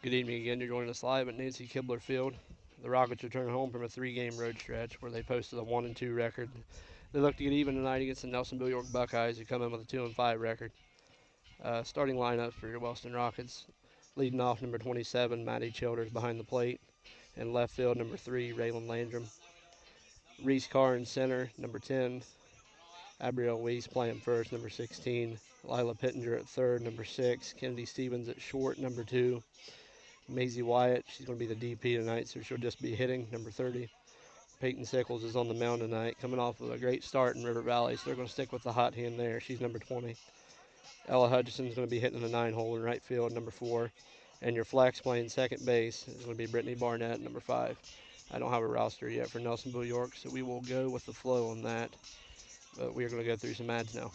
Good evening again. You're joining us live at Nancy Kibler Field. The Rockets return home from a 3-game road stretch where they posted a 1-2 record. They look to get even tonight against the Nelsonville-York Buckeyes, who come in with a 2-5 record. Starting lineup for your Wellston Rockets: leading off number 27, Maddie Childers behind the plate, and left field number 3, Raylan Landrum. Reese Carr in center, number 10. Abrielle Weiss playing first, number 16. Lila Pittenger at third, number 6. Kennedy Stevens at short, number 2. Maisie Wyatt, she's going to be the DP tonight, so she'll just be hitting, number 30. Peyton Sickles is on the mound tonight, coming off of a great start in River Valley, so they're going to stick with the hot hand there. She's number 20. Ella Hutchison's going to be hitting the 9-hole in right field, number 4. And your flex playing second base is going to be Brittany Barnett, number 5. I don't have a roster yet for Nelsonville-York, so we will go with the flow on that. But we are going to go through some ads now.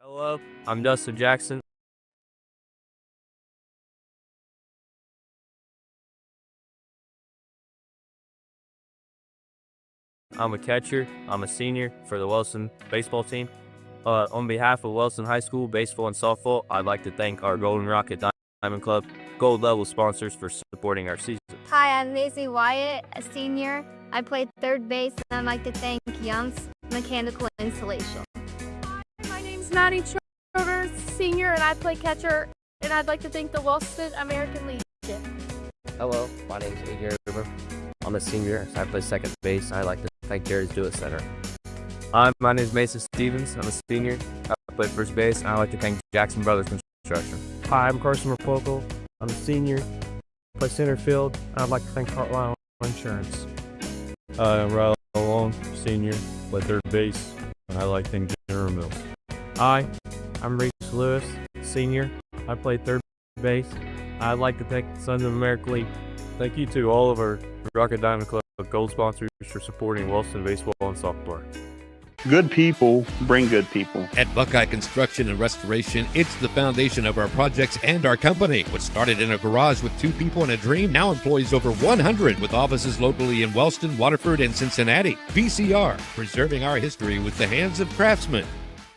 Hello, I'm Dustin Jackson. I'm a catcher. I'm a senior for the Wellston baseball team. On behalf of Wellston High School baseball and softball, I'd like to thank our Golden Rocket Diamond Club Gold Level sponsors for supporting our season. Hi, I'm Maisie Wyatt, a senior. I play third base, and I'd like to thank Young's Mechanical Installation. Hi, my name's Maddie Childers, senior, and I play catcher, and I'd like to thank the Wellston American Legion. Hello, my name's Adrian River. I'm a senior, so I play second base. I'd like to thank Jerry's Do-It Center. Hi, my name is Mason Stevens. I'm a senior. I play first base, and I'd like to thank Jackson Brothers Construction. Hi, I'm Carson Rapolko. I'm a senior. I play center field. I'd like to thank Heartline Insurance. Hi, I'm Riley Long, senior, play third base, and I like to thank General Mills. Hi, I'm Reese Lewis, senior. I play third base. I'd like to thank the Sons of America League. Thank you to all of our Rocket Diamond Club Gold sponsors for supporting Wellston baseball and softball. Good people bring good people. At Buckeye Construction and Restoration, it's the foundation of our projects and our company. What started in a garage with 2 people and a dream now employs over 100 with offices locally in Wellston, Waterford, and Cincinnati. VCR, preserving our history with the hands of craftsmen.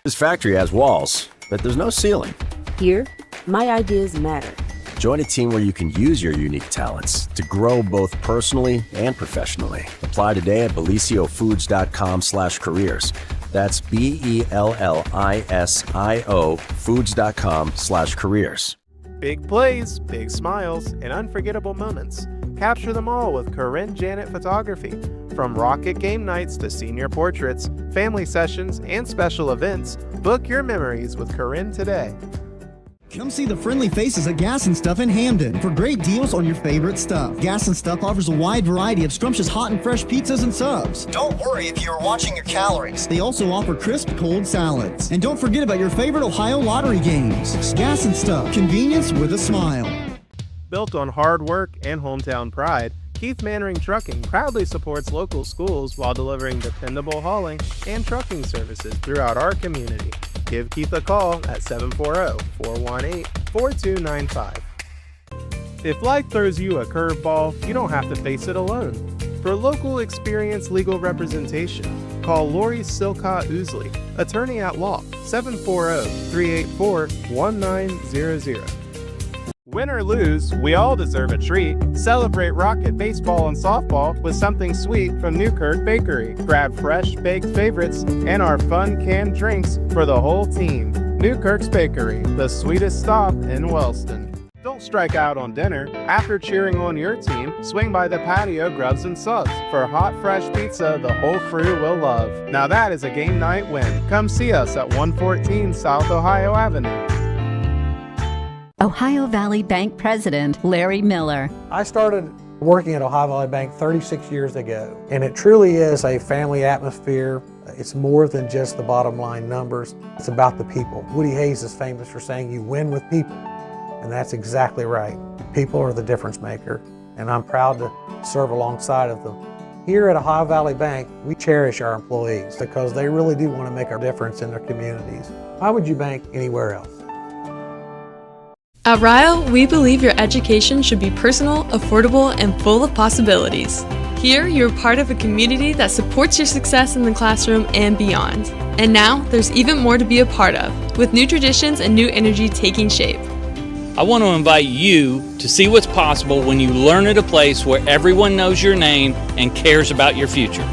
This factory has walls, but there's no ceiling. Here, my ideas matter. Join a team where you can use your unique talents to grow both personally and professionally. Apply today at beliciofoods.com/careers. That's BELLISIO foods.com/careers. Big plays, big smiles, and unforgettable moments. Capture them all with Corinne Janet Photography. From rocket game nights to senior portraits, family sessions, and special events, book your memories with Corinne today. Come see the friendly faces at Gas and Stuff in Hamden for great deals on your favorite stuff. Gas and Stuff offers a wide variety of scrumptious hot and fresh pizzas and subs. Don't worry if you're watching your calories. They also offer crisp cold salads. And don't forget about your favorite Ohio lottery games. Gas and Stuff, convenience with a smile. Built on hard work and hometown pride, Keith Mannering Trucking proudly supports local schools while delivering dependable hauling and trucking services throughout our community. Give Keith a call at 740-418-4295. If life throws you a curveball, you don't have to face it alone. For local experienced legal representation, call Lori Silcott Oosley, attorney at law, 740-384-1900. Win or lose, we all deserve a treat. Celebrate Rocket baseball and softball with something sweet from Newkirk Bakery. Grab fresh baked favorites and our fun canned drinks for the whole team. Newkirk's Bakery, the sweetest stop in Wellston. Don't strike out on dinner. After cheering on your team, swing by the patio Grubs and Subs for hot, fresh pizza the whole crew will love. Now that is a game night win. Come see us at 114 South Ohio Avenue. Ohio Valley Bank President Larry Miller. I started working at Ohio Valley Bank 36 years ago, and it truly is a family atmosphere. It's more than just the bottom line numbers. It's about the people. Woody Hayes is famous for saying you win with people, and that's exactly right. People are the difference maker, and I'm proud to serve alongside of them. Here at Ohio Valley Bank, we cherish our employees because they really do want to make a difference in their communities. Why would you bank anywhere else? At Ryle, we believe your education should be personal, affordable, and full of possibilities. Here, you're part of a community that supports your success in the classroom and beyond. And now, there's even more to be a part of, with new traditions and new energy taking shape. I want to invite you to see what's possible when you learn at a place where everyone knows your name and cares about your future.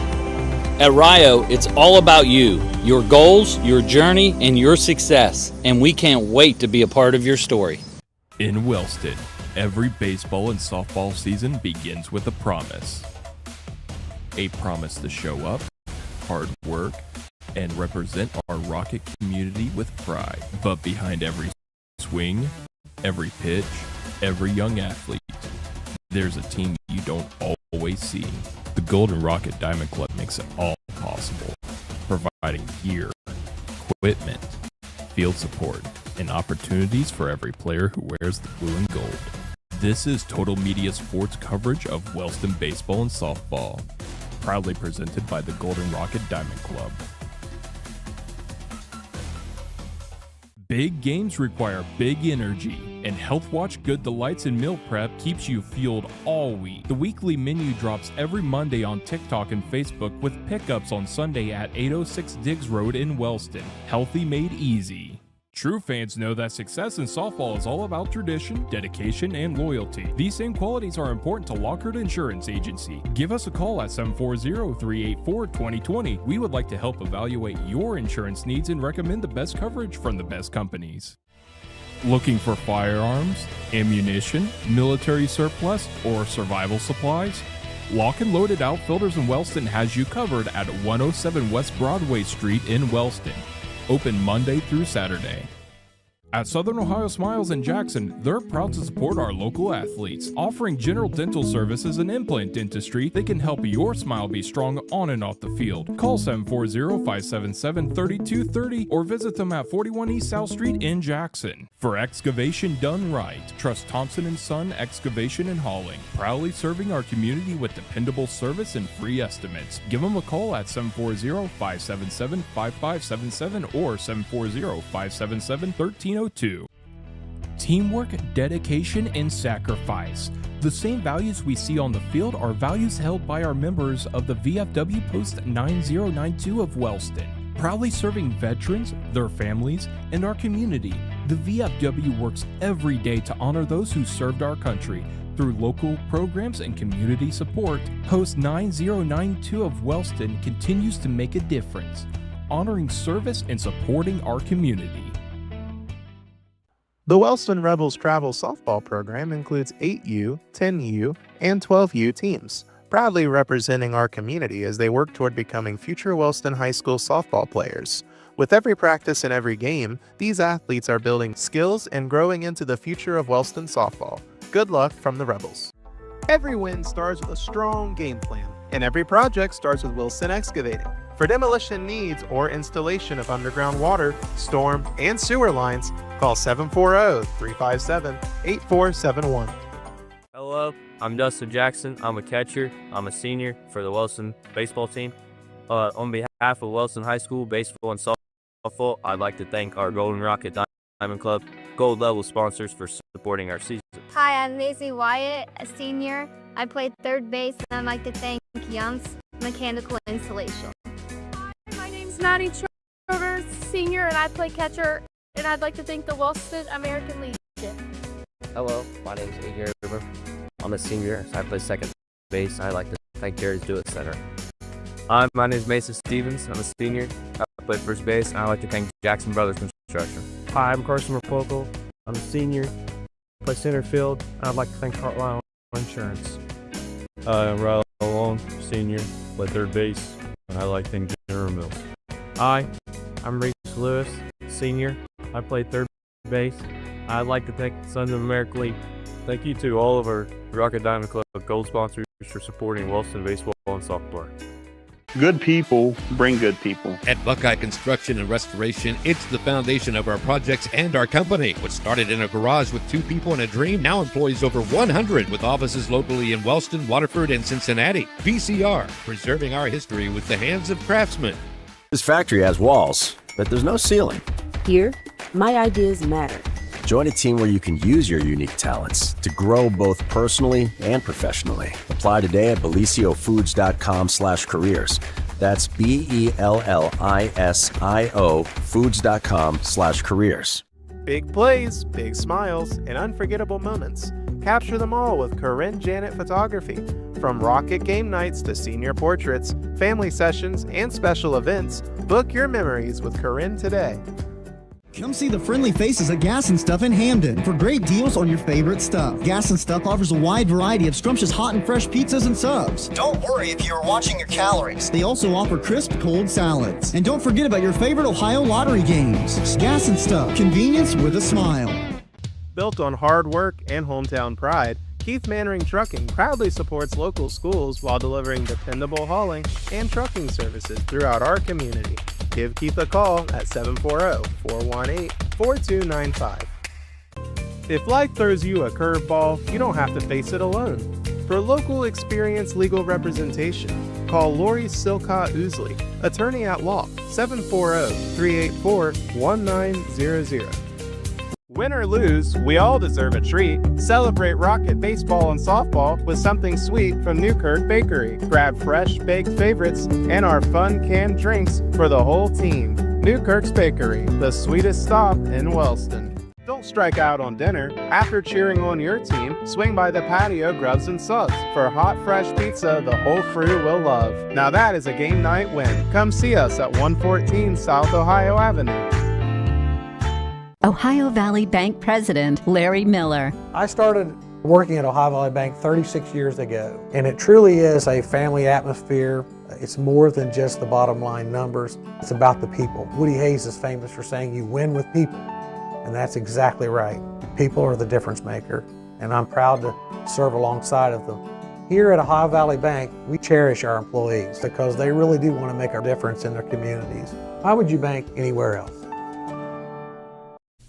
At Rio, it's all about you, your goals, your journey, and your success, and we can't wait to be a part of your story. In Wellston, every baseball and softball season begins with a promise. A promise to show up, hard work, and represent our Rocket community with pride. But behind every swing, every pitch, every young athlete, there's a team you don't always see. The Golden Rocket Diamond Club makes it all possible, providing gear, equipment, field support, and opportunities for every player who wears the blue and gold. This is Total Media Sports coverage of Wellston baseball and softball, proudly presented by the Golden Rocket Diamond Club. Big games require big energy, and Health Watch Good Delights and Meal Prep keeps you fueled all week. The weekly menu drops every Monday on TikTok and Facebook with pickups on Sunday at 806 Diggs Road in Wellston. Healthy made easy. True fans know that success in softball is all about tradition, dedication, and loyalty. These same qualities are important to Lockhart Insurance Agency. Give us a call at 740-384-2020. We would like to help evaluate your insurance needs and recommend the best coverage from the best companies. Looking for firearms, ammunition, military surplus, or survival supplies? Lock and Loaded Outfitters in Wellston has you covered at 107 West Broadway Street in Wellston. Open Monday through Saturday. At Southern Ohio Smiles in Jackson, they're proud to support our local athletes. Offering general dental services and implant dentistry, they can help your smile be strong on and off the field. Call 740-577-3230 or visit them at 41 East South Street in Jackson. For excavation done right, trust Thompson & Son Excavation and Hauling. Proudly serving our community with dependable service and free estimates. Give them a call at 740-577-5577 or 740-577-1302. Teamwork, dedication, and sacrifice. The same values we see on the field are values held by our members of the VFW Post 9092 of Wellston. Proudly serving veterans, their families, and our community, the VFW works every day to honor those who served our country. Through local programs and community support, Post 9092 of Wellston continues to make a difference, honoring service and supporting our community. The Wellston Rebels travel softball program includes 8U, 10U, and 12U teams, proudly representing our community as they work toward becoming future Wellston High School softball players. With every practice and every game, these athletes are building skills and growing into the future of Wellston softball. Good luck from the Rebels. Every win starts with a strong game plan, and every project starts with Wilson Excavating. For demolition needs or installation of underground water, storm, and sewer lines, call 740-357-8471. Hello, I'm Dustin Jackson. I'm a catcher. I'm a senior for the Wellston baseball team. On behalf of Wellston High School baseball and softball, I'd like to thank our Golden Rocket Diamond Club Gold Level sponsors for supporting our season. Hi, I'm Maisie Wyatt, a senior. I played third base, and I'd like to thank Young's Mechanical Installation. My name's Maddie Childers, senior, and I play catcher, and I'd like to thank the Wellston American Legion. Hello, my name's Adrian River. I'm a senior, so I play second base. I'd like to thank Jerry's Do It Center. Hi, my name is Mason Stevens. I'm a senior. I play first base, and I'd like to thank Jackson Brothers Construction. Hi, I'm Carson Rapoco. I'm a senior. I play center field. I'd like to thank Heartline Insurance. Hi, I'm Riley Long, senior, play third base, and I like to thank General Mills. Hi, I'm Reese Lewis, senior. I play third base. I'd like to thank the Sons of America League. Thank you to all of our Rocket Diamond Club Gold sponsors for supporting Wellston baseball and softball. Good people bring good people. At Buckeye Construction and Restoration, it's the foundation of our projects and our company. What started in a garage with 2 people and a dream now employs over 100 with offices locally in Wellston, Waterford, and Cincinnati. VCR, preserving our history with the hands of craftsmen. This factory has walls, but there's no ceiling. Here, my ideas matter. Join a team where you can use your unique talents to grow both personally and professionally. Apply today at belisiofoods.com/careers. That's BELLISIO foods.com/careers. Big plays, big smiles, and unforgettable moments. Capture them all with Corinne Janet Photography. From rocket game nights to senior portraits, family sessions, and special events, book your memories with Corinne today. Come see the friendly faces at Gas and Stuff in Hamden for great deals on your favorite stuff. Gas and Stuff offers a wide variety of scrumptious hot and fresh pizzas and subs. Don't worry if you are watching your calories. They also offer crisp cold salads. And don't forget about your favorite Ohio lottery games. Gas and Stuff, convenience with a smile. Built on hard work and hometown pride, Keith Mannering Trucking proudly supports local schools while delivering dependable hauling and trucking services throughout our community. Give Keith a call at 740-418-4295. If life throws you a curveball, you don't have to face it alone. For local experienced legal representation, call Lori Silcott Oosley, attorney at law, 740-384-1900. Win or lose, we all deserve a treat. Celebrate Rocket baseball and softball with something sweet from Newkirk Bakery. Grab fresh baked favorites and our fun canned drinks for the whole team. Newkirk's Bakery, the sweetest stop in Wellston. Don't strike out on dinner. After cheering on your team, swing by the patio Grubs and Subs for hot, fresh pizza the whole crew will love. Now that is a game night win. Come see us at 114 South Ohio Avenue. Ohio Valley Bank President Larry Miller. I started working at Ohio Valley Bank 36 years ago, and it truly is a family atmosphere. It's more than just the bottom line numbers. It's about the people. Woody Hayes is famous for saying you win with people, and that's exactly right. People are the difference maker, and I'm proud to serve alongside of them. Here at Ohio Valley Bank, we cherish our employees because they really do want to make a difference in their communities. Why would you bank anywhere else?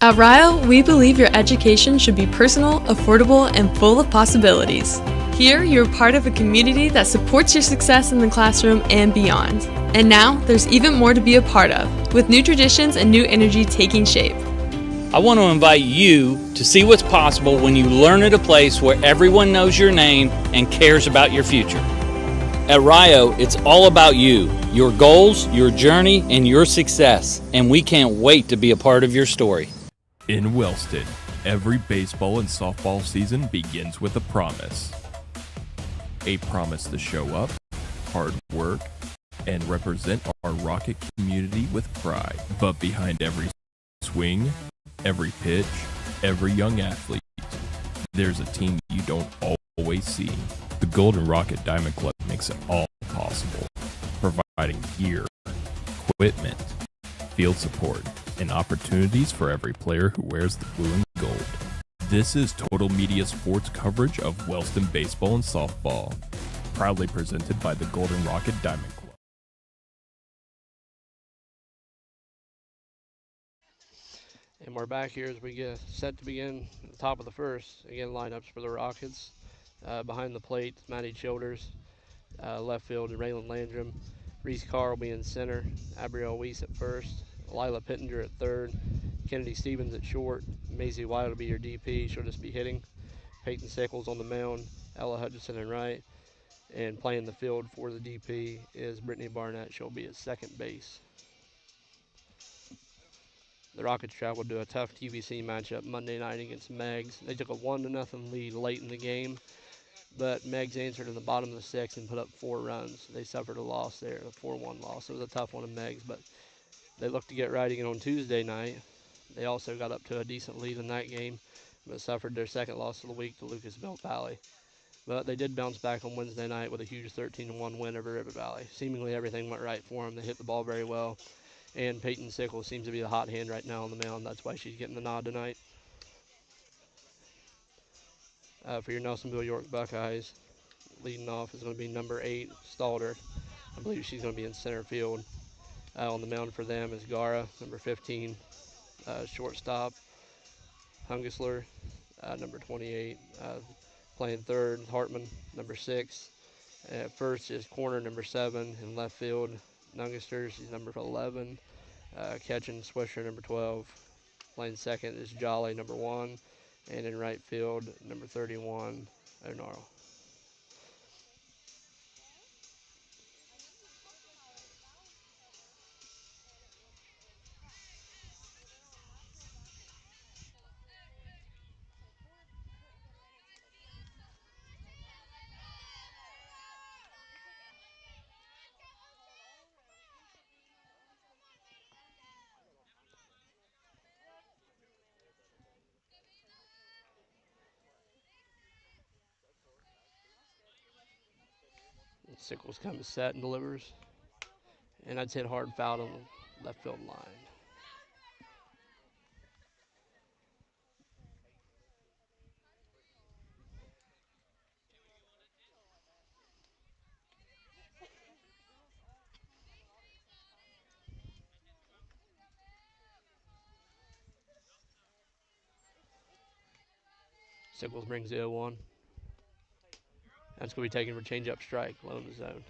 At Rio, we believe your education should be personal, affordable, and full of possibilities. Here, you're part of a community that supports your success in the classroom and beyond. And now, there's even more to be a part of, with new traditions and new energy taking shape. I want to invite you to see what's possible when you learn at a place where everyone knows your name and cares about your future. At Rio, it's all about you, your goals, your journey, and your success. And we can't wait to be a part of your story. In Wellston, every baseball and softball season begins with a promise. A promise to show up, hard work, and represent our Rocket community with pride. But behind every swing, every pitch, every young athlete, there's a team you don't always see. The Golden Rocket Diamond Club makes it all possible, providing gear, equipment, field support, and opportunities for every player who wears the blue and gold. This is Total Media Sports coverage of Wellston baseball and softball, proudly presented by the Golden Rocket Diamond Club. And we're back here as we get set to begin at the top of the first. Again, lineups for the Rockets. Behind the plate, Matty Childers. Left field, Raylan Landrum. Reese Carr will be in center. Abrielle Weiss at first. Lila Pittenger at third. Kennedy Stevens at short. Maisie White will be your DP. She'll just be hitting. Peyton Sickles on the mound. Ella Hutchinson in right. And playing the field for the DP is Brittany Barnett. She'll be at second base. The Rockets traveled to a tough TVC matchup Monday night against Meggs. They took a 1-0 lead late in the game, but Meggs answered in the bottom of the sixth and put up 4 runs. They suffered a loss there, a 4-1 loss. It was a tough one in Meggs, but they looked to get right again on Tuesday night. They also got up to a decent lead in that game, but suffered their second loss of the week to Lucasville Valley. But they did bounce back on Wednesday night with a huge 13-1 win over River Valley. Seemingly everything went right for them. They hit the ball very well. And Peyton Sickles seems to be the hot hand right now on the mound. That's why she's getting the nod tonight. For your Nelsonville-York Buckeyes, leading off is going to be number 8, Stalder. I believe she's going to be in center field. On the mound for them is Gara, number 15, shortstop. Hungisler, number 28. Playing third, Hartman, number 6. First is corner, number 7. In left field, Nungister, she's number 11. Ketchen Swisher, number 12. Playing second is Jolly, number 1. And in right field, number 31, O'Narl. Sickles comes set and delivers. And that's hit hard foul on the left field line. Sickles brings the 0-1. That's going to be taken for change-up strike, low in the zone.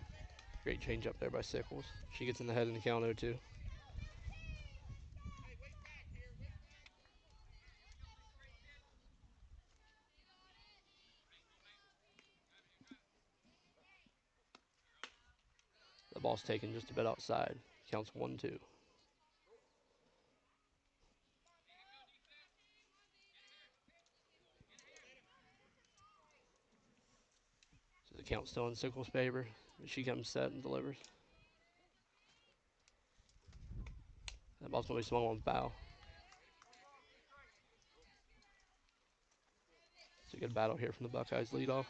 Great change-up there by Sickles. She gets in the head in the count 0-2. The ball's taken just a bit outside. Counts 1-2. So the count's still in Sickles' favor. She comes set and delivers. That ball's going to be swung on foul. It's a good battle here from the Buckeyes leadoff.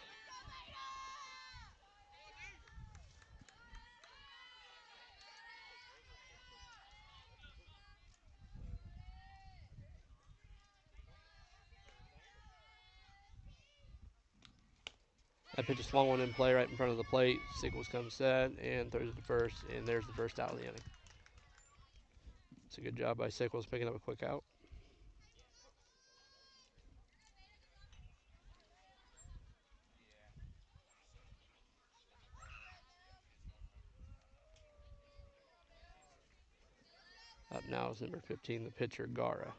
That pitch is swung on in play right in front of the plate. Sickles comes set and throws it to first, and there's the first out of the inning. It's a good job by Sickles picking up a quick out. Up now is number 15, the pitcher, Gara.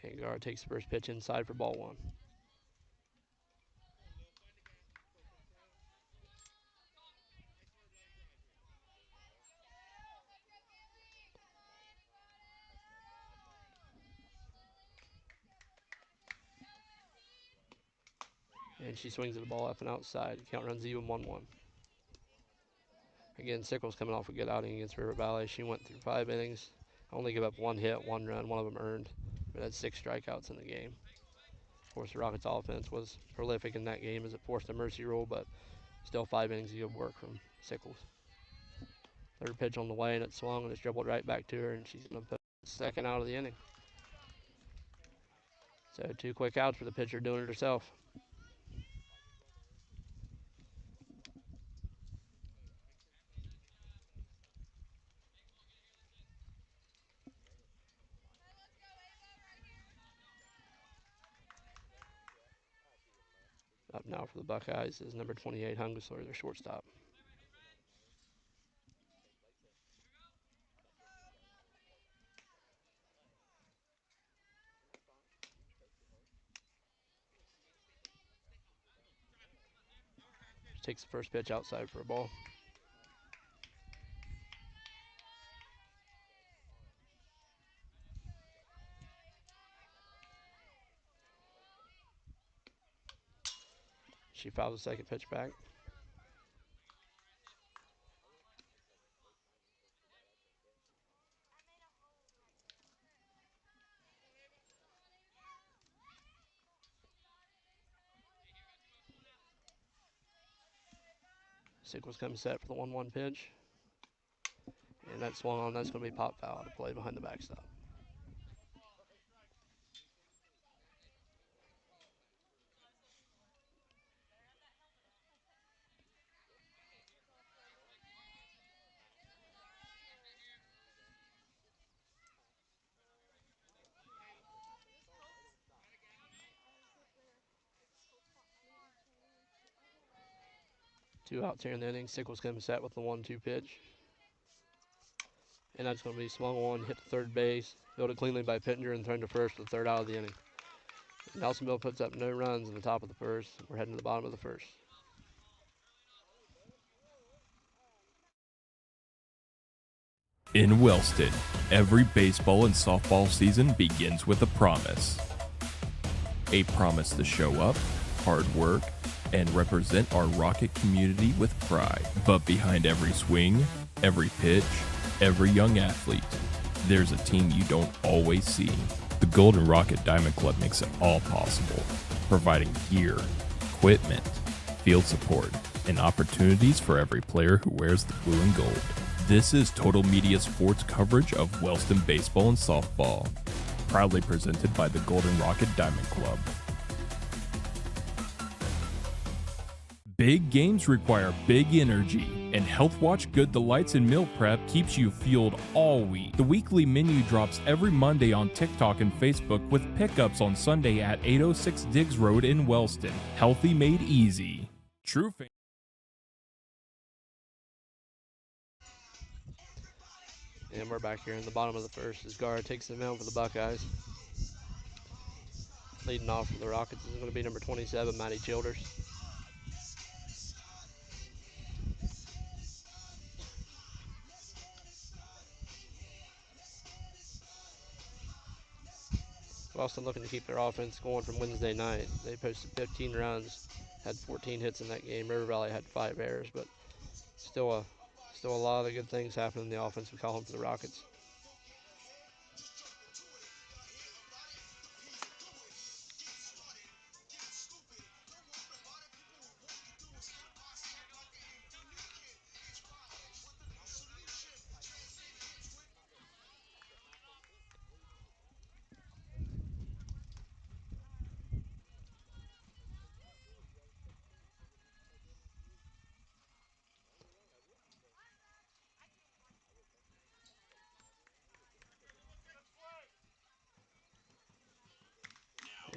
And Gara takes the first pitch inside for ball 1. And she swings at the ball up and outside. Count runs even 1-1. Again, Sickles coming off a good outing against River Valley. She went through 5 innings, only gave up 1 hit, 1 run, 1 of them earned, but had 6 strikeouts in the game. Of course, the Rockets' offense was prolific in that game as it forced a mercy rule, but still 5 innings of good work from Sickles. Third pitch on the way, and it swung, and it's dribbled right back to her, and she's going to put the second out of the inning. So 2 quick outs for the pitcher doing it herself. Up now for the Buckeyes is number 28, Hungersler, their shortstop. She takes the first pitch outside for a ball. She fouls the second pitch back. Sickles comes set for the 1-1 pitch. And that swung on. That's going to be pop foul to play behind the backstop. 2 outs here in the inning. Sickles comes set with the 1-2 pitch. And that's going to be swung on, hit to third base, fielded cleanly by Pittenger, and thrown to first for the 3rd out of the inning. Nelsonville puts up no runs in the top of the 1st. We're heading to the bottom of the 1st. In Wellston, every baseball and softball season begins with a promise. A promise to show up, hard work, and represent our Rocket community with pride. But behind every swing, every pitch, every young athlete, there's a team you don't always see. The Golden Rocket Diamond Club makes it all possible, providing gear, equipment, field support, and opportunities for every player who wears the blue and gold. This is Total Media Sports coverage of Wellston baseball and softball, proudly presented by the Golden Rocket Diamond Club. Big games require big energy, and Health Watch Good Delights and Meal Prep keeps you fueled all week. The weekly menu drops every Monday on TikTok and Facebook with pickups on Sunday at 806 Diggs Road in Wellston. Healthy made easy. True fan. And we're back here in the bottom of the 1st as Gara takes the mound for the Buckeyes. Leading off for the Rockets is going to be number 27, Matty Childers. Wellston looking to keep their offense going from Wednesday night. They posted 15 runs, had 14 hits in that game. River Valley had 5 errors, but still a lot of good things happening in the offensive column for the Rockets.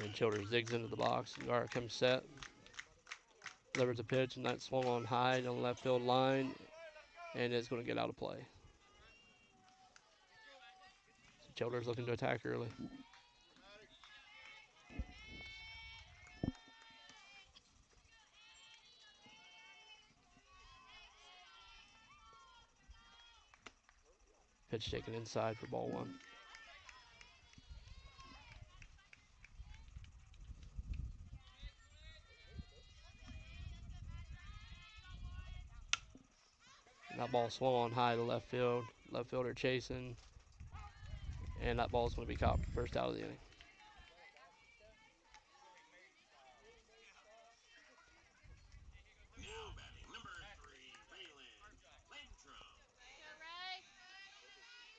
And Childers digs into the box. Gara comes set. Delivers a pitch, and that's swung on high on the left field line, and it's going to get out of play. So Childers looking to attack early. Pitch taken inside for ball 1. And that ball swung on high to left field. Left fielder chasing. And that ball is going to be caught for first out of the inning.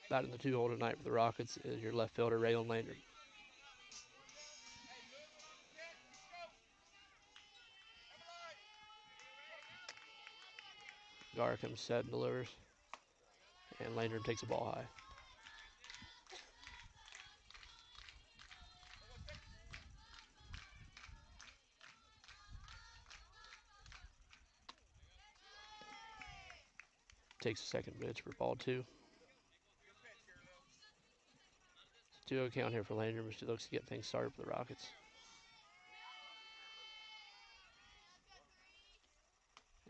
Batting the 2-hole tonight for the Rockets is your left fielder, Raylan Landry. Gara comes set and delivers. And Landry takes the ball high. Takes the second pitch for ball 2. 2-0 count here for Landry, which looks to get things started for the Rockets.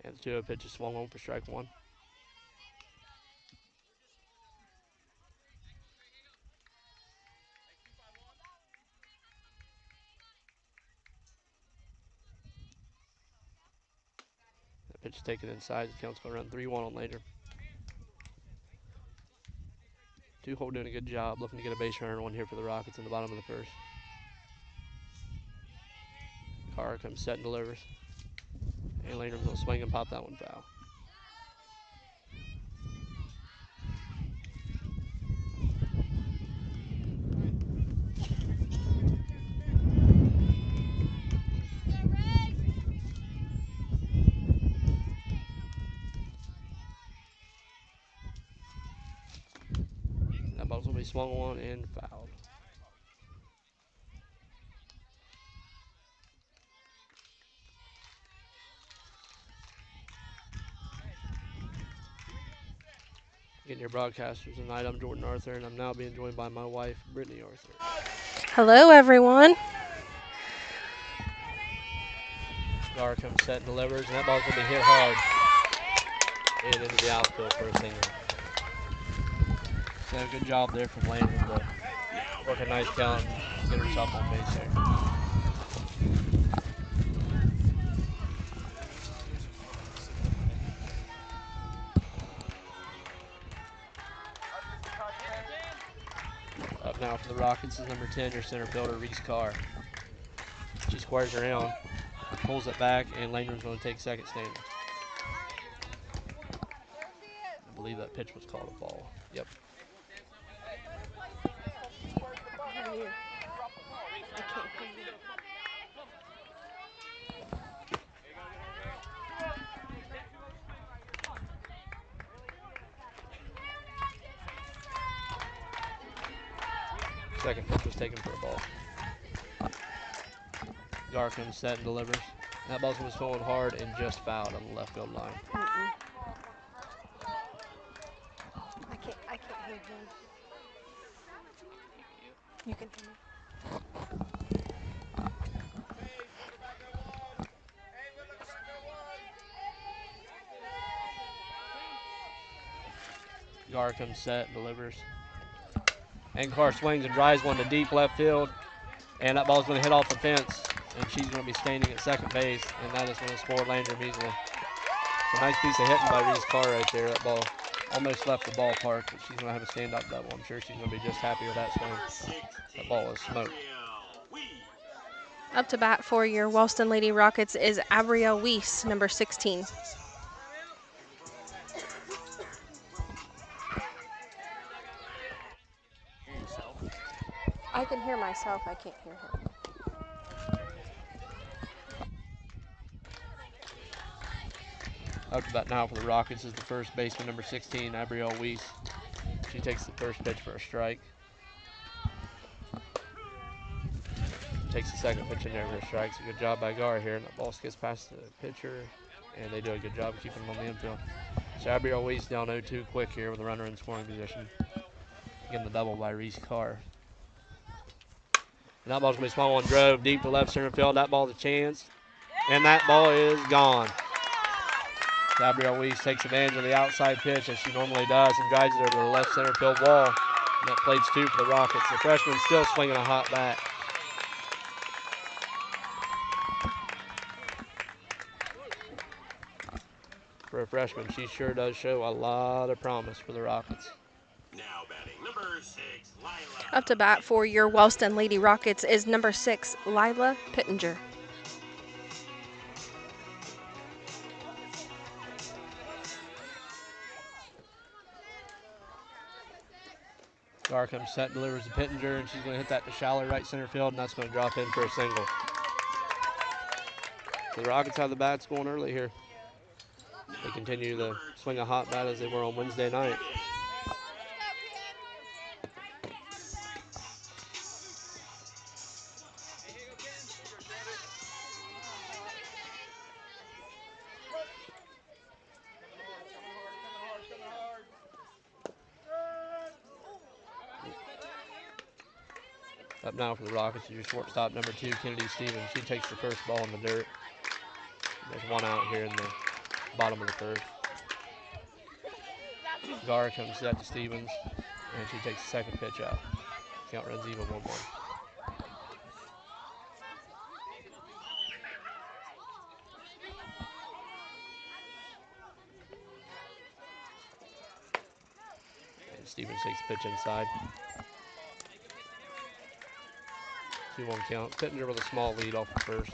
And the 2-0 pitch is swung on for strike 1. That pitch is taken inside. The count's going to run 3-1 on Landry. 2-hole doing a good job, looking to get a base runner on here for the Rockets in the bottom of the 1st. Gara comes set and delivers. And Landry's going to swing and pop that one foul. That ball's going to be swung on and fouled. Getting your broadcasters tonight. I'm Jordan Arthur, and I'm now being joined by my wife, Brittany Arthur. Hello, everyone. Gar comes set and delivers, and that ball's going to be hit hard and into the outfield for a single. So good job there from Landon to work a nice count and get herself on base there. Up now for the Rockets is number 10, your center fielder, Reese Carr. She squares around, pulls it back, and Landon's going to take second standing. I believe that pitch was called a ball. Yep. Second pitch was taken for a ball. Gar comes set and delivers. That ball was going hard and just fouled on the left field line. I can't hear him. You can hear me. Gar comes set and delivers. And Carr swings and drives one to deep left field. And that ball's going to hit off the fence. And she's going to be standing at second base. And that is going to score Landry Measly. It's a nice piece of hitting by Reese Carr right there. That ball almost left the ballpark, but she's going to have a stand-up double. I'm sure she's going to be just happy with that swing. That ball is smoked. Up to bat for your Wellston Lady Rockets is Abrielle Weiss, number 16. I can hear myself. I can't hear him. Up to bat now for the Rockets is the first baseman, number 16, Abrielle Weiss. She takes the first pitch for a strike. Takes the second pitch in there for a strike. It's a good job by Gar here, and the ball skips past the pitcher, and they do a good job of keeping him on the infield. So Abrielle Weiss down 0-2 quick here with a runner in scoring position. Again, the double by Reese Carr. And that ball's going to be swung on drove deep to left center field. That ball's a chance, and that ball is gone. Abrielle Weiss takes advantage of the outside pitch as she normally does and drives it over to the left center field wall. And that plates two for the Rockets. The freshman still swinging a hot bat. For a freshman, she sure does show a lot of promise for the Rockets. Now batting number 6, Lila. Up to bat for your Wellston Lady Rockets is number 6, Lila Pittenger. Gar comes set, delivers to Pittenger, and she's going to hit that to shallow right center field, and that's going to drop in for a single. So the Rockets have the bats going early here. They continue to swing a hot bat as they were on Wednesday night. Up now for the Rockets is your shortstop, number 2, Kennedy Stevens. She takes the first ball in the dirt. There's one out here in the bottom of the third. Gar comes set to Stevens, and she takes the second pitch out. Count runs even 1-1. And Stevens takes the pitch inside. 2-1 count. Pittenger with a small lead off the first.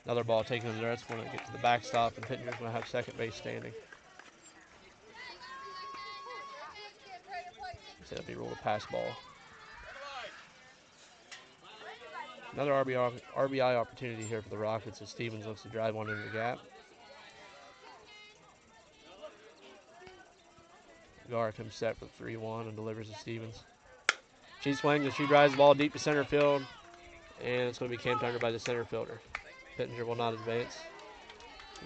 Another ball taken in there. It's going to get to the backstop, and Pittenger's going to have second base standing. So it'll be ruled a pass ball. Another RBI opportunity here for the Rockets as Stevens looks to drive one into the gap. Gar comes set for 3-1 and delivers to Stevens. She swings and she drives the ball deep to center field, and it's going to be camped under by the center fielder. Pittenger will not advance.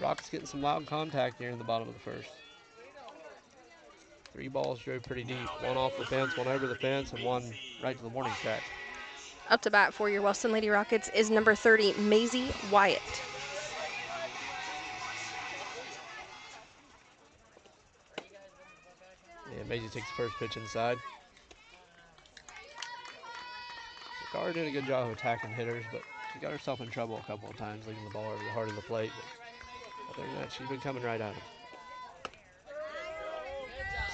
Rockets getting some loud contact here in the bottom of the first. 3 balls drove pretty deep. One off the fence, one over the fence, and one right to the warning track. Up to bat for your Wellston Lady Rockets is number 30, Maisie Wyatt. Yeah, Maisie takes the first pitch inside. Gar did a good job of attacking hitters, but she got herself in trouble a couple of times, leaving the ball over the heart of the plate. But other than that, she's been coming right at him.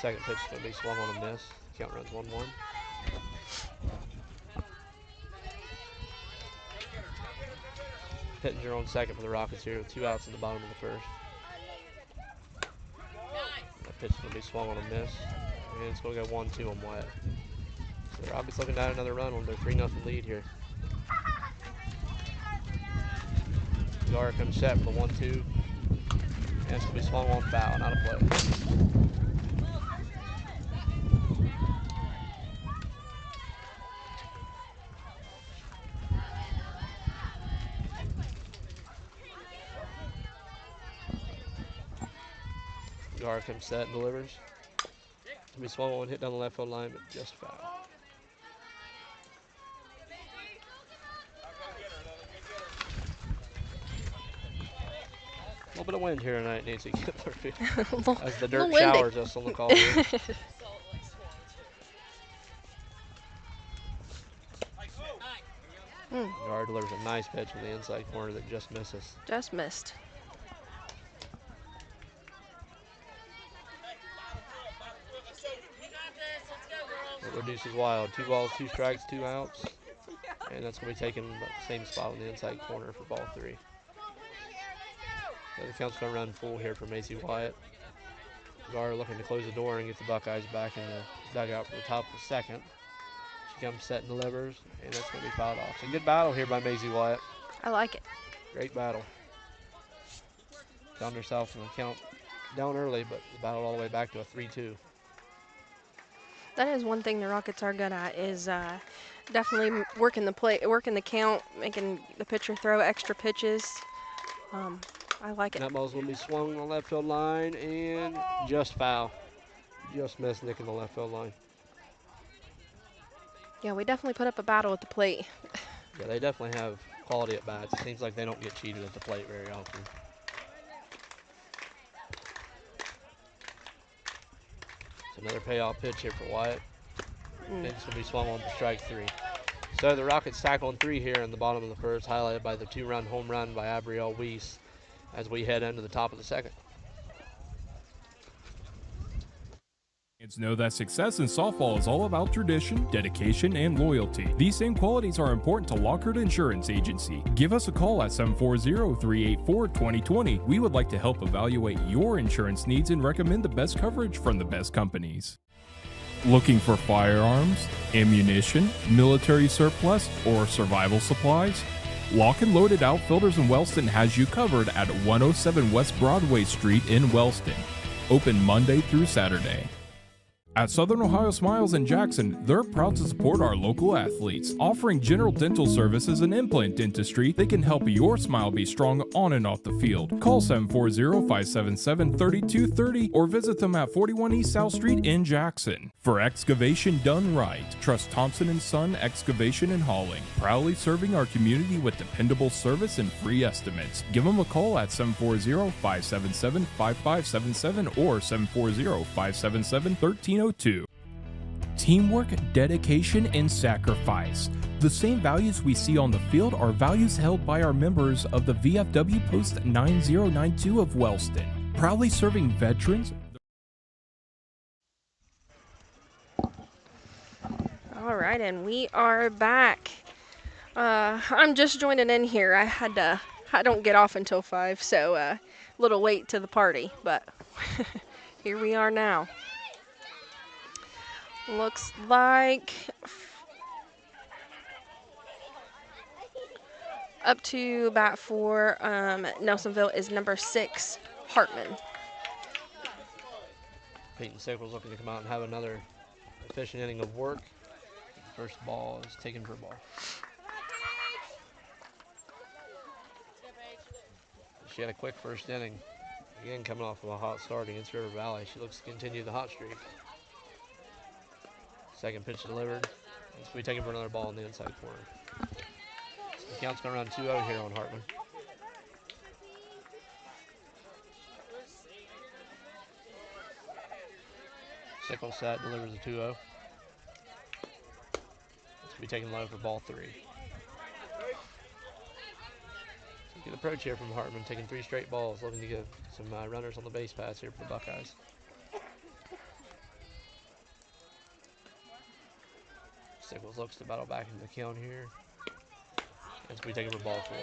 Second pitch is going to be swung on a miss. Count runs 1-1. Pittenger on second for the Rockets here with 2 outs in the bottom of the first. That pitch is going to be swung on a miss, and it's going to go 1-2 on Wyatt. So the Rockets looking to add another run on their 3-0 lead here. Gar comes set for the 1-2, and it's going to be swung on foul, not a play. Gar comes set and delivers. It's going to be swung on, hit down the left field line, but just foul. A little bit of wind here tonight, Nancy Kibler Field, as the dirt showers us on the call here. Gar delivers a nice pitch from the inside corner that just misses. Just missed. It reduces Wild. 2 balls, 2 strikes, 2 outs. And that's going to be taken about the same spot on the inside corner for ball 3. So the count's going to run full here for Macy Wyatt. Gar looking to close the door and get the Buckeyes back in the dugout for the top of the second. She comes set and delivers, and that's going to be fouled off. So good battle here by Maisie Wyatt. I like it. Great battle. Found herself in the count down early, but the battle all the way back to a 3-2. That is one thing the Rockets are good at, is definitely working the play, working the count, making the pitcher throw extra pitches. I like it. That ball's going to be swung on the left field line and just foul. Just missed nicking the left field line. Yeah, we definitely put up a battle at the plate. Yeah, they definitely have quality at bats. It seems like they don't get cheated at the plate very often. It's another payoff pitch here for Wyatt. It's going to be swung on for strike 3. So the Rockets tackle on 3 here in the bottom of the first, highlighted by the 2-run home run by Abrielle Weiss as we head into the top of the second. Kids know that success in softball is all about tradition, dedication, and loyalty. These same qualities are important to Lockhart Insurance Agency. Give us a call at 740-384-2020. We would like to help evaluate your insurance needs and recommend the best coverage from the best companies. Looking for firearms, ammunition, military surplus, or survival supplies? Lock and Loaded Outfitters in Wellston has you covered at 107 West Broadway Street in Wellston. Open Monday through Saturday. At Southern Ohio Smiles in Jackson, they're proud to support our local athletes. Offering general dental services and implant dentistry, they can help your smile be strong on and off the field. Call 740-577-3230 or visit them at 41 East South Street in Jackson. For excavation done right, trust Thompson & Son Excavation and Hauling. Proudly serving our community with dependable service and free estimates. Give them a call at 740-577-5577 or 740-577-1302. Teamwork, dedication, and sacrifice. The same values we see on the field are values held by our members of the VFW Post 9092 of Wellston. Proudly serving veterans. All right, and we are back. I'm just joining in here. I don't get off until 5, so a little late to the party, but here we are now. Looks like up to bat for Nelsonville is number 6, Hartman. Peyton Sickles looking to come out and have another efficient inning of work. First ball is taken for a ball. She had a quick first inning. Again, coming off of a hot start against River Valley. She looks to continue the hot streak. Second pitch delivered. It's going to be taken for another ball in the inside corner. So the count's going to run 2-0 here on Hartman. Sickle set, delivers a 2-0. It's going to be taken low for ball 3. So good approach here from Hartman, taking 3 straight balls, looking to get some runners on the base paths here for the Buckeyes. Sickles looks to battle back into the count here. It's going to be taken for ball 4.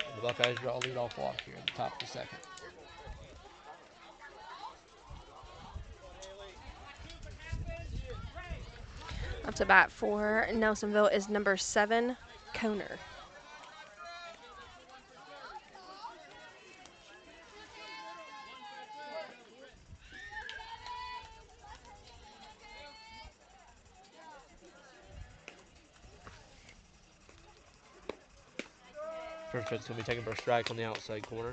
And the Buckeyes draw a leadoff walk here at the top of the second. Up to bat for Nelsonville is number 7, Koner. First pitch is going to be taken for a strike on the outside corner.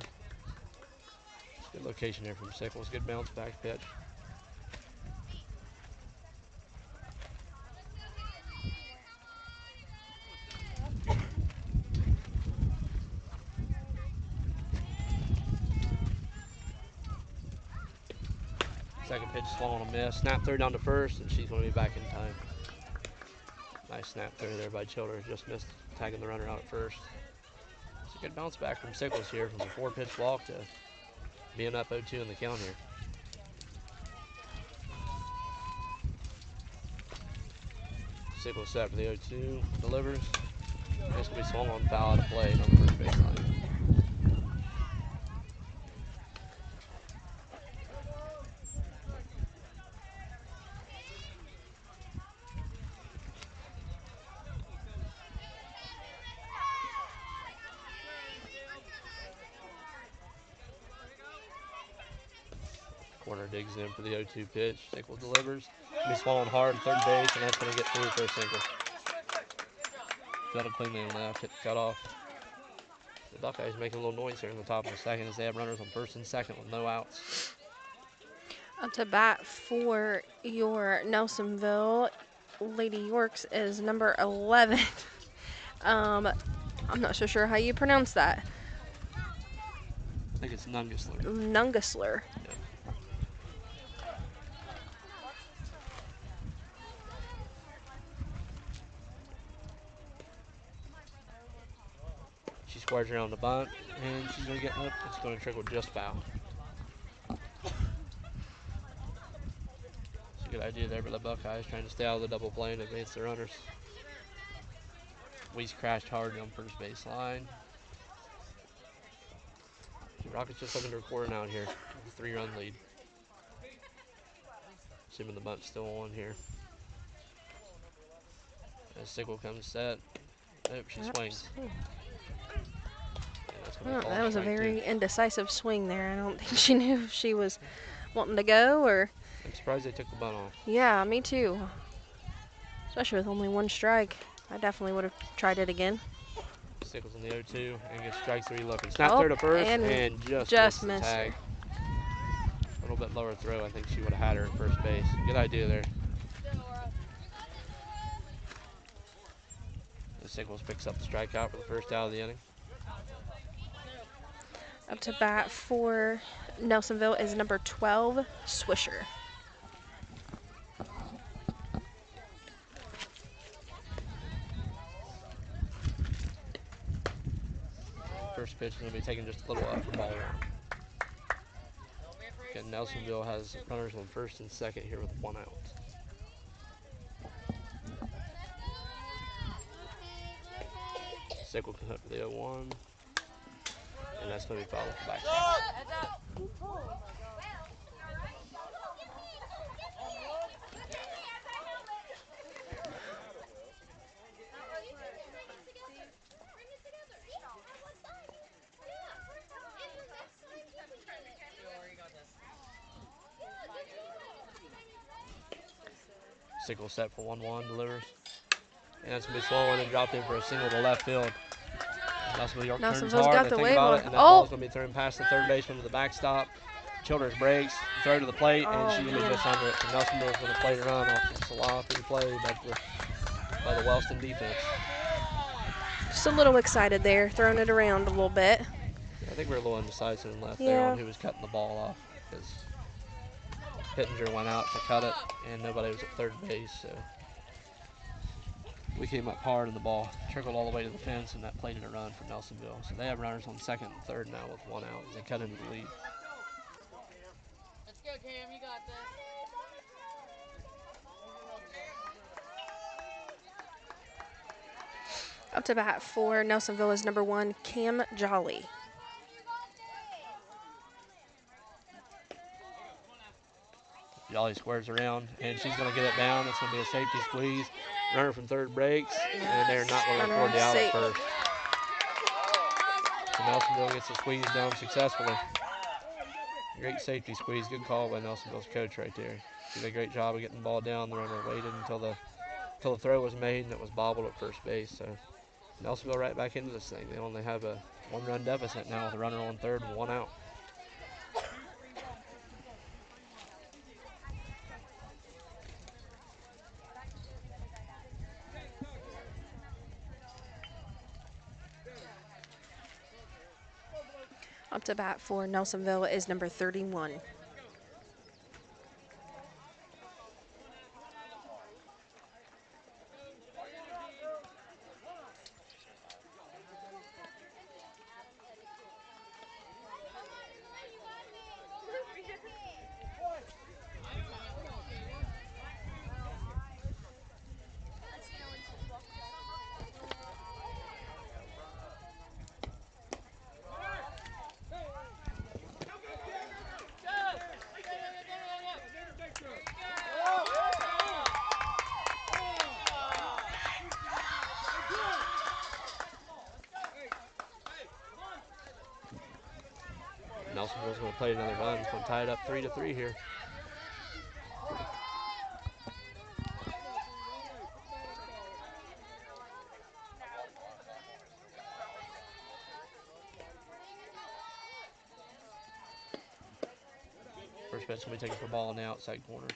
Good location there from Sickles. Good bounce back pitch. Second pitch swung on a miss. Snap throw down to first, and she's going to be back in time. Nice snap throw there by Childers. Just missed tagging the runner out at first. It's a good bounce back from Sickles here from a 4-pitch walk to being up 0-2 in the count here. Sickles set for the 0-2. Delivers. It's going to be swung on foul out of play on the first baseline. Corner digs in for the 0-2 pitch. Sickles delivers. Be swung hard at third base, and that's going to get through for a single. Got it cleanly on left, hit the cutoff. The Buckeyes making a little noise here in the top of the second as they have runners on first and second with no outs. Up to bat for your Nelsonville Lady Yorks is number 11. I'm not so sure how you pronounce that. I think it's Nungasler. Nungasler. Yep. She squares around the bunt, and she's going to get up. It's going to trickle just foul. It's a good idea there by the Buckeyes, trying to stay out of the double play and advance the runners. Weiss crashed hard on first base line. The Rockets just looking to record an out here with a 3-run lead. Assuming the bunt's still on here. As Sickle comes set. Nope, she swings. That was a very indecisive swing there. I don't think she knew if she was wanting to go or... I'm surprised they took the bunt off. Yeah, me too. Especially with only 1 strike. I definitely would have tried it again. Sickles on the 0-2 and gets strike 3 looking. Snap throw to first and just missed tag. A little bit lower throw. I think she would have had her at first base. Good idea there. The Sickles picks up the strikeout for the first out of the inning. Up to bat for Nelsonville is number 12, Swisher. First pitch is going to be taken just a little off for ball 1. Again, Nelsonville has runners on first and second here with 1 out. Sickle can hit for the 0-1. And that's going to be fouled off the backside. Sickle set for 1-1, delivers. And that's going to be swung and dropped in for a single to left field. Nelsonville-York turns Nelsonville's hard. got They the think wave about on. it, and that Oh! ball's going to be thrown past the third baseman to the backstop. Childers breaks, throw to the plate, and she's going to be just under it. So Nelsonville's going to play the run off some sloppy play by the Wellston defense. Just a little excited there, throwing it around a little bit. Yeah, I think we were a little indecisive and left there Yeah. on who was cutting the ball off, because Pittenger went out to cut it, and nobody was at third base. So we came up hard, and the ball trickled all the way to the fence, and that played in a run for Nelsonville. So they have runners on second and third now with one out as they cut into the lead. Let's go, Cam. You got this. Up to bat for Nelsonville is number 1, Cam Jolly. Jolly squares around, and she's going to get it down. It's going to be a safety squeeze. Runner from third breaks, and they're not going to record the out at first. So Nelsonville gets the squeeze done successfully. Great safety squeeze. Good call by Nelsonville's coach right there. Did a great job of getting the ball down. The runner waited until the throw was made, and it was bobbled at first base. So Nelsonville right back into this thing. They only have a one-run deficit now with a runner on third and one out. Up to bat for Nelsonville is number 31. Nelsonville's going to play another run. It's going to tie it up 3-3 here. First pitch will be taken for ball on the outside corner.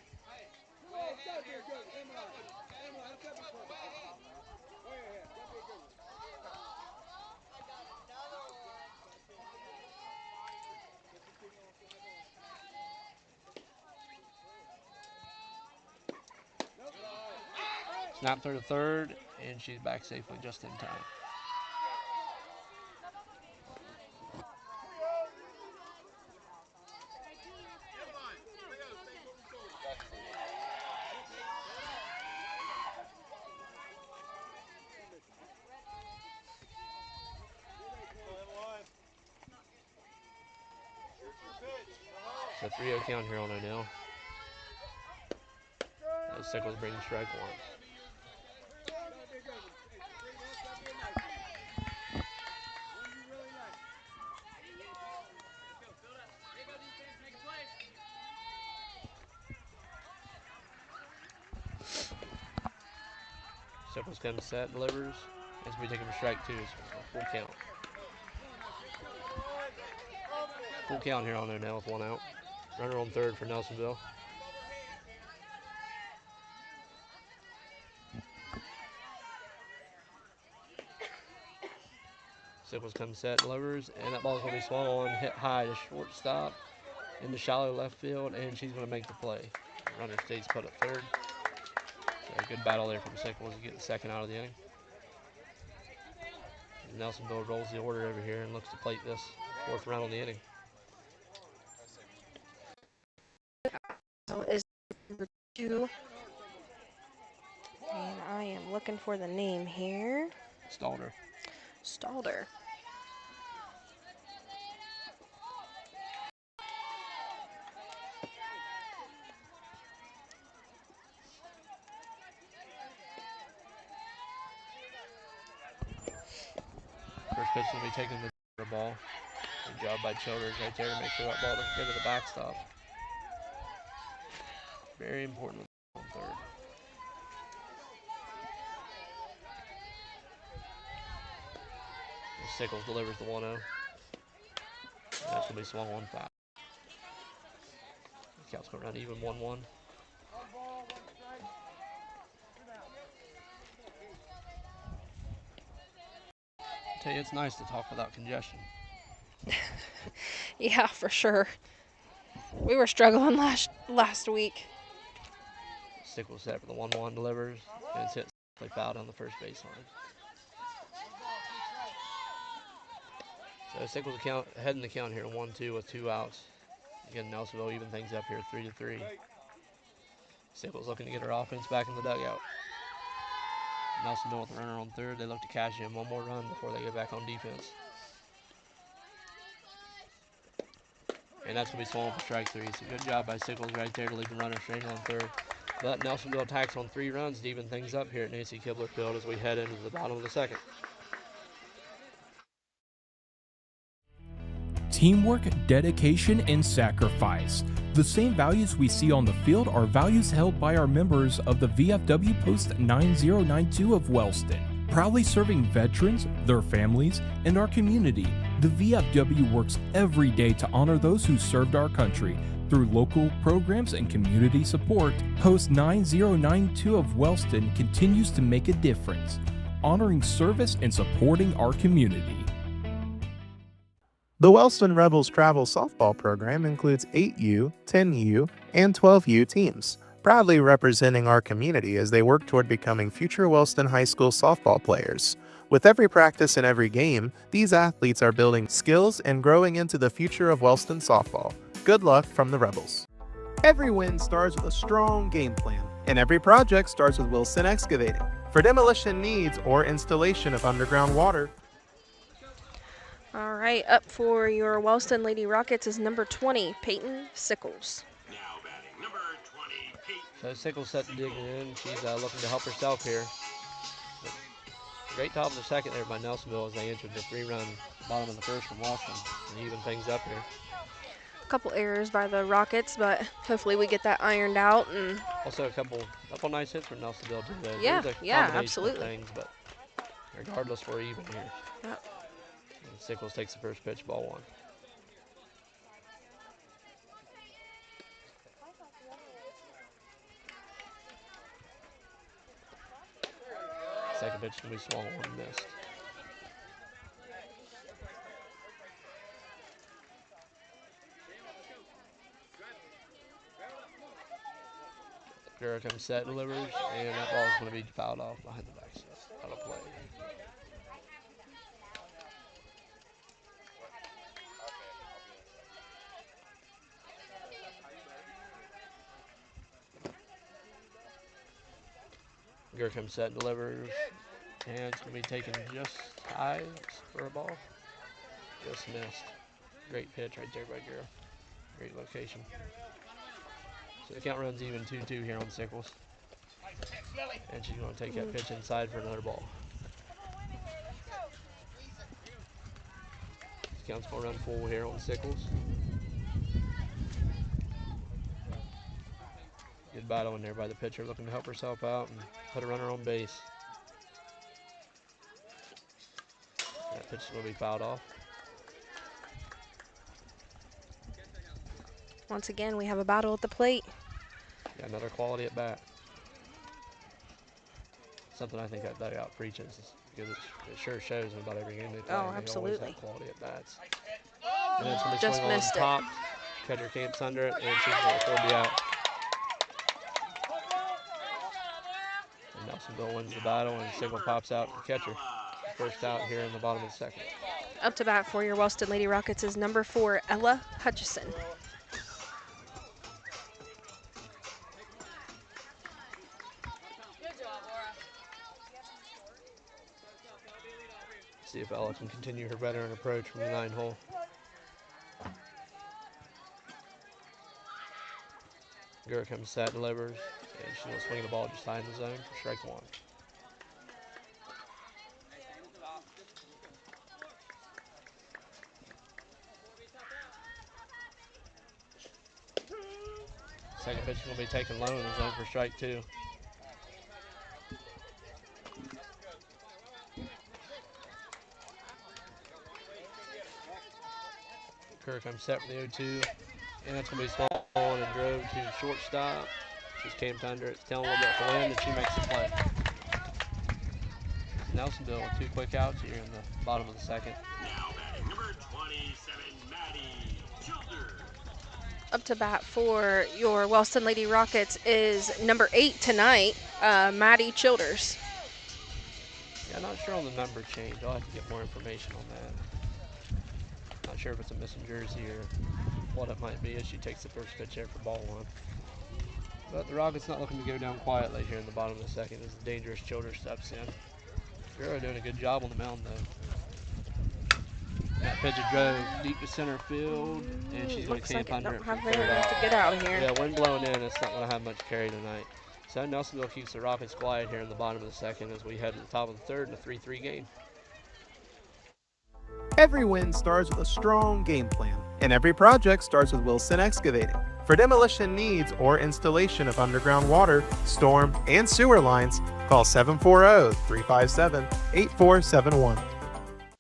Snap through to third, and she's back safely just in time. So 3-0 count here on O'Neill. As Sickles brings strike one. Sickles comes set, delivers. As we take him for strike two, it's full count. Full count here on O'Neill with one out. Runner on third for Nelsonville. Sickles comes set, delivers, and that ball's going to be swung on, hit high to shortstop, into shallow left field, and she's going to make the play. Runner stays put at third. So a good battle there from Sickles to get the second out of the inning. Nelsonville rolls the order over here and looks to plate this fourth run on the inning. So is number 2. And I am looking for the name here. Stalder. Stalder. First pitch will be taking the ball. Good job by Childers right there to make sure that ball doesn't go to the backstop. Very important on third. Sickles delivers the 1-0. That's going to be swung on foul. Count's going to run even 1-1. Tell you, it's nice to talk without congestion. Yeah, for sure. We were struggling last week. Sickles set for the 1-1, delivers, and it's hit. They fouled on the first baseline. So Sickles heading the count here 1-2 with 2 outs. Again, Nelsonville even things up here 3-3. Sickles looking to get her offense back in the dugout. Nelsonville with the runner on third. They look to cash in one more run before they get back on defense. And that's going to be swung for strike 3. So good job by Sickles right there to leave the runner straight on third. But Nelsonville attacks on 3 runs to even things up here at Nancy Kibler Field as we head into the bottom of the second. Teamwork, dedication, and sacrifice. The same values we see on the field are values held by our members of the VFW Post 9092 of Wellston. Proudly serving veterans, their families, and our community, the VFW works every day to honor those who served our country. Through local programs and community support, Post 9092 of Wellston continues to make a difference, honoring service and supporting our community. The Wellston Rebels travel softball program includes 8U, 10U, and 12U teams, proudly representing our community as they work toward becoming future Wellston High School softball players. With every practice and every game, these athletes are building skills and growing into the future of Wellston softball. Good luck from the Rebels. Every win starts with a strong game plan, and every project starts with Wilson Excavating. For demolition needs or installation of underground water. All right, up for your Wellston Lady Rockets is number 20, Peyton Sickles. Now batting number 20, Peyton. So Sickles set to dig in. She's looking to help herself here. But great top of the second there by Nelsonville as they entered the 3-run bottom of the first from Wellston and even things up here. A couple errors by the Rockets, but hopefully we get that ironed out. And also a couple nice hits from Nelsonville too. Yeah, yeah, absolutely. Things, but regardless, we're even here. Yep. And Sickles takes the first pitch, ball 1. Second pitch can be swung on, missed. Gura comes set, delivers, and that ball is going to be fouled off behind the backstop. Out of play. Gura comes set, delivers, and it's going to be taken just high for a ball. Just missed. Great pitch right there by Gura. Great location. So the count runs even 2-2 here on Sickles. And she's going to take that pitch inside for another ball. This count's going to run full here on Sickles. Good battle in there by the pitcher, looking to help herself out and put a runner on base. That pitch is going to be fouled off. Once again, we have a battle at the plate. Yeah, another quality at bat. Something I think that dugout preaches because it sure shows in about every game they play. Oh, They absolutely. always have quality at bats. And then it's going to Just swing on missed it. top. Catcher camps under it, and she's going to record the out. And Nelsonville wins the battle, and Sickle pops out to the catcher. First out here in the bottom of the second. Up to bat for your Wellston Lady Rockets is number 4, Ella Hutchison. See if Ella can continue her veteran approach from the 9-hole. Gura comes set, delivers, and she's going to swing the ball just high in the zone for strike 1. Second pitch is going to be taken low in the zone for strike 2. Kerr comes set for the 0-2. And that's going to be swung and drove to shortstop. Just came to under it. It's telling a little bit for wind, and she makes the play. Nelsonville with 2 quick outs here in the bottom of the second. Now batting number 27, Maddie Childers. Up to bat for your Wellston Lady Rockets is number 8 tonight, Maddie Childers. Yeah, I'm not sure on the number change. I'll have to get more information on that. Not sure if it's a missing jersey or what it might be as she takes the first pitch there for ball 1. But the Rockets not looking to go down quietly here in the bottom of the second as the dangerous Childers steps in. Gura doing a good job on the mound though. That pitch drove deep to center field, and she's going to camp under it for the third out. To get out of here. Yeah, wind blowing in, it's not going to have much carry tonight. So Nelsonville keeps the Rockets quiet here in the bottom of the second as we head to the top of the third in a 3-3 game. Every win starts with a strong game plan, and every project starts with Wilson Excavating. For demolition needs or installation of underground water, storm, and sewer lines, call 740-357-8471.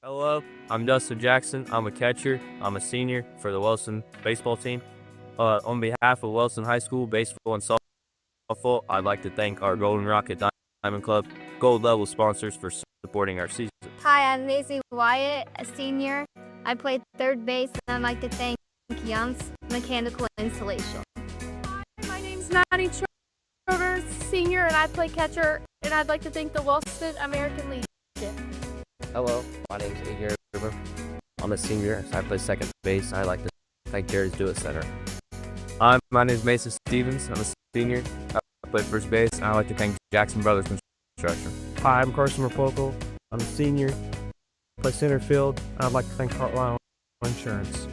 Hello, I'm Dustin Jackson. I'm a catcher. I'm a senior for the Wellston baseball team. On behalf of Wellston High School baseball and softball, I'd like to thank our Golden Rocket Diamond Club Gold Level sponsors for supporting our season. Hi, I'm Macy Wyatt, a senior. I play third base, and I'd like to thank Young's Mechanical Installation. My name's Maddie Childers, senior, and I play catcher, and I'd like to thank the Wellston American Legion. Hello, my name's Igor. I'm a senior, so I play second base. I'd like to thank Jerry's Do It Center. Hi, my name is Mason Stevens. I'm a senior. I play first base, and I'd like to thank Jackson Brothers Construction. Hi, I'm Carson Rapopel. I'm a senior. I play center field. I'd like to thank Heartline Insurance.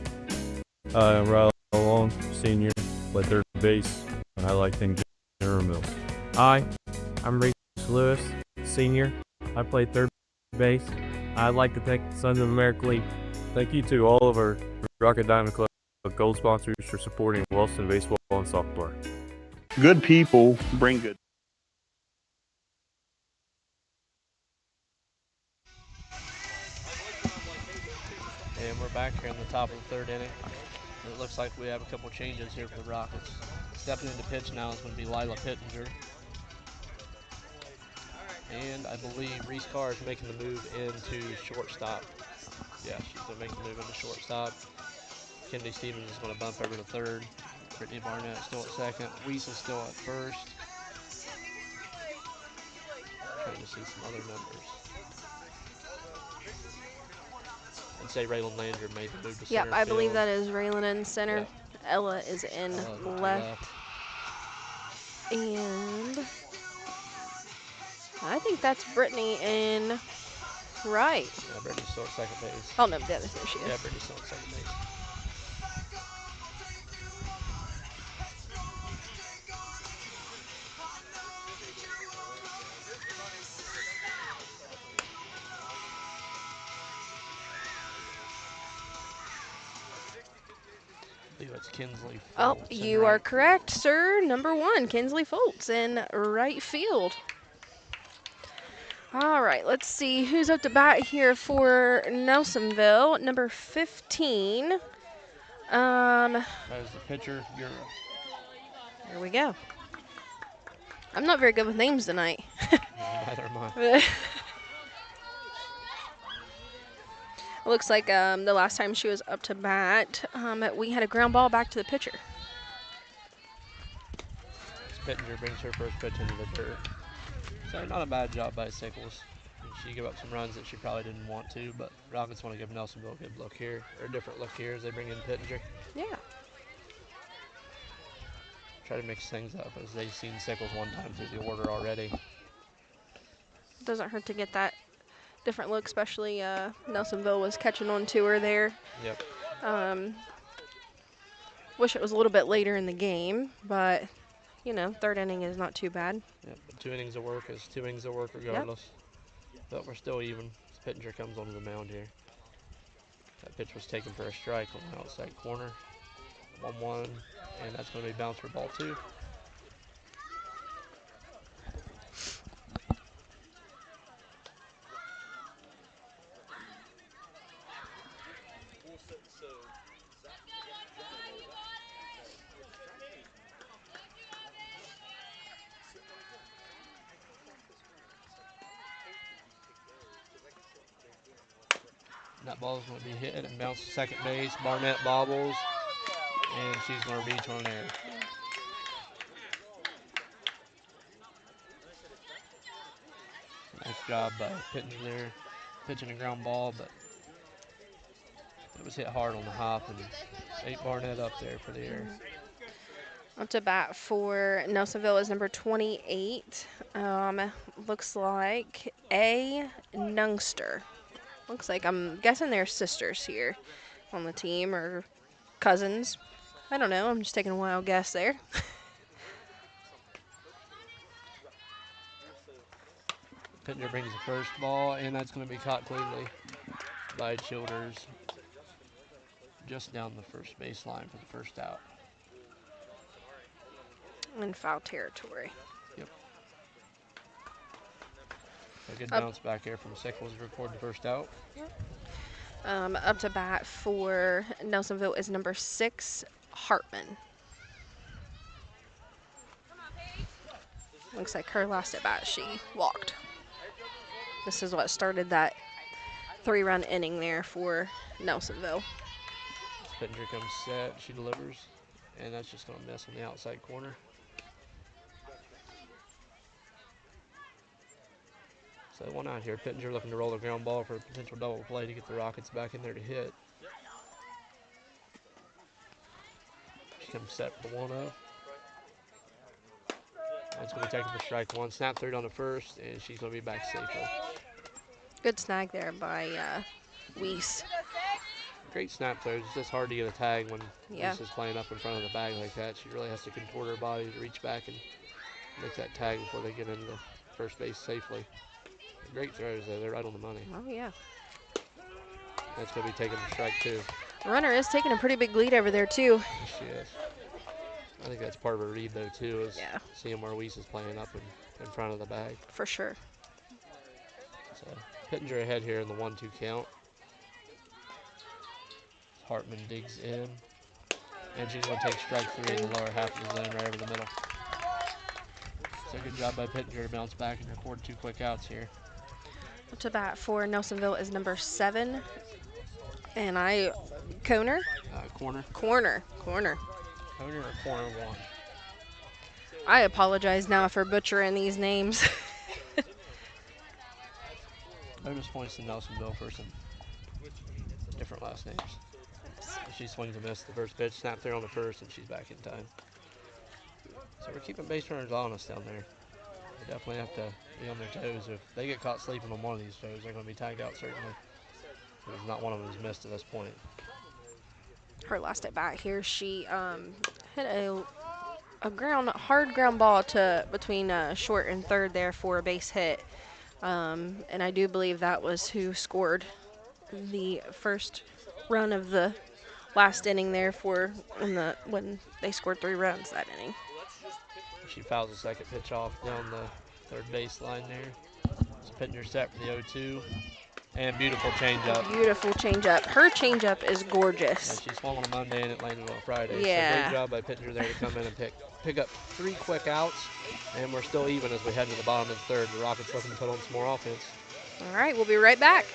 Hi, I'm Riley Long, senior, play third base, and I like to thank General Mills. Hi, I'm Reese Lewis, senior. I play third base. I'd like to thank the Sons of America League. Thank you to all of our Rocket Diamond Club Gold sponsors for supporting Wellston baseball and softball. Good people bring good. And we're back here in the top of the third inning. It looks like we have a couple changes here for the Rockets. Stepping into pitch now is going to be Lila Pittenger. And I believe Reese Carr is making the move into shortstop. Yeah, she's going to make the move into shortstop. Kennedy Stevens is going to bump over to third. Brittany Barnett still at second. Weiss is still at first. Trying to see some other numbers. I'd say Raylan Lander made the move to center Yep, I believe field. that is Raylan in center. Yeah. Ella is in left. And I think that's Brittany in right. Yeah, Brittany's still at second base. Oh, no, there she is. Yeah, Brittany's still at second base. I believe it's Kinsley Foltz. Oh, you are correct, sir. Number 1, Kinsley Foltz in right field. All right, let's see who's up to bat here for Nelsonville. Number 15. That is the pitcher, Gura. Here we go. I'm not very good with names tonight. Neither am I. Looks like the last time she was up to bat, we had a ground ball back to the pitcher. Pittenger brings her first pitch into the dirt. So not a bad job by Sickles. She gave up some runs that she probably didn't want to, but Rockets want to give Nelsonville a good look here, or a different look here as they bring in Pittenger. Yeah. Try to mix things up as they've seen Sickles one time through the order already. Doesn't hurt to get that different look, especially Nelsonville was catching on to her there. Yep. Wish it was a little bit later in the game, but you know, third inning is not too bad. Yep, but 2 innings of work is 2 innings of work regardless. Yep. But we're still even. Pittenger comes onto the mound here. That pitch was taken for a strike on the outside corner. 1-1, and that's going to be bounced for ball 2. Ball's going to be hit and bounce to second base. Barnett bobbles, and she's going to reach on there. Nice job by Pittenger there, pitching a ground ball, but it was hit hard on the hop and ate Barnett up there for the air. Up to bat for Nelsonville is number 28. Looks like A. Nungster. Looks like, I'm guessing they're sisters here on the team or cousins. I don't know. I'm just taking a wild guess there. Pittenger brings the first ball, and that's going to be caught cleanly by Childers just down the first baseline for the first out. In foul territory. Yep. A good bounce back there from Sickles to record the first out. Up to bat for Nelsonville is number 6, Hartman. Looks like her last at bat, she walked. This is what started that 3-run inning there for Nelsonville. Pittenger comes set, she delivers, and that's just going to miss on the outside corner. So 1 out here. Pittenger looking to roll the ground ball for a potential double play to get the Rockets back in there to hit. She comes set for 1-0. That's going to be taken for strike 1. Snap third on the first, and she's going to be back safely. Good snag there by Weiss. Great snap throw. It's just hard to get a tag when Yeah. Weiss is playing up in front of the bag like that. She really has to contort her body to reach back and make that tag before they get into first base safely. Great throws, though. They're right on the money. Oh, yeah. That's going to be taken for strike 2. The runner is taking a pretty big lead over there, too. Yes, she is. I think that's part of a read, though, too, is seeing where Weiss is playing up in front of the bag. For sure. So Pittenger ahead here in the 1-2 count. Hartman digs in, and she's going to take strike 3 in the lower half of the zone right over the middle. So good job by Pittenger to bounce back and record 2 quick outs here. Up to bat for Nelsonville is number 7, and Corner. Corner. Corner or corner 1? I apologize now for butchering these names. Bonus points to Nelsonville for some different last names. She swings and misses the first pitch, snap there on the first, and she's back in time. So we're keeping base runners honest down there. They definitely have to be on their toes. If they get caught sleeping on one of these toes, they're going to be tagged out certainly. There's not one of them who's missed at this point. Her last at bat here, she hit a hard ground ball to between short and third there for a base hit. And I do believe that was who scored the first run of the last inning there when they scored 3 runs that inning. She fouls the second pitch off down the third baseline there. So Pittenger set for the 0-2. And beautiful changeup. Beautiful changeup. Her changeup is gorgeous. Yeah, she swung on a Monday and it landed on a Friday. Yeah. So great job by Pittenger there to come in and pick up 3 quick outs. And we're still even as we head to the bottom of the third. The Rockets looking to put on some more offense. All right, we'll be right back.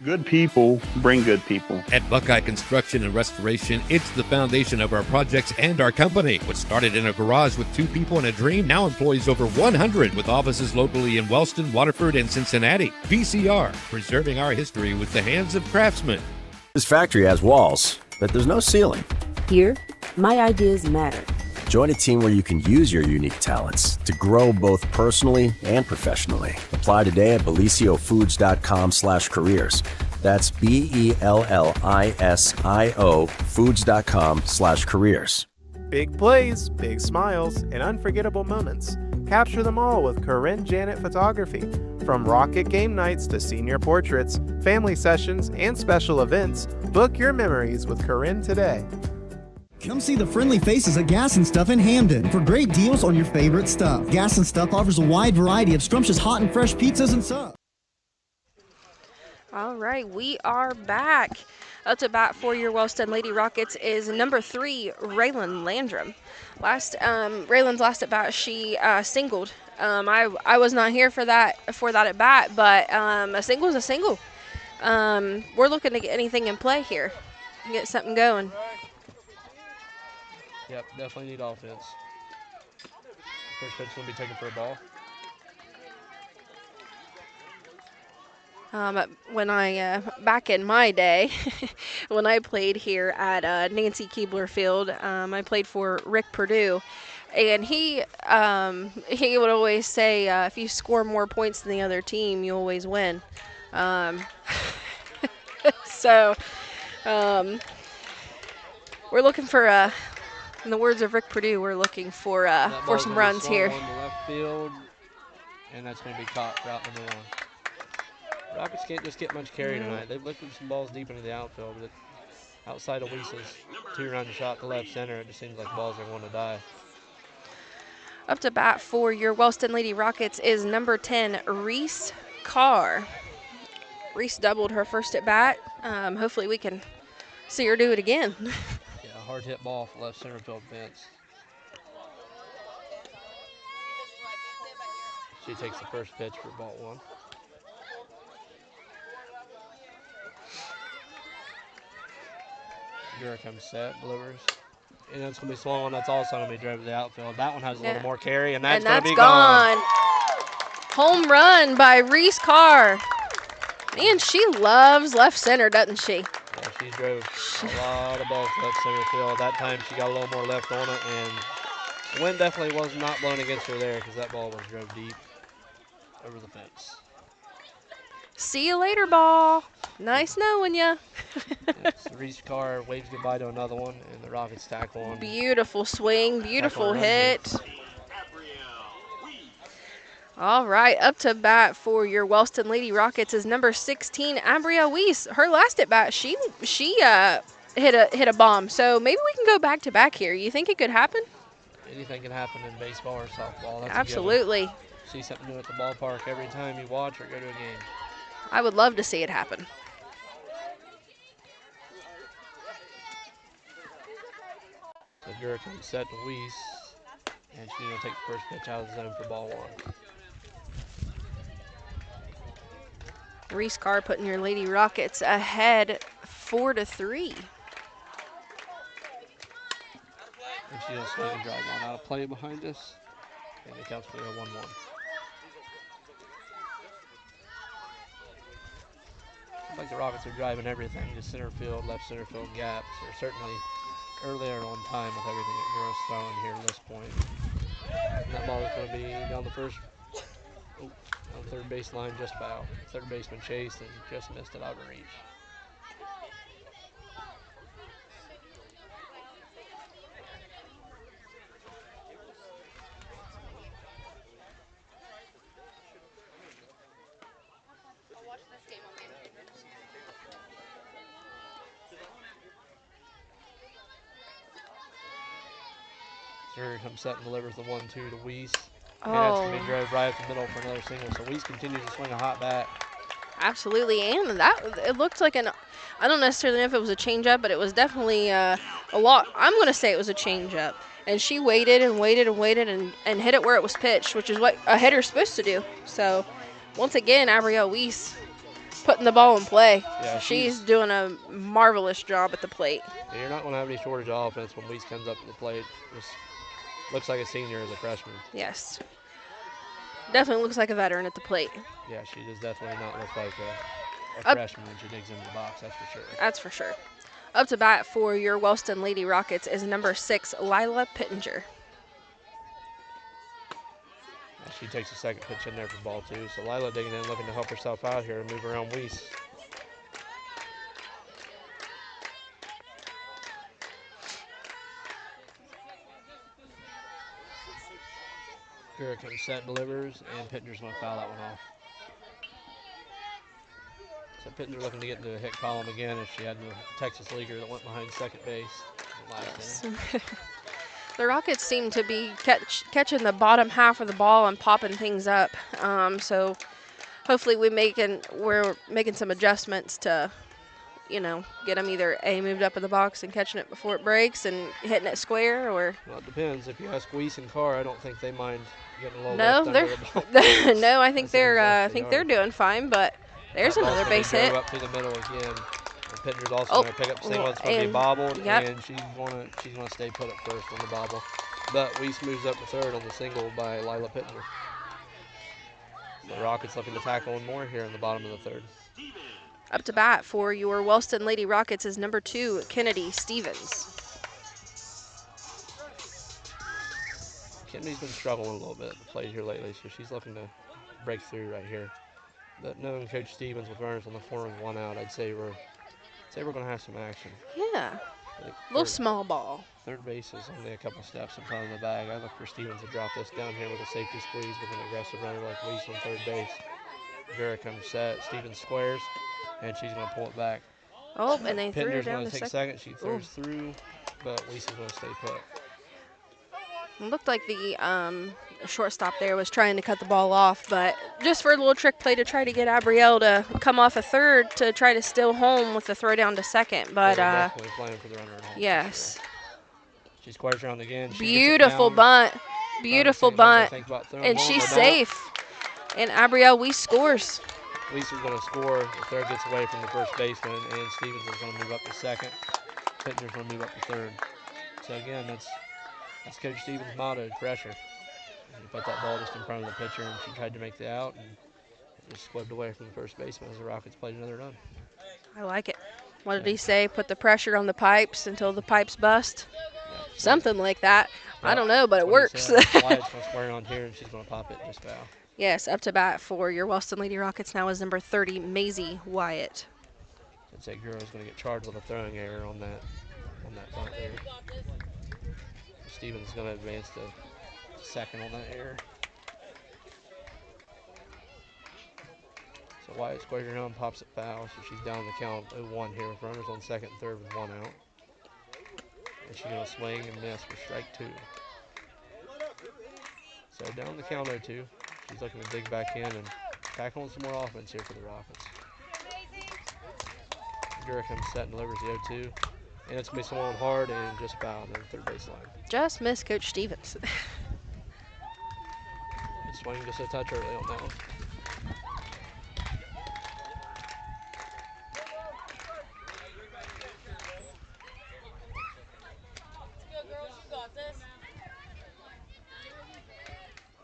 Good people bring good people. At Buckeye Construction and Restoration, it's the foundation of our projects and our company. What started in a garage with 2 people and a dream now employs over 100 with offices locally in Wellston, Waterford, and Cincinnati. VCR, preserving our history with the hands of craftsmen. This factory has walls, but there's no ceiling. Here, my ideas matter. Join a team where you can use your unique talents to grow both personally and professionally. Apply today at beliciofoods.com/careers. That's BELLISIO foods.com/careers. Big plays, big smiles, and unforgettable moments. Capture them all with Corinne Janet Photography. From Rocket game nights to senior portraits, family sessions, and special events, book your memories with Corinne today. Come see the friendly faces at Gas and Stuff in Hamden for great deals on your favorite stuff. Gas and Stuff offers a wide variety of scrumptious hot and fresh pizzas and subs. All right, we are back. Up to bat for your Wellston Lady Rockets is number 3, Raylan Landrum. Raylan's last at bat, she singled. I was not here for that at bat, but a single is a single. we're looking to get anything in play here, get something going. Yep, definitely need offense. First pitch will be taken for a ball. When I back in my day, when I played here at Nancy Keebler Field, I played for Rick Perdue, and he would always say, if you score more points than the other team, you always win. So we're looking for, in the words of Rick Perdue, we're looking for some runs here. On the left field, and that's going to be caught for out number 1. Rockets can't just get much carry tonight. They've lifted some balls deep into the outfield, but outside of Weiss's 2-run shot to left center, it just seems like balls are going to die. Up to bat for your Wellston Lady Rockets is number 10, Reese Carr. Reese doubled her first at bat. Hopefully we can see her do it again. Yeah, a hard hit ball for left center field fence. She takes the first pitch for ball 1. Here comes set, delivers. And it's going to be swung on. That's also going to be driven to the outfield. That one has a little more carry, and that's going to be gone. Home run by Reese Carr. Man, she loves left center, doesn't she? Yeah, she drove a lot of balls to left center field. That time she got a little more left on it, and the wind definitely was not blowing against her there because that ball was drove deep over the fence. See you later, ball. Nice knowing ya. Yes, Reese Carr waves goodbye to another one, and the Rockets tackle on. Beautiful swing, beautiful hit. All right, up to bat for your Wellston Lady Rockets is number 16, Ambria Weiss. Her last at bat, she hit a bomb. So maybe we can go back to back here. You think it could happen? Anything can happen in baseball or softball. That's absolutely. See something new at the ballpark every time you watch or go to a game. I would love to see it happen. So Gura comes set to Weiss, and she's going to take the first pitch out of the zone for ball 1. Reese Carr putting your Lady Rockets ahead 4-3. And she just swing and drive one out of play behind us, and it counts for a 1-1. Like the Rockets are driving everything, just center field, left center field gaps. They're certainly earlier on time with everything that Gura's throwing here at this point. And that ball is going to be down the first, on the third baseline, just foul. Third baseman chased and just missed it out of reach. Here comes set and delivers the 1-2 to Weiss. And that's going to be drove right up the middle for another single. So Weiss continues to swing a hot bat. Absolutely, and that it looked like I don't necessarily know if it was a changeup, but it was definitely a lot. I'm going to say it was a changeup. And she waited and waited and waited and hit it where it was pitched, which is what a hitter's supposed to do. So once again, Abrielle Weiss putting the ball in play. Yeah, she's doing a marvelous job at the plate. Yeah, you're not going to have any shortage of offense when Weiss comes up to the plate. Just looks like a senior as a freshman. Yes. Definitely looks like a veteran at the plate. Yeah, she does definitely not look like a freshman when she digs into the box, that's for sure. That's for sure. Up to bat for your Wellston Lady Rockets is number 6, Lila Pittenger. She takes the second pitch in there for ball 2. So Lila digging in, looking to help herself out here and move around Weiss. Gura comes set, delivers, and Pittenger's going to foul that one off. So Pittenger looking to get into a hit column again if she had the Texas leaguer that went behind second base. Yes. The Rockets seem to be catching the bottom half of the ball and popping things up. So hopefully we're making some adjustments to, get them either moved up in the box and catching it before it breaks and hitting it square, or. Well, it depends. If you ask Weiss and Carr, I don't think they mind getting a little no, left under the ball. No, I think they're doing fine, but There's another base hit. Up through the middle again. The pitcher's also going to pick up the single. It's going to be bobbled, and she's going to stay put at first on the bobble. But Weiss moves up to third on the single by Lila Pittenger. The Rockets looking to tackle one more here in the bottom of the third. Up to bat for your Wellston Lady Rockets is number 2, Kennedy Stevens. Kennedy's been struggling a little bit at the plate here lately, so she's looking to break through right here. But knowing Coach Stevens with runners on the 4 and 1 out, I'd say we're going to have some action. Yeah, a little small ball. Third base is only a couple steps in front of the bag. I look for Stevens to drop this down here with a safety squeeze with an aggressive runner like Weiss on third base. Vera comes set, Stevens squares, and she's going to pull it back. Oh, and they threw it down to take second. She throws through, but Weiss is going to stay put. It looked like the shortstop there was trying to cut the ball off, but just for a little trick play to try to get Abrielle to come off a third to try to steal home with the throw down to second. But definitely playing for the runner at home. Yes. She squares around again. Beautiful bunt. Beautiful bunt. And she's safe. And Abrielle Weiss scores. Weiss is going to score. The third gets away from the first baseman, and Stevens is going to move up to second. Pittenger's going to move up to third. So again, that's Coach Stevens' motto, pressure. He put that ball just in front of the pitcher, and she tried to make the out, and it just squibbed away from the first baseman as the Rockets played another run. I like it. What did he say? Put the pressure on the pipes until the pipes bust? Yeah, something like that. I don't know, but it works. Wyatt's going to square on here, and she's going to pop it just foul. Yes, up to bat for your Wellston Lady Rockets now is number 30, Maisie Wyatt. I'd say Guerrero's going to get charged with a throwing error on that bunt there. Stevens is going to advance to second on that error. So Wyatt squares her on, pops it foul, so she's down the count 0-1 here with runners on second and third with 1 out. And she's going to swing and miss for strike 2. So down the count 0-2. She's looking to dig back in and tackle some more offense here for the Rockets. Guerrero comes set and delivers the 0-2. And it's going to be swung hard and just fouled on the third baseline. Just missed Coach Stevens. Swing just a touch early on that one.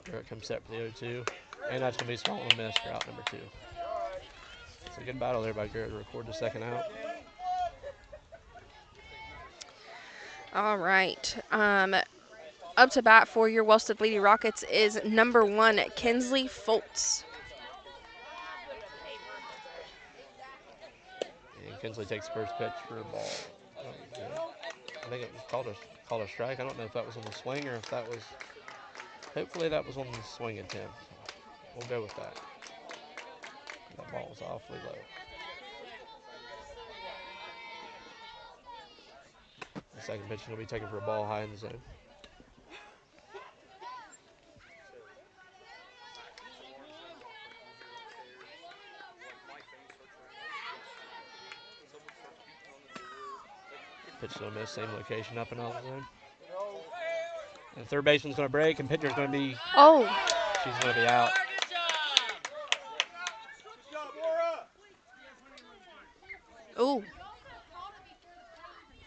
Garrett comes set for the 0-2. And that's going to be swung and missed for out number 2. It's a good battle there by Garrett to record the second out. All right. Up to bat for your Wellston Lady Rockets is number 1, Kinsley Foltz. And Kinsley takes the first pitch for a ball. I think it was called a strike. I don't know if that was on the swing or if that was, hopefully that was on the swing attempt. We'll go with that. That ball was awfully low. The second pitch is going to be taken for a ball high in the zone. Pitch is going to miss, same location, up and out of the zone. And the third baseman's going to break, and pitcher's going to be. Oh. She's going to be out. Ooh.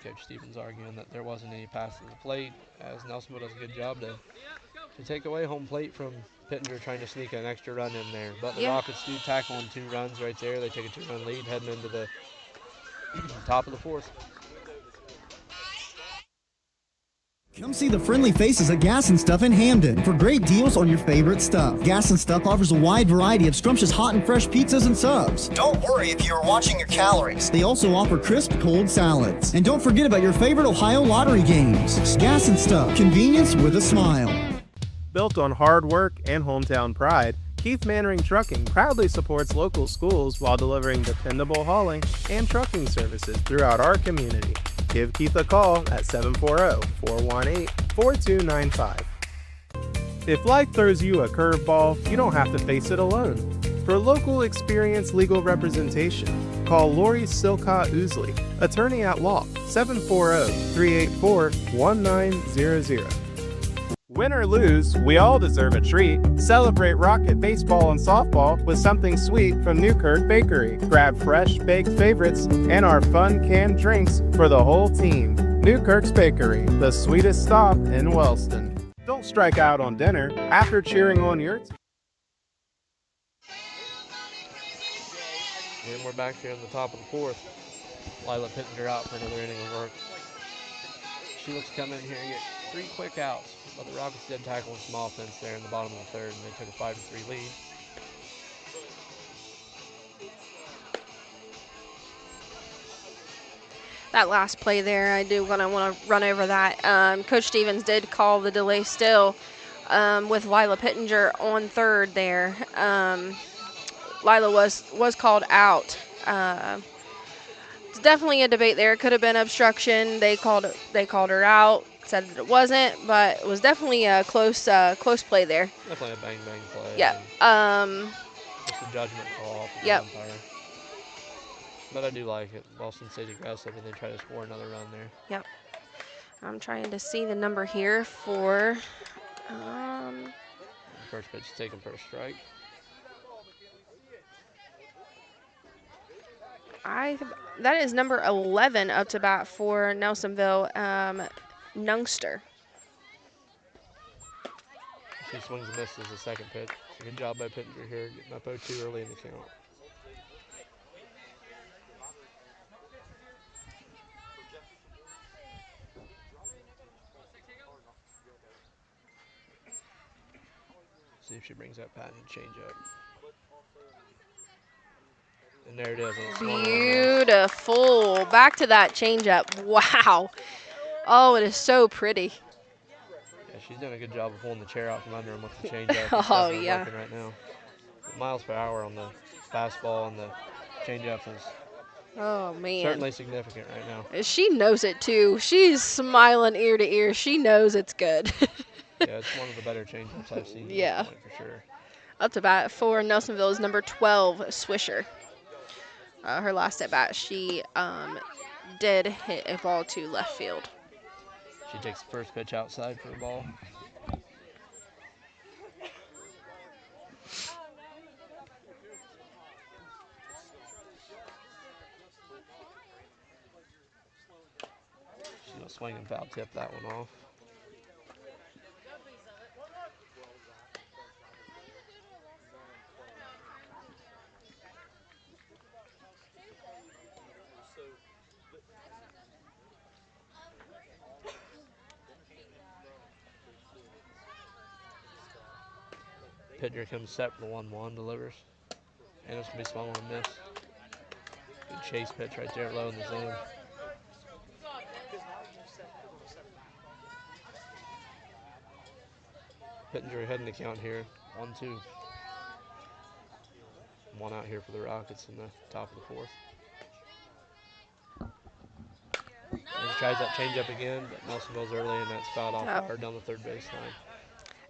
Coach Stevens arguing that there wasn't any pass to the plate, as Nelsonville does a good job to take away home plate from Pittenger trying to sneak an extra run in there. But the Rockets do tackle on 2 runs right there. They take a 2-run lead heading into the top of the 4th. Come see the friendly faces at Gas and Stuff in Hamden for great deals on your favorite stuff. Gas and Stuff offers a wide variety of scrumptious hot and fresh pizzas and subs. Don't worry if you're watching your calories. They also offer crisp cold salads. And don't forget about your favorite Ohio lottery games. Gas and Stuff, convenience with a smile. Built on hard work and hometown pride, Keith Mannering Trucking proudly supports local schools while delivering dependable hauling and trucking services throughout our community. Give Keith a call at 740-418-4295. If life throws you a curveball, you don't have to face it alone. For local experienced legal representation, call Lori Silcott Oosley, attorney at law, 740-384-1900. Win or lose, we all deserve a treat. Celebrate Rocket baseball and softball with something sweet from Newkirk Bakery. Grab fresh baked favorites and our fun canned drinks for the whole team. Newkirk's Bakery, the sweetest stop in Wellston. Don't strike out on dinner after cheering on your team. And we're back here in the top of the fourth. Lila Pittenger out for another inning of work. She looks to come in here and get 3 quick outs, but the Rockets did tackle some offense there in the bottom of the third, and they took a 5-3 lead. That last play there, I do want to run over that. Coach Stevens did call the delay still with Lila Pittenger on third there. Lila was called out. It's definitely a debate there. It could have been obstruction. They called her out. Said that it wasn't, but it was definitely a close play there. Definitely a bang play. Yeah. Just a judgment call off the umpire. But I do like it. Boston stays aggressive and they try to score another run there. Yep. I'm trying to see the number here for. First pitch taken for a strike. That is number 11 up to bat for Nelsonville, Youngster. She swings and misses the second pitch. So good job by Pittenger here, getting up 0-2 early in the count. See if she brings that patented changeup. And there it is. Beautiful. Back to that changeup. Wow. Oh, it is so pretty. Yeah, she's doing a good job of pulling the chair out from under him with the changeup. Oh, yeah. Working right now. The miles per hour on the fastball and the changeup is certainly significant right now. She knows it too. She's smiling ear to ear. She knows it's good. Yeah, it's one of the better changeups I've seen. Yeah. For sure. Up to bat for Nelsonville is number 12, Swisher. Her last at bat, she did hit a ball to left field. She takes the first pitch outside for a ball. She's going to swing and foul tip that one off. Pitcher comes set for the 1-1, delivers. And it's going to be swung on a miss. Good chase pitch right there, low in the zone. Pittenger ahead in the count here, 1-2. 1 out here for the Rockets in the top of the fourth. And he tries that changeup again, but Nelson goes early and that's fouled off hard down the third baseline.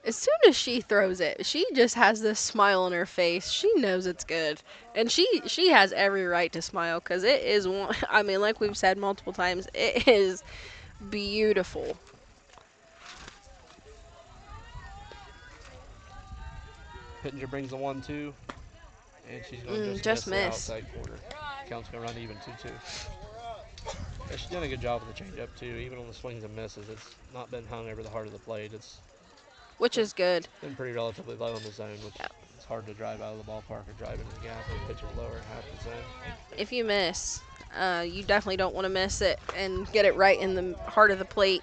As soon as she throws it, she just has this smile on her face. She knows it's good. And she has every right to smile because it is one, I mean, like we've said multiple times, it is beautiful. Pittenger brings the 1-2, and she's going to just miss the outside corner. Count's going to run even 2-2. Yeah, she's done a good job with the changeup too. Even on the swings and misses, it's not been hung over the heart of the plate. Which is good. Been pretty relatively low in the zone, which it's hard to drive out of the ballpark or drive into the gap and pitch it lower half the zone. If you miss, you definitely don't want to miss it and get it right in the heart of the plate.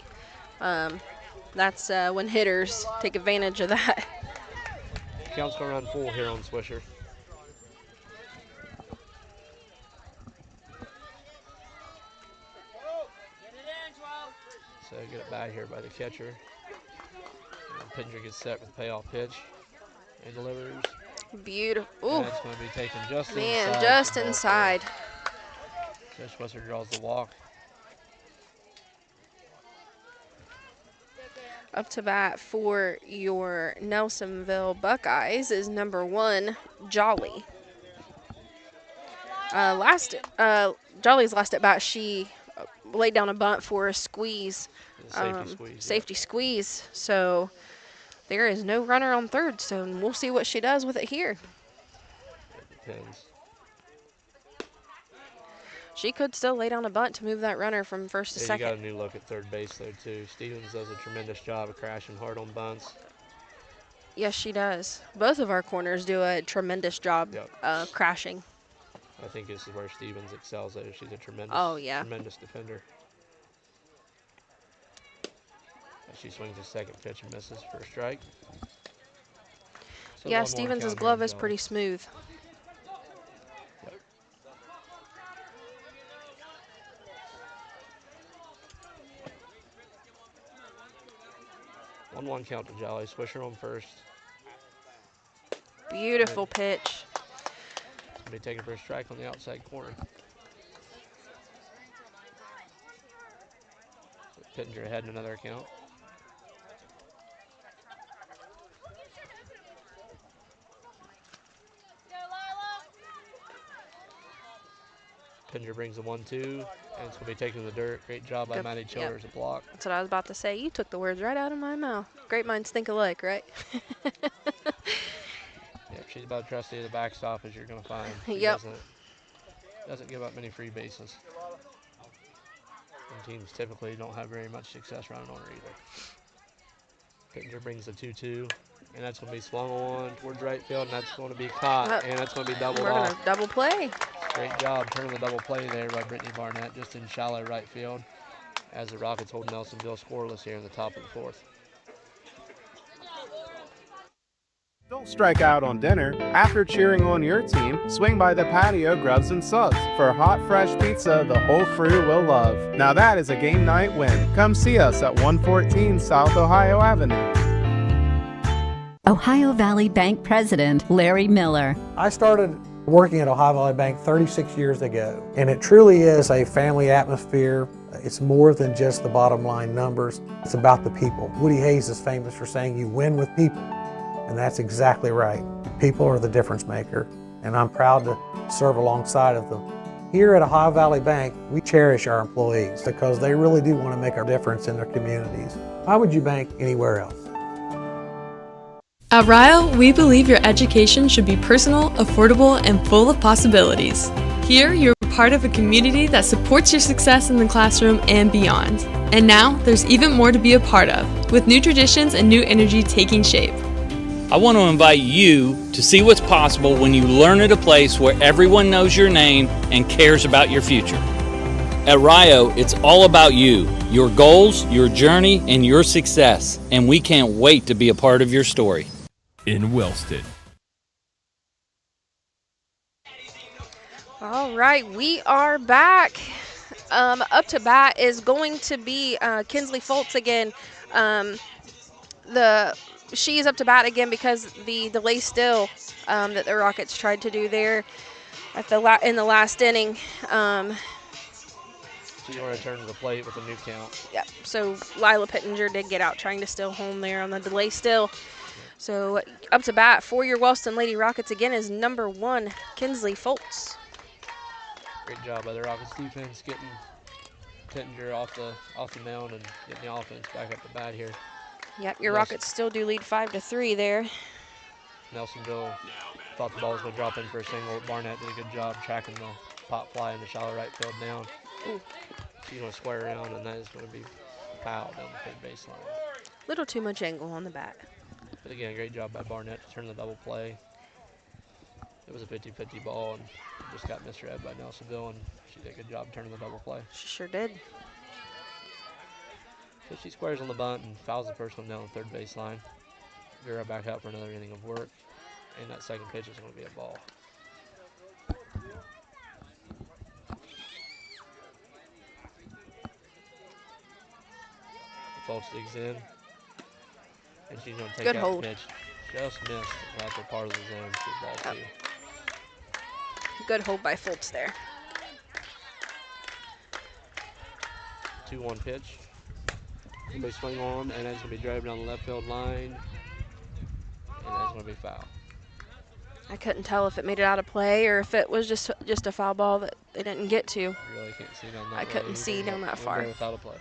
That's when hitters take advantage of that. Count's going to run full here on Swisher. So get it back here by the catcher. And Pittenger gets set with the payoff pitch and delivers. Beautiful. And it's going to be taken just inside. Man, just inside. Coach Wesser draws the walk. Up to bat for your Nelsonville Buckeyes is number 1, Jolly. Jolly's last at bat, she laid down a bunt for a squeeze. Safety squeeze. Safety squeeze. So There is no runner on third, so we'll see what she does with it here. It depends. She could still lay down a bunt to move that runner from first to Yeah, second. you got a new look at third base, though, too. Stevens does a tremendous job of crashing hard on bunts. Yes, she does. Both of our corners do a tremendous job crashing. I think this is where Stevens excels, though. She's a tremendous, tremendous defender. She swings a second pitch and misses for a strike. So yeah, Stevens' glove is pretty smooth. Yep. 1-1 count to Jolly. Swisher on first. Beautiful pitch. Gonna be taken for a strike on the outside corner. Pittenger ahead in another count. Pittenger brings a 1-2, and it's going to be taken in the dirt. Great job by Maddie Childers at block. That's what I was about to say. You took the words right out of my mouth. Great minds think alike, right? Yeah, she's about trusty of the backstop, as you're going to find. She doesn't give up many free bases. And teams typically don't have very much success running on her either. Pittenger brings a 2-2, and that's going to be swung on towards right field, and that's going to be caught, and that's going to be doubled off. We're going to double play. Great job turning the double play there by Brittany Barnett, just in shallow right field, as the Rockets hold Nelsonville scoreless here in the top of the fourth. Don't strike out on dinner. After cheering on your team, swing by the patio Grubs and Subs for hot, fresh pizza the whole crew will love. Now that is a game night win. Come see us at 114 South Ohio Avenue. Ohio Valley Bank President Larry Miller. I started working at Ohio Valley Bank 36 years ago, and it truly is a family atmosphere. It's more than just the bottom line numbers. It's about the people. Woody Hayes is famous for saying you win with people, and that's exactly right. People are the difference maker, and I'm proud to serve alongside of them. Here at Ohio Valley Bank, we cherish our employees because they really do want to make a difference in their communities. Why would you bank anywhere else? At Rio, we believe your education should be personal, affordable, and full of possibilities. Here, you're part of a community that supports your success in the classroom and beyond. And now, there's even more to be a part of, with new traditions and new energy taking shape. I want to invite you to see what's possible when you learn at a place where everyone knows your name and cares about your future. At Rio, it's all about you, your goals, your journey, and your success, and we can't wait to be a part of your story. In Wellston. All right, we are back. Up to bat is going to be Kinsley Foltz again. She's up to bat again because the delay still that the Rockets tried to do there at in the last inning. She's going to return to the plate with a new count. Yep. So Lila Pittenger did get out trying to steal home there on the delay still. So up to bat for your Wellston Lady Rockets again is number 1, Kinsley Foltz. Great job by the Rockets defense getting Pittenger off the mound and getting the offense back up to bat here. Yep, your Rockets still do lead 5-3 there. Nelsonville thought the ball was going to drop in for a single. Barnett did a good job tracking the pop fly in the shallow right field down. Ooh. She's going to square around, and that is going to be foul down the third baseline. Little too much angle on the bat. But again, great job by Barnett to turn the double play. It was a 50-50 ball and just got misread by Nelsonville, and she did a good job turning the double play. She sure did. So she squares on the bunt and fouls the first one down the third baseline. Get her back out for another inning of work, and that second pitch is going to be a ball. Foltz digs in, and she's going to take that pitch. Just missed the latter part of the zone to ball 2. Good hold by Foltz there. 2-1 pitch. Somebody swing on, and that's going to be driving down the left field line, and that's going to be foul. I couldn't tell if it made it out of play or if it was just a foul ball that they didn't get to. You really can't see down that I couldn't see down that far. Without a play.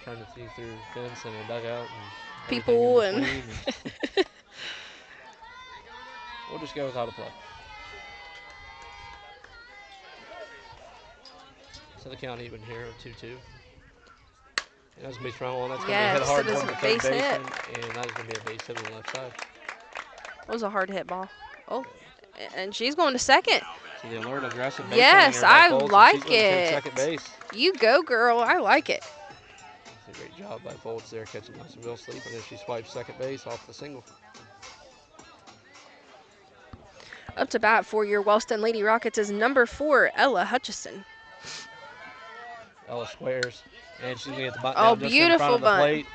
trying to see through fence and a dugout and people and we'll just go without a play. So the count even here at 2-2. And that's going to be thrown on. That's going to be hit hard toward the third baseman, and that's going to be a base hit on the left side. That was a hard hit ball. Oh, and she's going to second. So the alert, aggressive base yes, I like it. Second base. You go, girl. I like it. That's a great job by Foltz there, catching Nelsonville sleeping as she swipes second base off the single. Up to bat for your Wellston Lady Rockets is number 4, Ella Hutchison. Ella squares, and she's going to get the bunt down just beautiful in front of the bunt. plate.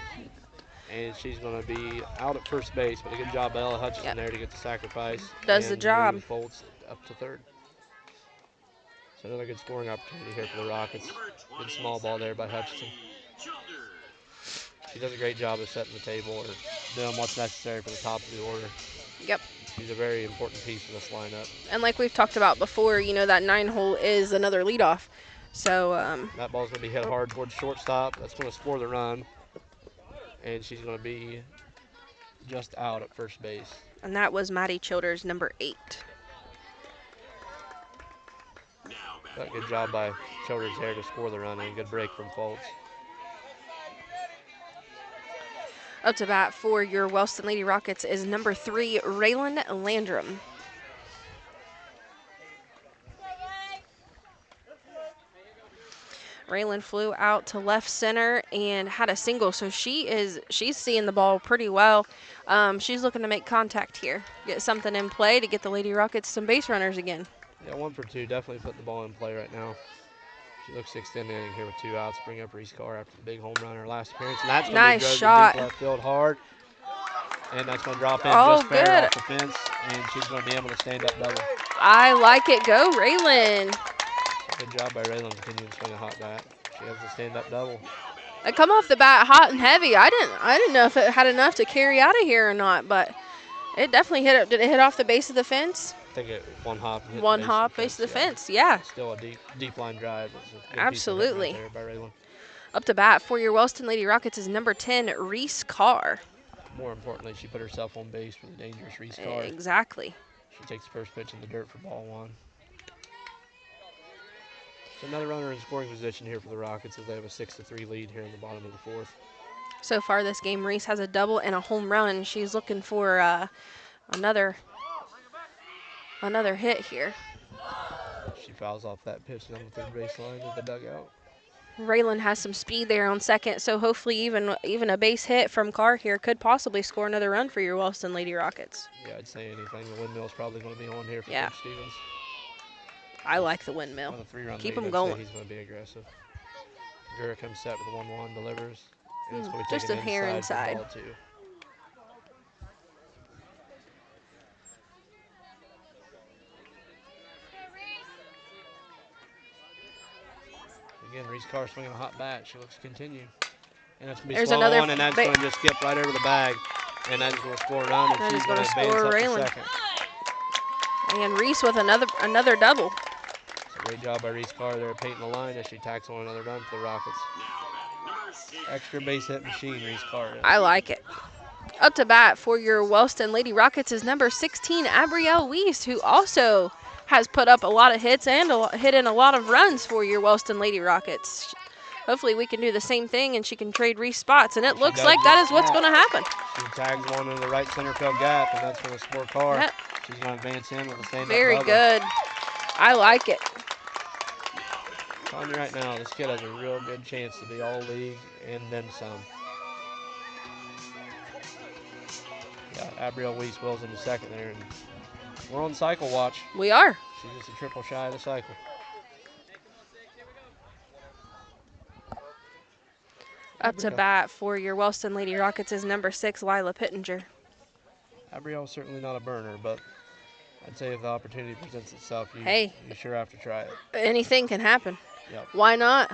And she's going to be out at first base, but a good job by Ella Hutchison there to get the sacrifice. Does the job. Move Foltz up to third. So another good scoring opportunity here for the Rockets. Good small ball there by Hutchison. She does a great job of setting the table or doing what's necessary for the top of the order. Yep. She's a very important piece of this lineup. And like we've talked about before, you know, that 9-hole is another leadoff. So that ball's going to be hit hard towards shortstop. That's going to score the run. And she's going to be just out at first base. And that was Maddie Childers, number 8. Good job by Childers there to score the run, and a good break from Foltz. Up to bat for your Wellston Lady Rockets is number 3, Raylan Landrum. Raylan flew out to left center and had a single, so she's seeing the ball pretty well. She's looking to make contact here, get something in play to get the Lady Rockets some base runners again. Yeah, 1 for 2, definitely putting the ball in play right now. She looks to extend the inning here with 2 outs, bring up Reese Carr after the big home run in her last appearance. And that's going to be shot. Deep left field hard. And that's going to drop in just good. fair off the fence, and she's going to be able to stand up double. I like it. Go, Raylan. Good job by Raylan continuing to swing a hot bat. She has the stand-up double. It come off the bat hot and heavy. I didn't know if it had enough to carry out of here or not, but it definitely hit it. Did it hit off the base of the fence? I think it one hop. One hop, base of the fence, yeah. Still a deep line drive. Absolutely. Piece of hit right there by Raylan. Up to bat for your Wellston Lady Rockets is number 10, Reese Carr. More importantly, she put herself on base for the dangerous Reese Carr. Exactly. She takes the first pitch in the dirt for ball 1. So another runner in scoring position here for the Rockets as they have a 6-3 lead here in the bottom of the 4th. So far this game, Reese has a double and a home run. She's looking for another hit here. She fouls off that pitch down the third baseline to the dugout. Raylan has some speed there on second, so hopefully even a base hit from Carr here could possibly score another run for your Wellston Lady Rockets. Yeah, I'd say anything. The windmill's probably going to be on here for Coach Stevens. I like the windmill. On a 3-run Keep lead, him I'd going. say he's going to be aggressive. Gura comes set with a 1-1, delivers. And it's going to be just a hair inside. For ball 2. Again, Reese Carr swinging a hot bat. She looks to continue. And it's going to be slow on, and that's going to just skip right over the bag. And that's going to score a run, and she's going to advance up to second. And Reese with another double. Great job by Reese Carr there painting the line as she tacks on another run for the Rockets. Extra base hit machine, Reese Carr. I like it. Up to bat for your Wellston Lady Rockets is number 16, Abrielle Weiss, who also has put up a lot of hits and hit in a lot of runs for your Wellston Lady Rockets. Hopefully we can do the same thing and she can trade Reese spots, and it looks like that is what's going to happen. She tags one in the right center field gap, and that's going to score Carr. Yep. She's going to advance in with a stand-up Very double. good. I like it. I'm telling you right now, this kid has a real good chance to be all league and then some. Yeah, Abrielle Weiss wills into second there, and we're on cycle watch. We are. She's just a triple shy of the cycle. Up to bat for your Wellston Lady Rockets is number 6, Lila Pittenger. Abrielle's certainly not a burner, but I'd say if the opportunity presents itself, you sure have to try it. Anything can happen. Yep. Why not?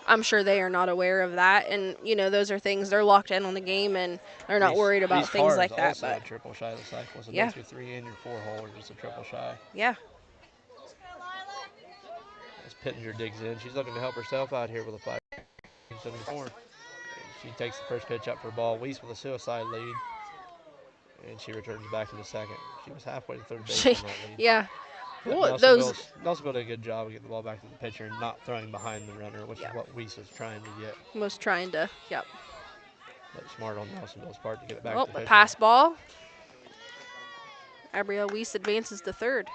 I'm sure they are not aware of that, and you know those are things they're locked in on the game, and they're not worried about things like that. Also a triple shy of the cycle, so yeah, your 3 and your 4 hole are just a triple shy. Yeah. As Pittenger digs in, she's looking to help herself out here with a 5 Wellston before. She takes the first pitch up for a ball. Weiss with a suicide lead. And she returns back in the second. She was halfway to third base on that lead. Yeah. But Nelsonville did a good job of getting the ball back to the pitcher and not throwing behind the runner, which is what Weiss was trying to get. Was trying to, yep. But smart on Nelsonville's part to get it back Oh, to the the pitcher. pass ball. Gabrielle Weiss advances to third.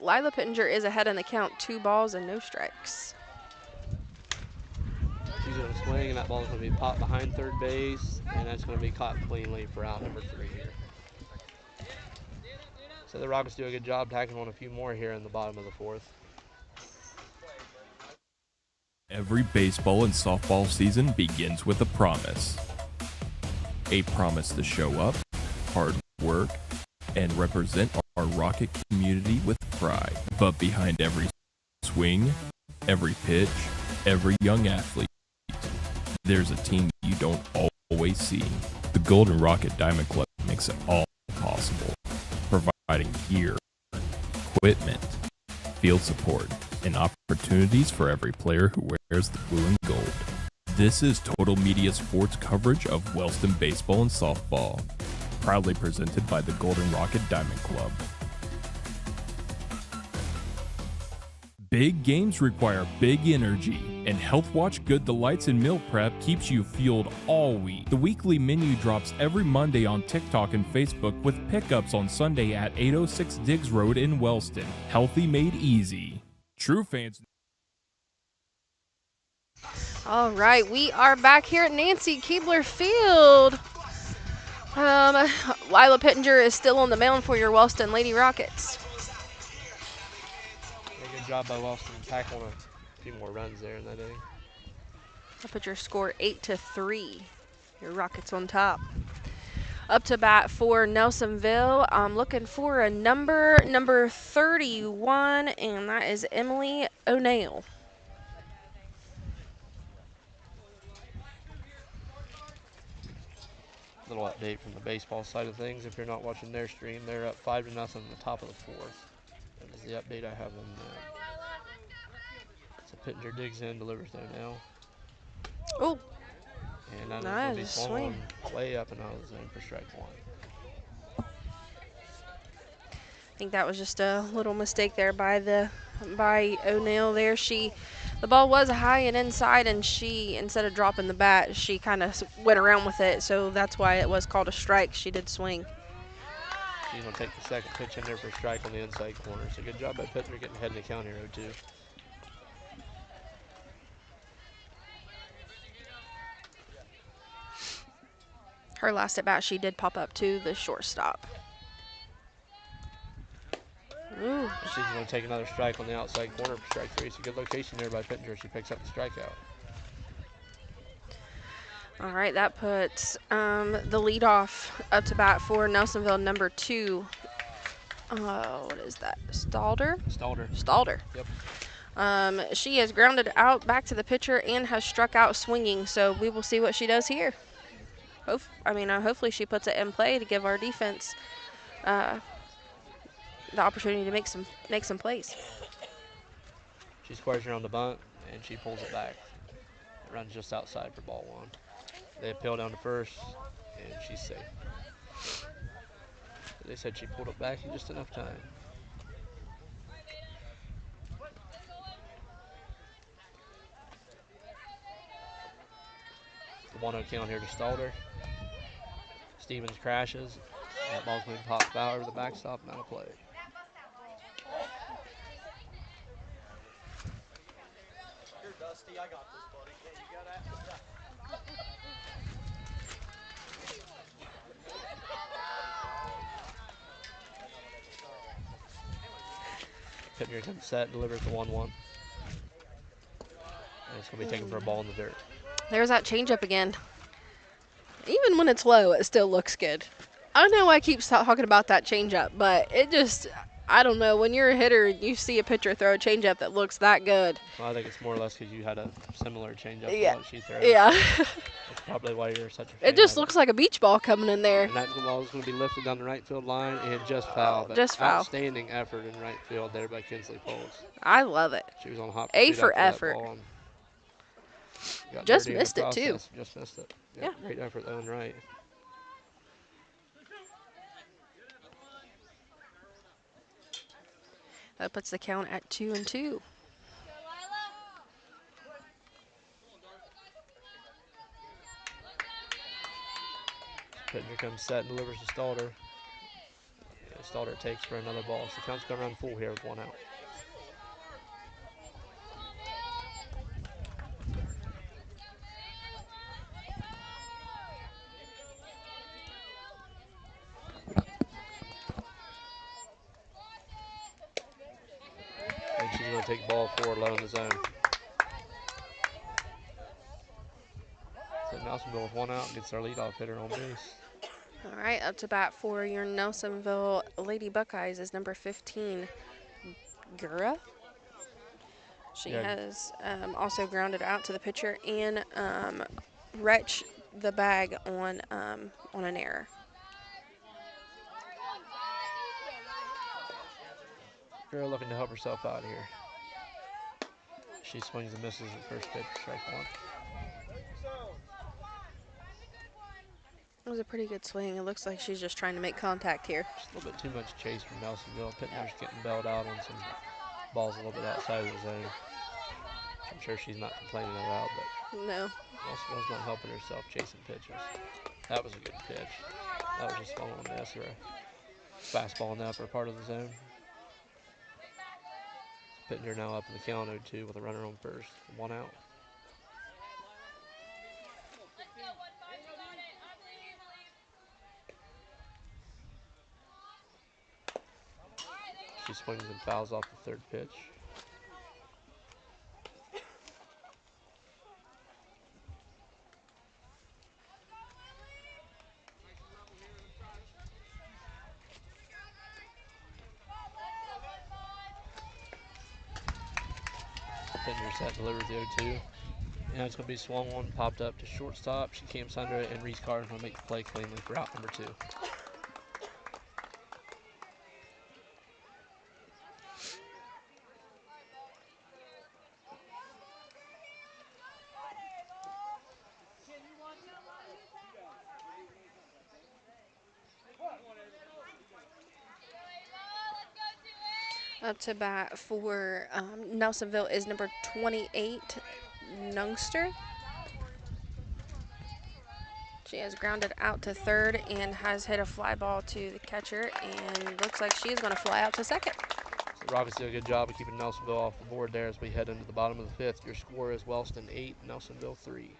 Lila Pittenger is ahead in the count, 2 balls and no strikes. She's going to swing, and that ball's going to be popped behind third base, and that's going to be caught cleanly for out number 3 here. So the Rockets do a good job tacking on a few more here in the bottom of the 4th. Every baseball and softball season begins with a promise. A promise to show up, hard work, and represent our Rocket community with pride. But behind every swing, every pitch, every young athlete, there's a team you don't always see. The Golden Rocket Diamond Club makes it all possible, providing gear, equipment, field support, and opportunities for every player who wears the blue and gold. This is Total Media Sports coverage of Wellston baseball and softball, proudly presented by the Golden Rocket Diamond Club. Big games require big energy, and Health Watch Good Delights and Meal Prep keeps you fueled all week. The weekly menu drops every Monday on TikTok and Facebook, with pickups on Sunday at 806 Diggs Road in Wellston. Healthy made easy. True fans. All right, we are back here at Nancy Keebler Field. Lila Pittenger is still on the mound for your Wellston Lady Rockets. Good job by Wellston to tack on a few more runs there in that inning. I'll put your score 8-3. Your Rockets on top. Up to bat for Nelsonville. I'm looking for a number 31, and that is Emily O'Neill. Little update from the baseball side of things. If you're not watching their stream, they're up 5-0 in the top of the 4th. That is the update I have on them. So Pittenger digs in, delivers there now. Oh, and that is going to be swung way up and out of the zone for strike 1. I think that was just a little mistake there by O'Neill there. The ball was high and inside, and she, instead of dropping the bat, she kind of went around with it, so that's why it was called a strike. She did swing. She's going to take the second pitch in there for a strike on the inside corner. So good job by Pittenger getting ahead in the count here, 0-2. Her last at bat, she did pop up to the shortstop. Ooh. She's going to take another strike on the outside corner for strike 3. It's a good location there by Pittenger. She picks up the strikeout. All right, that puts the leadoff up to bat for Nelsonville, number 2. What is that? Stalder? Stalder. Yep. She has grounded out back to the pitcher and has struck out swinging, so we will see what she does here. Hopefully she puts it in play to give our defense the opportunity to make some plays. She squares around the bunt, and she pulls it back. It runs just outside for ball 1. They appeal down to first, and she's safe. They said she pulled it back in just enough time. The 1-0 count here to Stalder. Stevens crashes. That ball's going to pop foul over the backstop and out of play. Here, Dusty, I got this, buddy. Hey, you got that? Pittenger comes set, delivers the 1-1. And it's going to be taken for a ball in the dirt. There's that changeup again. Even when it's low, it still looks good. I know I keep talking about that changeup, but it just, I don't know. When you're a hitter and you see a pitcher throw a changeup that looks that good. Well, I think it's more or less because you had a similar changeup Yeah. to what she throws. Yeah. That's probably why you're such a fan It just of looks like a beach ball coming in there. And that ball is going to be lifted down the right field line and just foul. But just foul. Outstanding effort in right field there by Kinsley Poles. I love it. She was on hot A pursuit for after effort. that ball and got Just dirty in the missed it, too. process. Just missed it. Yeah. Great effort, though, and right. That puts the count at 2-2. Pitcher comes set and delivers to Stalter. Yeah, Stalter takes for another ball. So the count's going to run full here with 1 out. And she's going to take ball 4 low in the zone. So Nelsonville with 1 out gets our leadoff hitter on base. All right, up to bat for your Nelsonville Lady Buckeyes is number 15, Gura. She has also grounded out to the pitcher and retched the bag on an error. Gura looking to help herself out here. She swings and misses at first pitch, strike 1. It was a pretty good swing. It looks like she's just trying to make contact here. Just a little bit too much chase from Nelsonville. Pittner's getting bailed out on some balls a little bit outside of the zone. I'm sure she's not complaining about, but no. Nelsonville's not helping herself chasing pitches. That was a good pitch. That was just swung on this or a fastball in the upper part of the zone. Pittner now up in the count 0-2 with a runner on first, 1 out. She swings and fouls off the third pitch. Pittner set, delivers the 0-2. And it's going to be swung on, popped up to shortstop. She camps under it, and Reese Carter's going to make the play cleanly for out number 2. Up to bat for Nelsonville is number 28, Nungster. She has grounded out to third and has hit a fly ball to the catcher, and looks like she is going to fly out to second. So the Rockets do a good job of keeping Nelsonville off the board there as we head into the bottom of the 5th. Your score is Wellston 8, Nelsonville 3.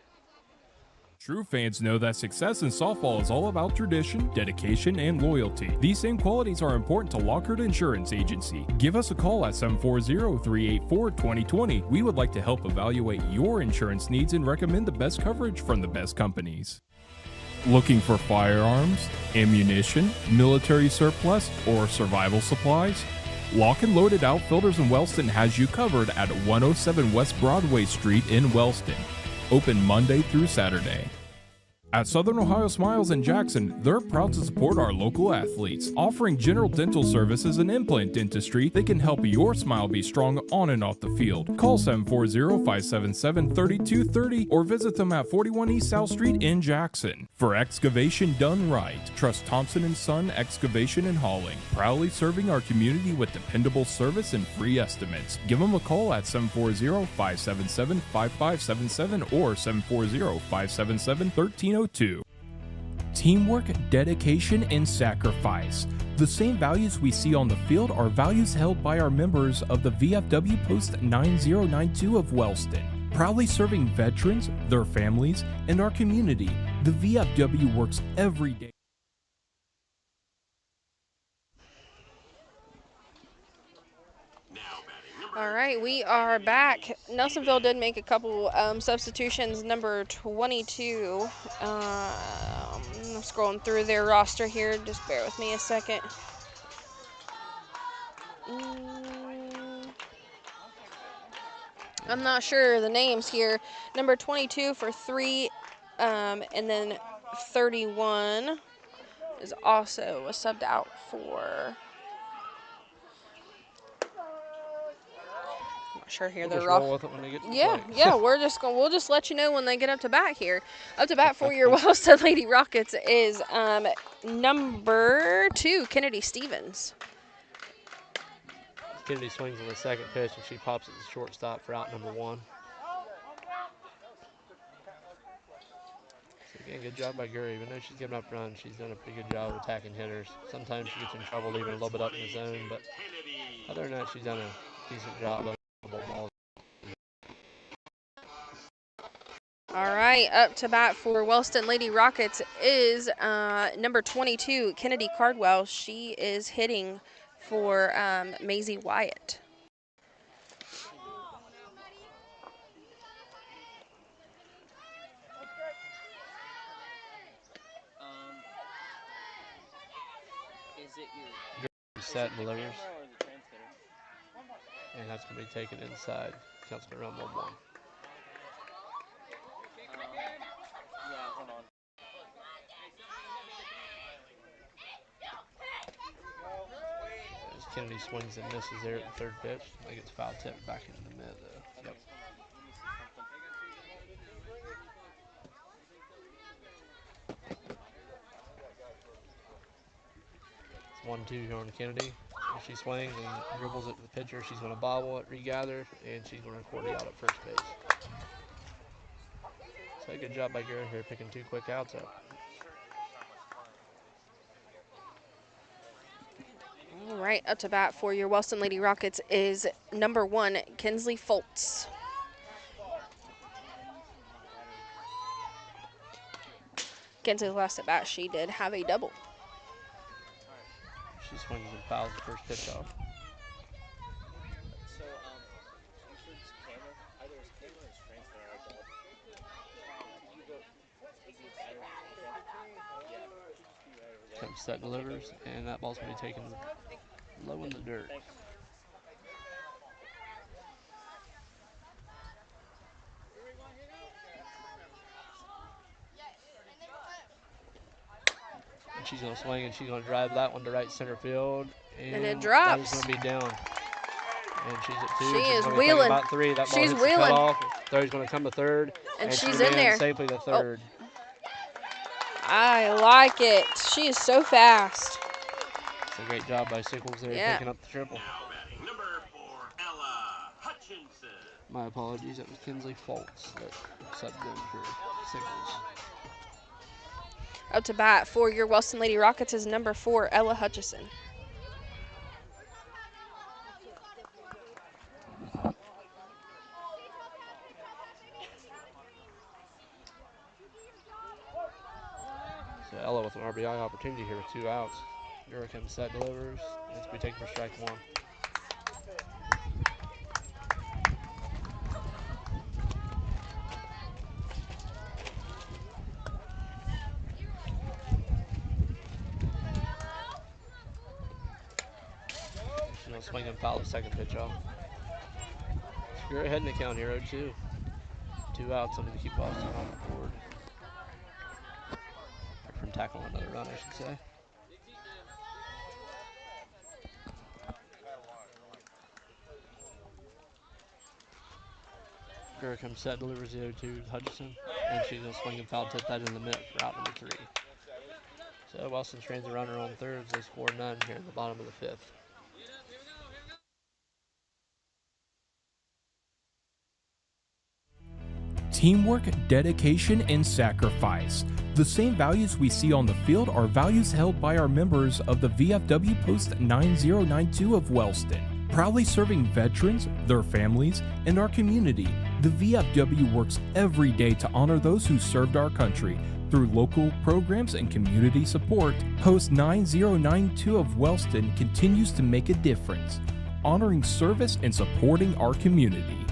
True fans know that success in softball is all about tradition, dedication, and loyalty. These same qualities are important to Lockhart Insurance Agency. Give us a call at 740-384-2020. We would like to help evaluate your insurance needs and recommend the best coverage from the best companies. Looking for firearms, ammunition, military surplus, or survival supplies? Lock and Loaded Outfitters in Wellston has you covered at 107 West Broadway Street in Wellston. Open Monday through Saturday. At Southern Ohio Smiles in Jackson, they're proud to support our local athletes. Offering general dental services and implant dentistry, they can help your smile be strong on and off the field. Call 740-577-3230 or visit them at 41 East South Street in Jackson. For excavation done right, trust Thompson & Son Excavation and Hauling. Proudly serving our community with dependable service and free estimates. Give them a call at 740-577-5577 or 740-577-1302. Teamwork, dedication, and sacrifice. The same values we see on the field are values held by our members of the VFW Post 9092 of Wellston. Proudly serving veterans, their families, and our community, the VFW works every day. All right, we are back. Nelsonville did make a couple substitutions. Number 22, I'm scrolling through their roster here. Just bear with me a second. I'm not sure the names here. Number 22 for 3, and then 31 is also subbed out for. I'm not sure here. We'll just roll with it when they get to the plate. Yeah. We'll just let you know when they get up to bat here. Up to bat for your Wellston Lady Rockets is number 2, Kennedy Stevens. Kennedy swings on the second pitch, and she pops at the shortstop for out number 1. So again, good job by Gurry. Even though she's giving up runs, she's done a pretty good job of attacking hitters. Sometimes she gets in trouble leaving a little bit up in the zone, but other than that, she's done a decent job of balls. All right, up to bat for Wellston Lady Rockets is number 22, Kennedy Cardwell. She is hitting for Maisie Wyatt. Set and delivers. And that's going to be taken inside. Count's going to run 1-1. As Kennedy swings and misses there at the third pitch. I think it's foul tipped back into the mid though. Yep. It's 1-2 here on Kennedy. If she swings and dribbles it to the pitcher, she's going to bobble it, regather, and she's going to record it out at first base. So good job by Gary here picking 2 quick outs out. All right, up to bat for your Wellston Lady Rockets is number 1, Kinsley Foltz. Kinsley's last at bat, she did have a double. She swings and fouls the first pitch off. Comes set, delivers, and that ball's going to be taken low in the dirt. And she's going to swing, and she's going to drive that one to right center field. And it drops. That is going to be down. And she's at 2. She she's is wheeling. About 3. That ball She's hits wheeling. The cutoff. Third's going to come to third. And she's in there. Safely to third. Oh. I like it. She is so fast. It's a great job by Sickles there, picking up the triple. My apologies, it was Kinsley Foltz that subbed in for Sickles. Up to bat for your Wellston Lady Rockets is number 4, Ella Hutchison. So Ella with an RBI opportunity here with 2 outs. Gurrican set, delivers. It's to be taken for strike 1. She's going to swing and foul the second pitch off. You're ahead in the count here, 0-2. 2 outs, something to keep Boston on the board. Or from tackling another run, I should say. Gurr comes set, delivers the 0-2 to Hutchison, and she's going to swing and foul tip that in the mid for out number 3. So Wellston trains a runner on thirds. They score none here in the bottom of the 5th. Teamwork, dedication, and sacrifice. The same values we see on the field are values held by our members of the VFW Post 9092 of Wellston. Proudly serving veterans, their families, and our community, the VFW works every day to honor those who served our country. Through local programs and community support, Post 9092 of Wellston continues to make a difference, honoring service and supporting our community.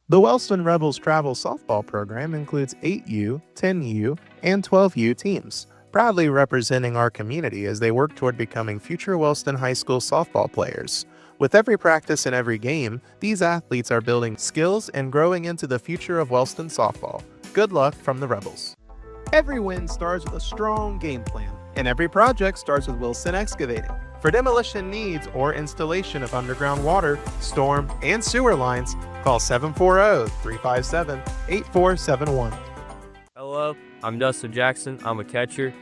The Wellston Rebels travel softball program includes 8U, 10U, and 12U teams, proudly representing our community as they work toward becoming future Wellston High School softball players. With every practice and every game, these athletes are building skills and growing into the future of Wellston softball. Good luck from the Rebels. Every win starts with a strong game plan, and every project starts with Wilson Excavating. For demolition needs or installation of underground water, storm, and sewer lines, call 740-357-8471. Hello, I'm Dustin Jackson. I'm a catcher.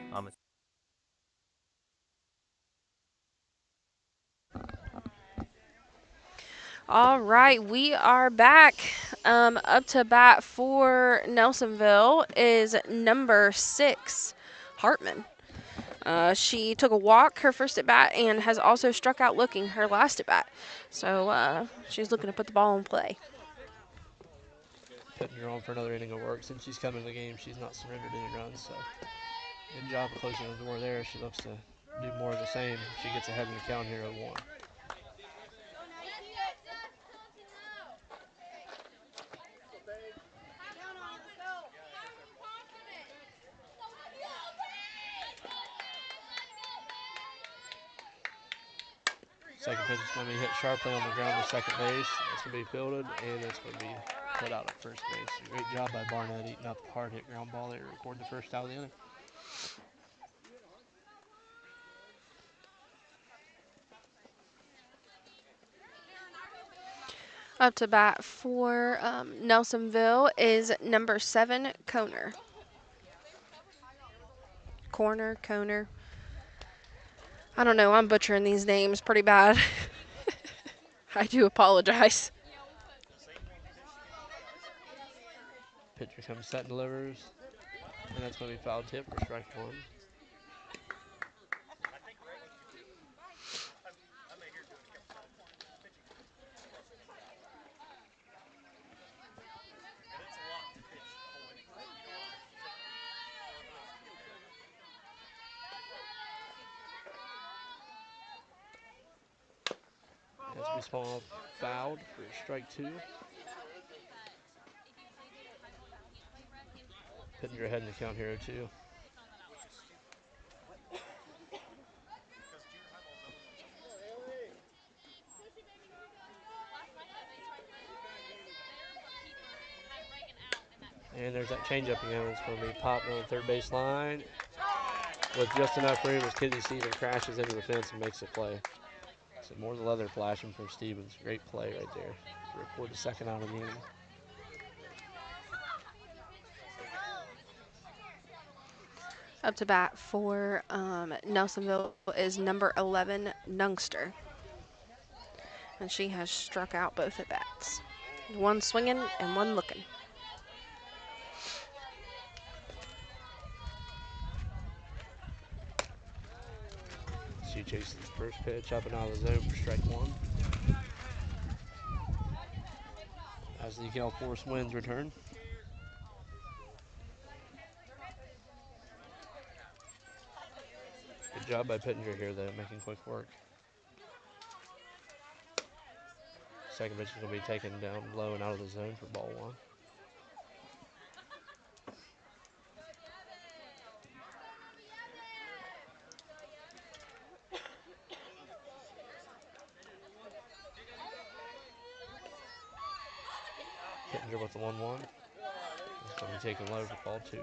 All right, we are back. Up to bat for Nelsonville is number 6, Hartman. She took a walk her first at bat and has also struck out looking her last at bat. So she's looking to put the ball in play. Putting her on for another inning of work. Since she's come in the game, she's not surrendered any runs. So good job of closing the door there. She looks to do more of the same. She gets ahead in the count here at 1. Second pitch is going to be hit sharply on the ground to second base. It's going to be fielded, and it's going to be put out at first base. Great job by Barnett eating up the hard hit ground ball there to record the first out of the inning. Up to bat for Nelsonville is number 7, Coner. Coner. I don't know, I'm butchering these names pretty bad. I do apologize. Pitcher comes set and delivers, and that's going to be foul tip for strike 1. As we spawn fouled for strike 2. Pitcher ahead in the count here at 2. And there's that changeup again. It's going to be popped on the third base line with just enough room as Kizzy Stevens crashes into the fence and makes a play. So more of the leather flashing from Stevens. Great play right there to record the second out of the inning. Up to bat for Nelsonville is number 11, Nungster. And she has struck out both at bats. One swinging and one looking. She chases the first pitch up and out of the zone for strike 1. As the Gale Force winds return. Good job by Pittenger here, though, making quick work. Second pitch is going to be taken down low and out of the zone for ball 1. Pittenger with the 1-1. It's going to be taken low for ball 2.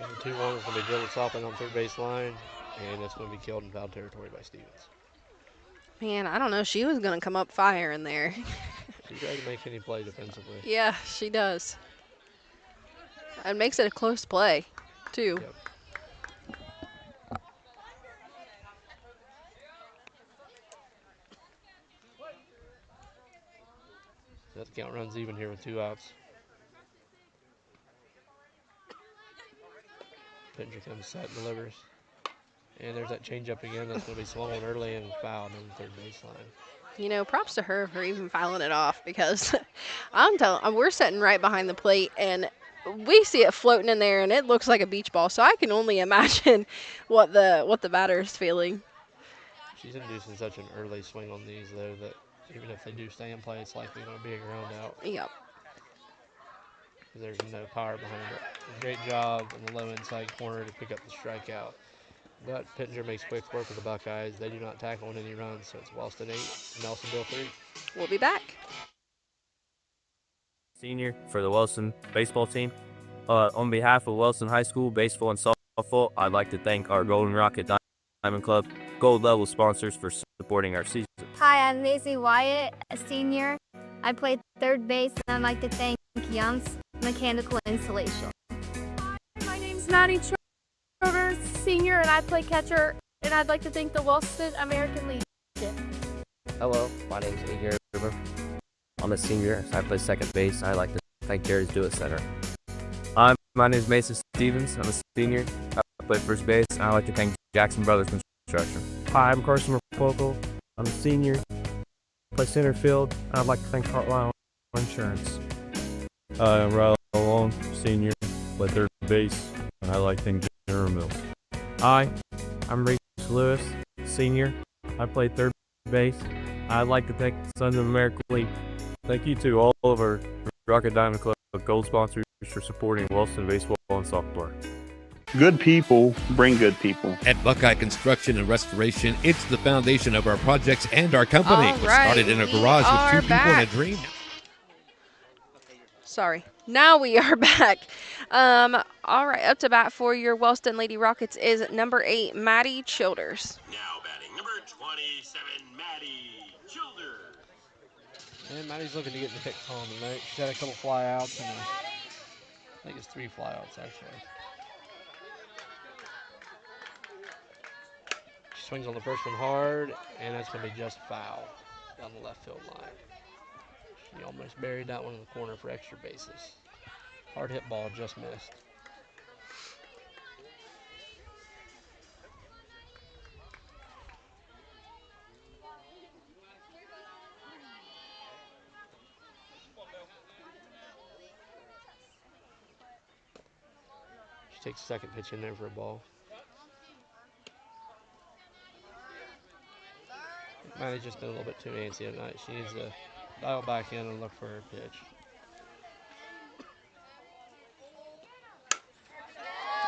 And the 2-1 is going to be drilled softly on third base line, and it's going to be killed in foul territory by Stevens. Man, I don't know. She was going to come up firing there. She's ready to make any play defensively. Yeah, she does. It makes it a close play, too. Yep. So that count runs even here with 2 outs. Pitcher comes set and delivers. And there's that changeup again that's going to be swung on early and fouled on the third baseline. You know, props to her for even fouling it off because I'm telling, we're sitting right behind the plate and we see it floating in there and it looks like a beach ball. So I can only imagine what the batter is feeling. She's inducing such an early swing on these though that even if they do stay in play, it's likely going to be a ground out. Yep. There's no power behind it. Great job in the low inside corner to pick up the strikeout. But Pittenger makes quick work of the Buckeyes. They do not tackle on any runs, so it's Wellston 8, Nelsonville 3. We'll be back. Senior for the Wellston baseball team. On behalf of Wellston High School baseball and softball, I'd like to thank our Golden Rocket Diamond Club gold level sponsors for supporting our season. Hi, I'm Maisie Wyatt, a senior. I played third base, and I'd like to thank Yance Mechanical Installation. My name's Maddie Childers, senior, and I play catcher, and I'd like to thank the Wellston American Legion. Hello, my name's Igor River. I'm a senior, so I play second base. I'd like to thank Jerry's Do It Center. Hi, my name is Mason Stevens. I'm a senior. I play first base. And I'd like to thank Jackson Brothers Construction. Hi, I'm Carson Rapolko. I'm a senior. I play center field. I'd like to thank Heartline Insurance. Hi, I'm Riley Long, senior, play third base, and I like to thank General Mills. Hi, I'm Reese Lewis, senior. I play third base. I'd like to thank the Sons of America League. Thank you to all of our Rocket Diamond Club gold sponsors for supporting Wellston baseball and softball. Good people bring good people. At Buckeye Construction and Restoration, it's the foundation of our projects and our company. All It right, started in a we garage are with two people and a back. dream. Sorry. Now we are back. All right, up to bat for your Wellston Lady Rockets is number 8, Maddie Childers. Now batting number 27, Maddie Childers. And Maddie's looking to get in the pick column tonight. She's had a couple flyouts, and I think it's 3 flyouts actually. She swings on the first one hard, and that's going to be just foul down the left field line. She almost buried that one in the corner for extra bases. Hard hit ball, just missed. She takes a second pitch in there for a ball. Maddie's just been a little bit too antsy tonight. She needs to dial back in and look for her pitch.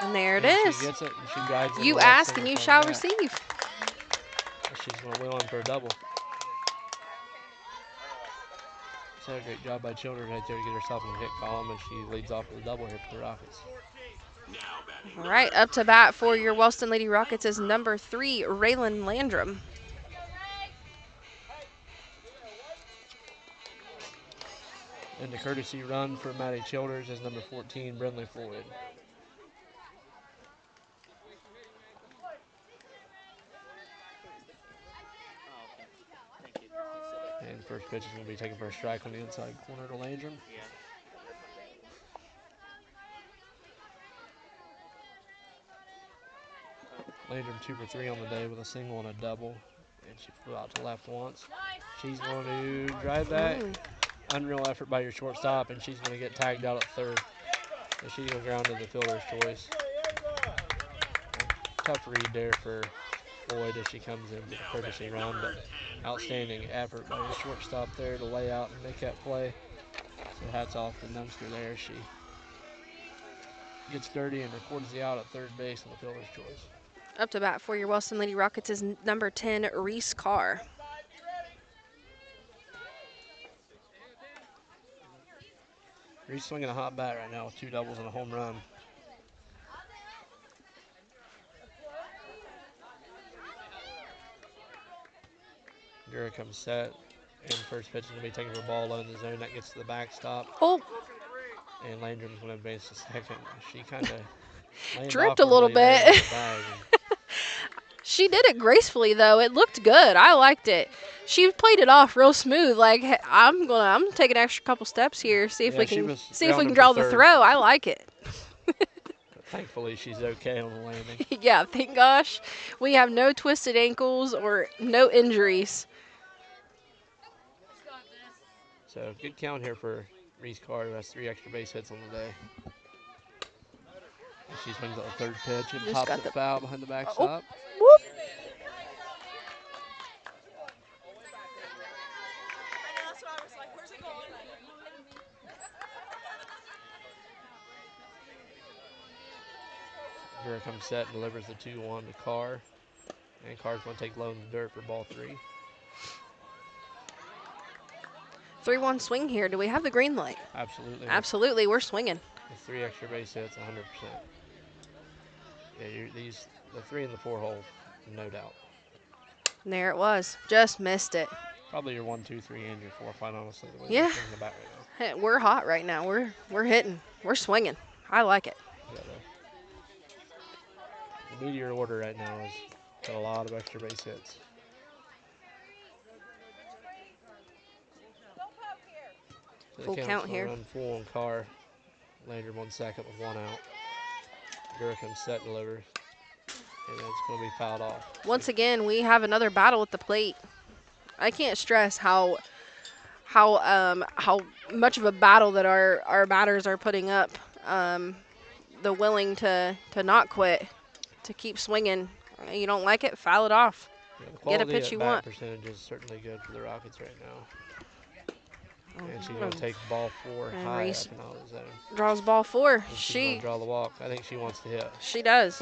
And there it And is. She gets it, and she guides it. You left ask center and you for a shall bat. receive. She's going to wheel in for a double. She's had a great job by Children right there to get herself in the hit column, and she leads off with a double here for the Rockets. All right, up to bat for your Wellston Lady Rockets is number 3, Raylan Landrum. And the courtesy run for Maddie Childers is number 14, Brindley Floyd. And first pitch is going to be taken for a strike on the inside corner to Landrum. Landrum 2 for 3 on the day with a single and a double. And she flew out to left once. She's going to drive that. Unreal effort by your shortstop, and she's going to get tagged out at third. So she's going to ground to the fielder's choice. Tough read there for Floyd as she comes in with a courtesy run, but outstanding effort by the shortstop there to lay out and make that play. So hats off to Numster there. She gets dirty and records the out at third base on the fielder's choice. Up to bat for your Wellston Lady Rockets is number 10, Reese Carr. Reese swinging a hot bat right now with 2 doubles and a home run. Gura comes set, and first pitch is going to be taken for a ball low in the zone. That gets to the backstop. Oh. And Landrum's going to advance to second. She kind of dripped a little bit. She did it gracefully, though. It looked good. I liked it. She played it off real smooth. Like, hey, I'm gonna take an extra couple steps here, see if we can draw the throw. I like it. Thankfully, she's okay on the landing. Yeah, thank gosh. We have no twisted ankles or no injuries. So good count here for Reese Carter, who has 3 extra base hits on the day. And she swings at the third pitch and pops it foul behind the backstop. Whoop. Here comes set and delivers the 2-1 to Carr. And Carr's going to take low in the dirt for ball 3. 3-1 swing here. Do we have the green light? Absolutely. Absolutely, we're swinging. With 3 extra base hits, 100%. Yeah, the 3 and the 4 hole, no doubt. And there it was. Just missed it. Probably your 1, 2, 3, and your 4, quite honestly. The way Yeah. you're swinging the bat right Hey, we're hot right now. We're hitting. We're swinging. I like it. now. The meteor order right now has got a lot of extra base hits. So Full the count here. Run full on Carr. Landed 1 second with 1 out. Here comes set deliver. And it's going to be fouled off. Once again, we have another battle at the plate. I can't stress how much of a battle that our batters are putting up. The willing to not quit, to keep swinging. You don't like it, foul it off. Yeah, the Get a quality pitch at you bat want. percentage is certainly good for the Rockets right now. And she's Oh. going to take ball 4 And high Reese up and out of the zone. Draws ball 4. And she's going to draw the walk. I think she wants to hit. She does.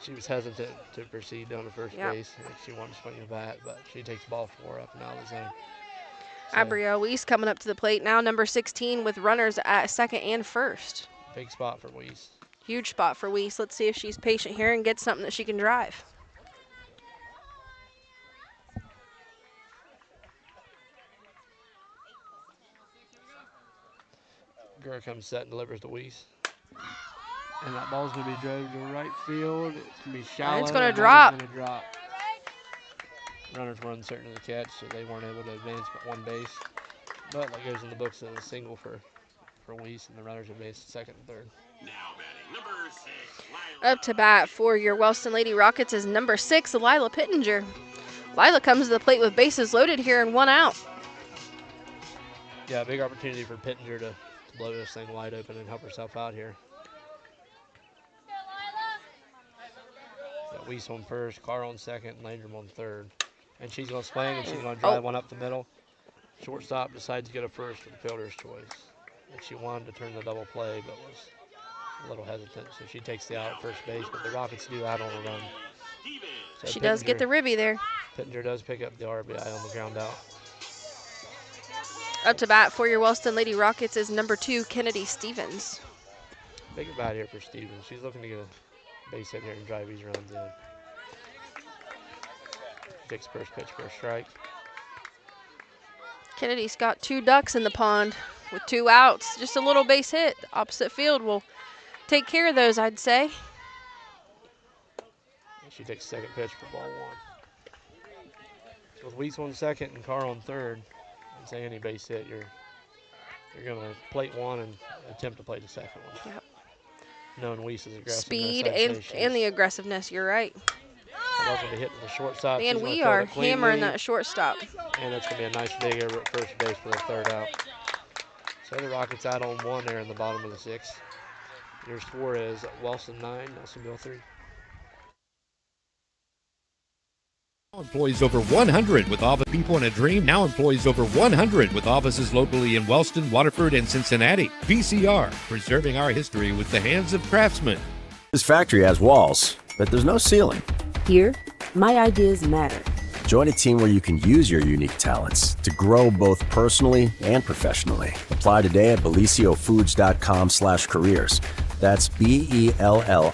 She was hesitant to proceed down to first base. I think she wanted to swing the bat, but she takes ball 4 up and out of the zone. So, Abrio Weiss coming up to the plate now, number 16 with runners at second and first. big spot for Weiss. Huge spot for Weiss. Let's see if she's patient here and gets something that she can drive. Gurr comes set and delivers to Weiss. And that ball's going to be drove to right field. It's going to be shallow. And it's going to and drop. It's going to drop. Runners were uncertain of the catch, so they weren't able to advance but 1 base. But that goes in the books as a single for Weiss, and the runners advance to second and third. Now batting number 6, Up to bat for your Wellston Lady Rockets is number 6, Lila Pittenger. Lila comes to the plate with bases loaded here and 1 out. Yeah, big opportunity for Pittenger to blow this thing wide open and help herself out here. Got Weiss on first, Carr on second, and Landrum on third. And she's going to swing, and she's going to drive one up the middle. Shortstop decides to get a first for the fielder's choice. And she wanted to turn the double play, but was a little hesitant, so she takes the out at first base, but the Rockets do out on a run. So She does get the ribby there. Pittenger does pick up the RBI on the ground out. Up to bat for your Wellston Lady Rockets is number 2, Kennedy Stevens. Big at bat here for Stevens. She's looking to get a base hit here and drive these runs in. Takes first pitch for a strike. Kennedy's got 2 ducks in the pond with 2 outs. Just a little base hit. The opposite field will take care of those, I'd say. And she takes second pitch for ball 1. So with Weiss on second and Carr on third, I'd say any base hit, you're going to plate 1 and attempt to play the second one. Yep. Knowing Weiss's aggressiveness. Speed I'd say and the aggressiveness, you're right. That's going to be hit to the shortstop. Man, She's gonna we field are it cleanly, hammering that shortstop. And it's going to be a nice dig over at first base for the third out. So the Rockets out on 1 there in the bottom of the 6th. Your score is Wellston 9, Nelsonville 3. Employs over 100 with office people in a dream. Now employs over 100 with offices locally in Wellston, Waterford, and Cincinnati. VCR, preserving our history with the hands of craftsmen. This factory has walls, but there's no ceiling. Here, my ideas matter. Join a team where you can use your unique talents to grow both personally and professionally. Apply today at belisiofoods.com/careers. That's BELLISIO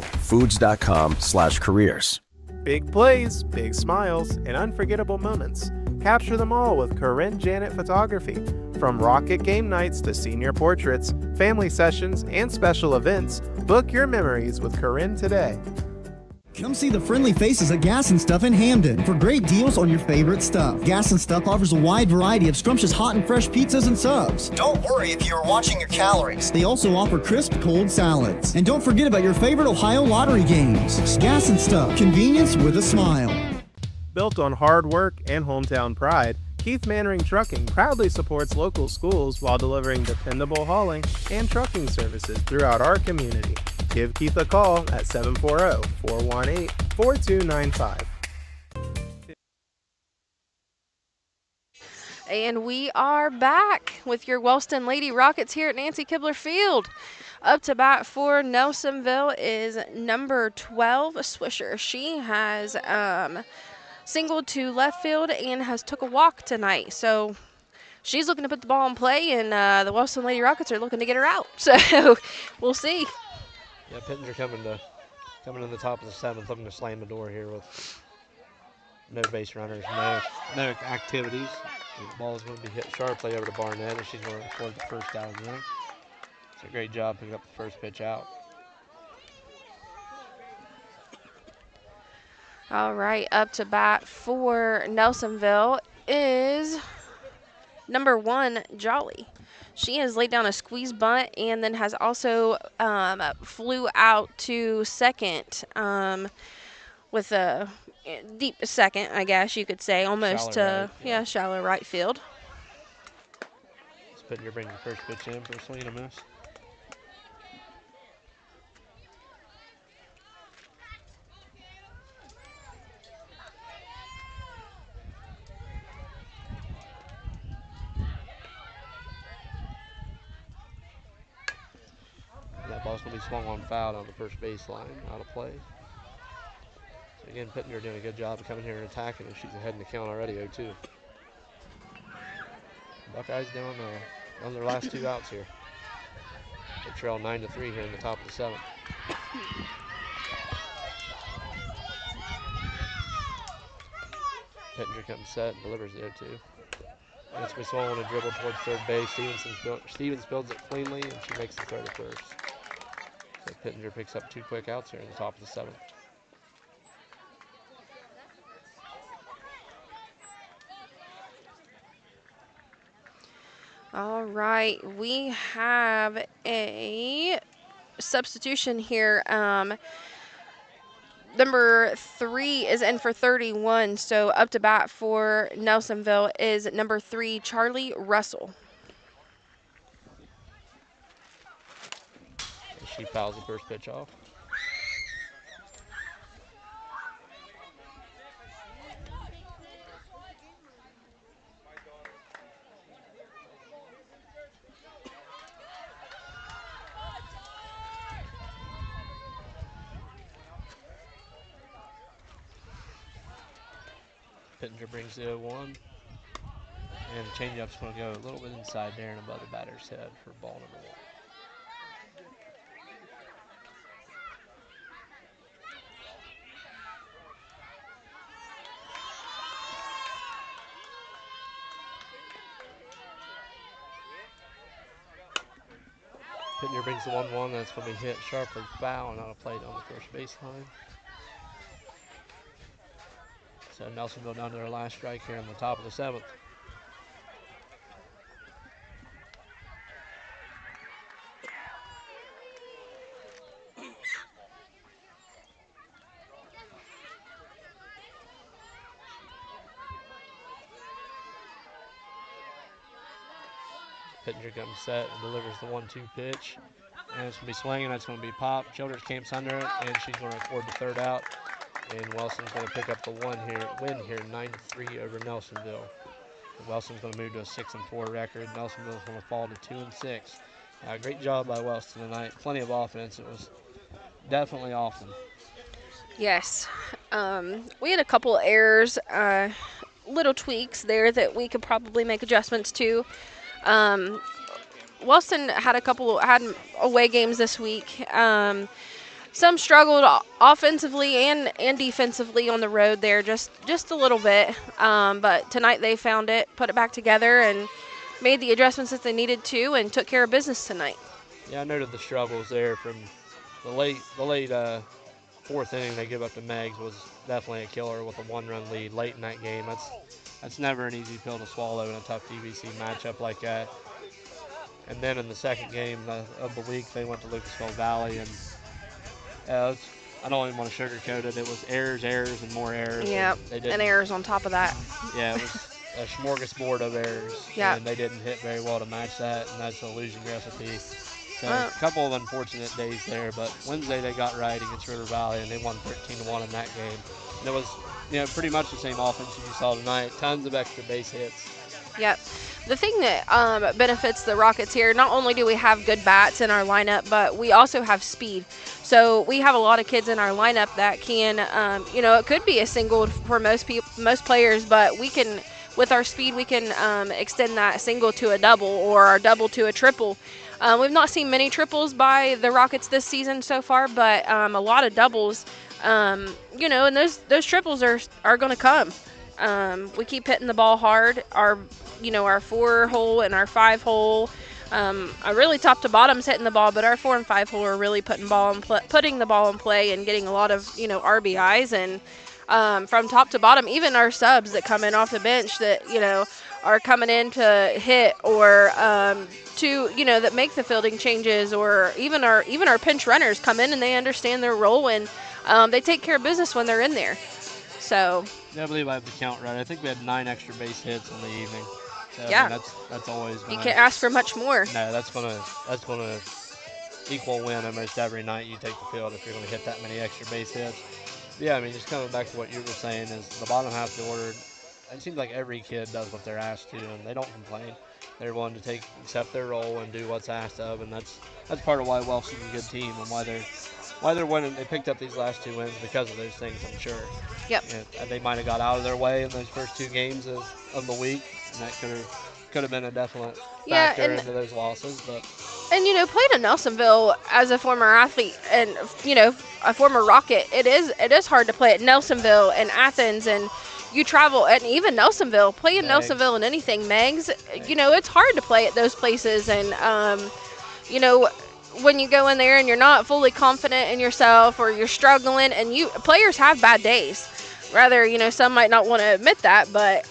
foods.com/careers. Big plays, big smiles, and unforgettable moments. Capture them all with Corinne Janet Photography. From Rocket game nights to senior portraits, family sessions, and special events, book your memories with Corinne today. Come see the friendly faces at Gas and Stuff in Hamden for great deals on your favorite stuff. Gas and Stuff offers a wide variety of scrumptious hot and fresh pizzas and subs. Don't worry if you're watching your calories. They also offer crisp cold salads. And don't forget about your favorite Ohio lottery games. Gas and Stuff, convenience with a smile. Built on hard work and hometown pride, Keith Mannering Trucking proudly supports local schools while delivering dependable hauling and trucking services throughout our community. Give Keith a call at 740-418-4295. And we are back with your Wellston Lady Rockets here at Nancy Kibler Field. Up to bat for Nelsonville is number 12, Swisher. She has singled to left field and has took a walk tonight. So she's looking to put the ball in play, and the Wellston Lady Rockets are looking to get her out. So we'll see. Yeah, Pittenger coming in the top of the 7th, looking to slam the door here with no base runners, no activities. The ball is going to be hit sharply over to Barnett, and she's going to record the first out of the inning. It's a great job picking up the first pitch out. All right, up to bat for Nelsonville is number 1, Jolly. She has laid down a squeeze bunt and then has also flew out to second with a deep second, I guess you could say, almost shallow right, shallow right field. Pittenger brings the first pitch in for a swing and a miss. That ball's going to be swung on foul on the first baseline, out of play. So again, Pittenger doing a good job of coming here and attacking, and she's ahead in the count already, 0-2. Buckeyes down on their last 2 outs here. They trail 9-3 here in the top of the 7th. Pittenger comes set and delivers the 0-2. And it's been swung on a dribble towards third base. Stevens builds it cleanly, and she makes the throw to first. So Pittenger picks up 2 quick outs here in the top of the 7th. All right, we have a substitution here. Number 3 is in for 31, so up to bat for Nelsonville is number 3, Charlie Russell. She fouls the first pitch off. Pittenger brings the 0-1. And the changeup's going to go a little bit inside there and above the batter's head for ball number 1. Pittenger brings the 1-1. That's going to be hit sharply foul and out of play down the first baseline. So Nelsonville down to their last strike here in the top of the 7th. Pittenger comes set and delivers the 1-2 pitch. And it's going to be swinging. That's going to be popped. Childers camps under it, and she's going to record the third out. And Wellston's going to pick up the win here, 9-3 over Nelsonville. And Wellston's going to move to a 6-4 record. Nelsonville's going to fall to 2-6. Great job by Wellston tonight. Plenty of offense. It was definitely awesome. Yes. We had a couple errors, little tweaks there that we could probably make adjustments to. Wellston had away games this week. Some struggled offensively and defensively on the road there, just a little bit. But tonight they found it, put it back together, and made the adjustments that they needed to, and took care of business tonight. Yeah, I noted the struggles there from the late fourth inning they give up to Meggs was definitely a killer with a 1-run lead late in that game. That's never an easy pill to swallow in a tough TVC matchup like that. And then in the second game of the week, they went to Lucasville Valley, and I don't even want to sugarcoat it. It was errors, and more errors. Yeah, and errors on top of that. Yeah, it was a smorgasbord of errors. Yeah. And they didn't hit very well to match that, and that's a losing recipe. So a couple of unfortunate days there, but Wednesday they got right against River Valley, and they won 13-1 in that game. And it was, pretty much the same offense as you saw tonight. Tons of extra base hits. Yep. The thing that benefits the Rockets here, not only do we have good bats in our lineup, but we also have speed. So we have a lot of kids in our lineup that can, it could be a single for most players, but we can, with our speed, we can extend that single to a double or our double to a triple. We've not seen many triples by the Rockets this season so far, but a lot of doubles, and those triples are going to come. We keep hitting the ball hard. Our 4-hole and our 5-hole, really top to bottom's hitting the ball, but our 4 and 5 hole are really putting the ball in play and getting a lot of RBIs. And from top to bottom, even our subs that come in off the bench that are coming in to hit or that make the fielding changes, or even our pinch runners come in and they understand their role and they take care of business when they're in there. So I believe I have the count right. I think we had 9 extra base hits in the evening. So, yeah, I mean, that's always. You can't ask for much more. No, that's gonna equal win almost every night you take the field if you're gonna hit that many extra base hits. Yeah, I mean, just coming back to what you were saying is the bottom half of the order. It seems like every kid does what they're asked to, and they don't complain. They're willing to accept their role and do what's asked of, and that's part of why Wellston's a good team and why they're winning. They picked up these last 2 wins because of those things, I'm sure. Yep. And they might have got out of their way in those first 2 games of the week, and that could have been a definite factor into those losses. But playing in Nelsonville as a former athlete and a former Rocket, it is hard to play at Nelsonville and Athens, and you travel, and even Nelsonville, playing Nelsonville and anything, Meggs, it's hard to play at those places, and when you go in there and you're not fully confident in yourself or you're struggling, and players have bad days. Rather, some might not want to admit that, but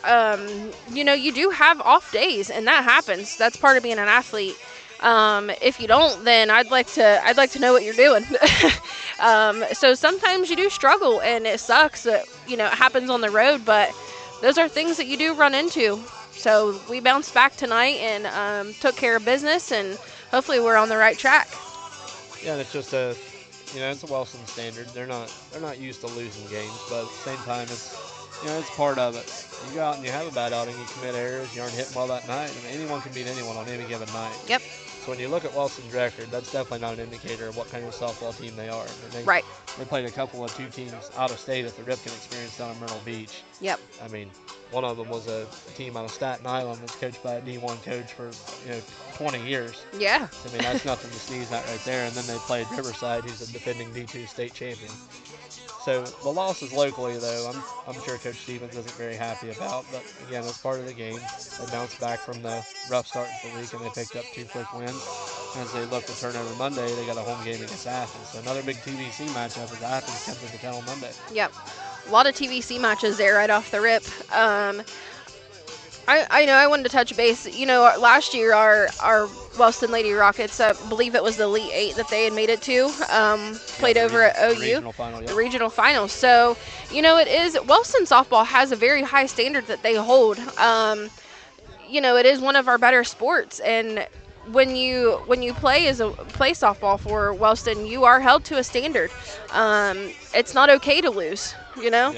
you do have off days, and that happens. That's part of being an athlete. If you don't, then I'd like to know what you're doing. So sometimes you do struggle, and it sucks that it happens on the road, but those are things that you do run into. So we bounced back tonight and took care of business, and hopefully we're on the right track. Yeah, and it's just it's a Wellston standard. They're not used to losing games, but at the same time, it's part of it. You go out and you have a bad outing, you commit errors, you aren't hitting well that night. I mean, anyone can beat anyone on any given night. Yep. So when you look at Wellston's record, that's definitely not an indicator of what kind of softball team they are. I mean, right. They played a couple of 2 teams out of state at the Ripken Experience down in Myrtle Beach. Yep. I mean, one of them was a team out of Staten Island that's coached by a D1 coach for 20 years. Yeah. I mean, that's nothing to sneeze at right there. And then they played Riverside, who's a defending D2 state champion. So the losses locally, though, I'm sure Coach Stevens isn't very happy about. But again, it's part of the game. They bounced back from the rough start to the week, and they picked up 2 quick wins. And as they look to turn over Monday, they got a home game against Athens. So another big TVC matchup as Athens comes into town on Monday. Yep. A lot of TVC matches there right off the rip. I wanted to touch base. Last year our Wellston Lady Rockets, I believe it was the Elite 8 that they had made it to, played over at OU. The regional final. So, it is, Wellston softball has a very high standard that they hold. It is one of our better sports, and when you play softball for Wellston, you are held to a standard. It's not okay to lose. Yeah,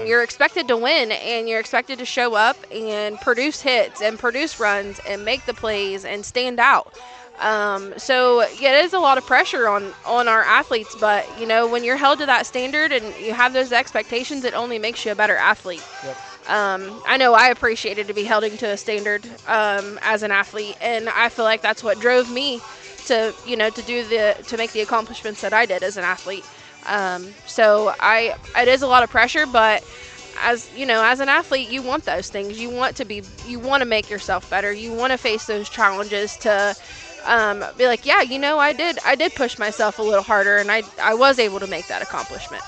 you're expected to win, and you're expected to show up and produce hits and produce runs and make the plays and stand out. So yeah, it is a lot of pressure on our athletes, but when you're held to that standard and you have those expectations, it only makes you a better athlete. Yep. I know I appreciated to be held to a standard as an athlete, and I feel like that's what drove me to make the accomplishments that I did as an athlete. So it is a lot of pressure, but as an athlete, you want those things. You want to make yourself better. You want to face those challenges to be like, yeah, I did push myself a little harder, and I was able to make that accomplishment.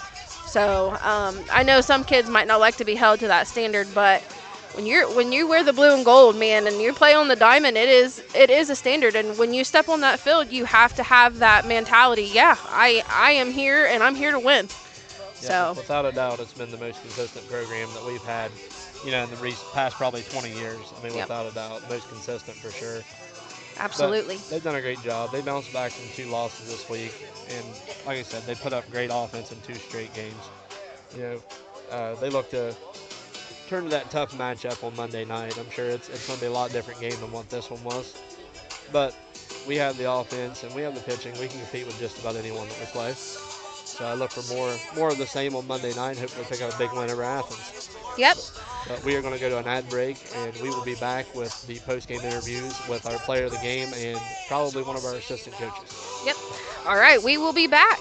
So I know some kids might not like to be held to that standard, but when you wear the blue and gold, man, and you play on the diamond, it is a standard. And when you step on that field, you have to have that mentality. Yeah, I am here, and I'm here to win. Yeah, So without a doubt, it's been the most consistent program that we've had, in the past probably 20 years. I mean, without a doubt, most consistent for sure. Absolutely. But they've done a great job. They bounced back from 2 losses this week, and like I said, they put up great offense in 2 straight games. They look to turn to that tough matchup on Monday night. I'm sure it's going to be a lot different game than what this one was. But we have the offense and we have the pitching. We can compete with just about anyone that we play. So I look for more of the same on Monday night. Hopefully pick up a big win over Athens. Yep. But we are going to go to an ad break, and we will be back with the post-game interviews with our player of the game and probably one of our assistant coaches. Yep. All right, we will be back.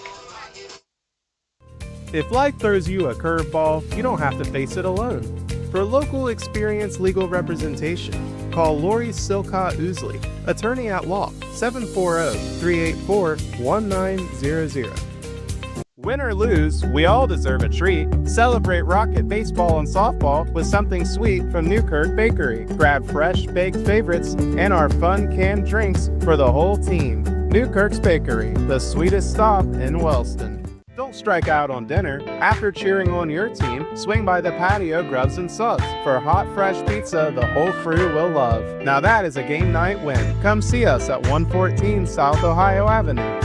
If life throws you a curveball, you don't have to face it alone. For local experienced legal representation, call Lori Silcott Ousley, attorney at law, 740-384-1900. Win or lose, we all deserve a treat. Celebrate Rocket baseball and softball with something sweet from Newkirk Bakery. Grab fresh baked favorites and our fun canned drinks for the whole team. Newkirk's Bakery, the sweetest stop in Wellston. Don't strike out on dinner. After cheering on your team, swing by the patio Grubs and Subs for hot, fresh pizza the whole crew will love. Now that is a game night win. Come see us at 114 South Ohio Avenue.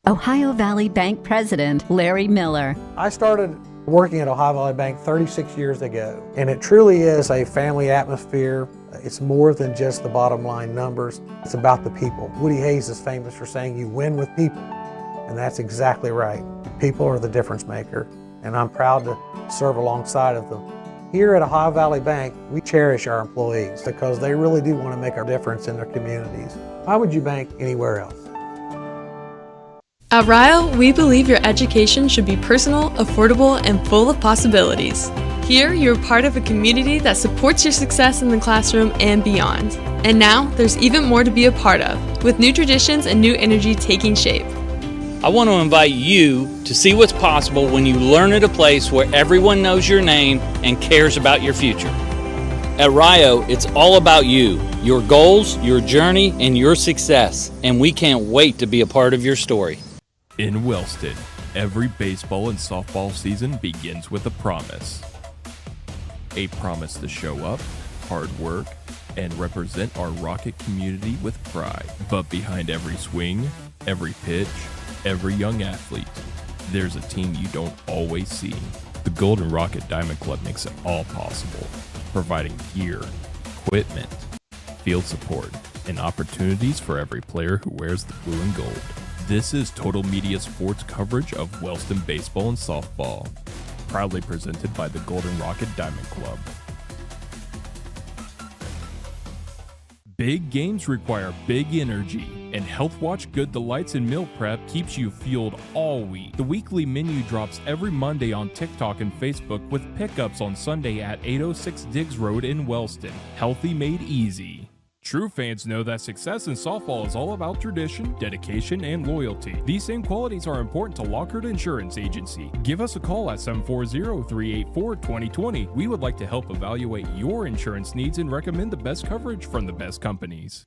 Ohio Valley Bank President Larry Miller. I started working at Ohio Valley Bank 36 years ago, and it truly is a family atmosphere. It's more than just the bottom line numbers. It's about the people. Woody Hayes is famous for saying you win with people, and that's exactly right. People are the difference maker, and I'm proud to serve alongside of them. Here at Ohio Valley Bank, we cherish our employees because they really do want to make a difference in their communities. Why would you bank anywhere else? At Rio, we believe your education should be personal, affordable, and full of possibilities. Here, you're part of a community that supports your success in the classroom and beyond. And now, there's even more to be a part of, with new traditions and new energy taking shape. I want to invite you to see what's possible when you learn at a place where everyone knows your name and cares about your future. At Rio, it's all about you, your goals, your journey, and your success, and we can't wait to be a part of your story. In Wellston, every baseball and softball season begins with a promise. A promise to show up, hard work, and represent our Rocket community with pride. But behind every swing, every pitch, every young athlete, there's a team you don't always see. The Golden Rocket Diamond Club makes it all possible, providing gear, equipment, field support, and opportunities for every player who wears the blue and gold. This is Total Media Sports coverage of Wellston baseball and softball, proudly presented by the Golden Rocket Diamond Club. Big games require big energy, and Health Watch Good Delights and Meal Prep keeps you fueled all week. The weekly menu drops every Monday on TikTok and Facebook with pickups on Sunday at 806 Diggs Road in Wellston. Healthy made easy. True fans know that success in softball is all about tradition, dedication, and loyalty. These same qualities are important to Lockhart Insurance Agency. Give us a call at 740-384-2020. We would like to help evaluate your insurance needs and recommend the best coverage from the best companies.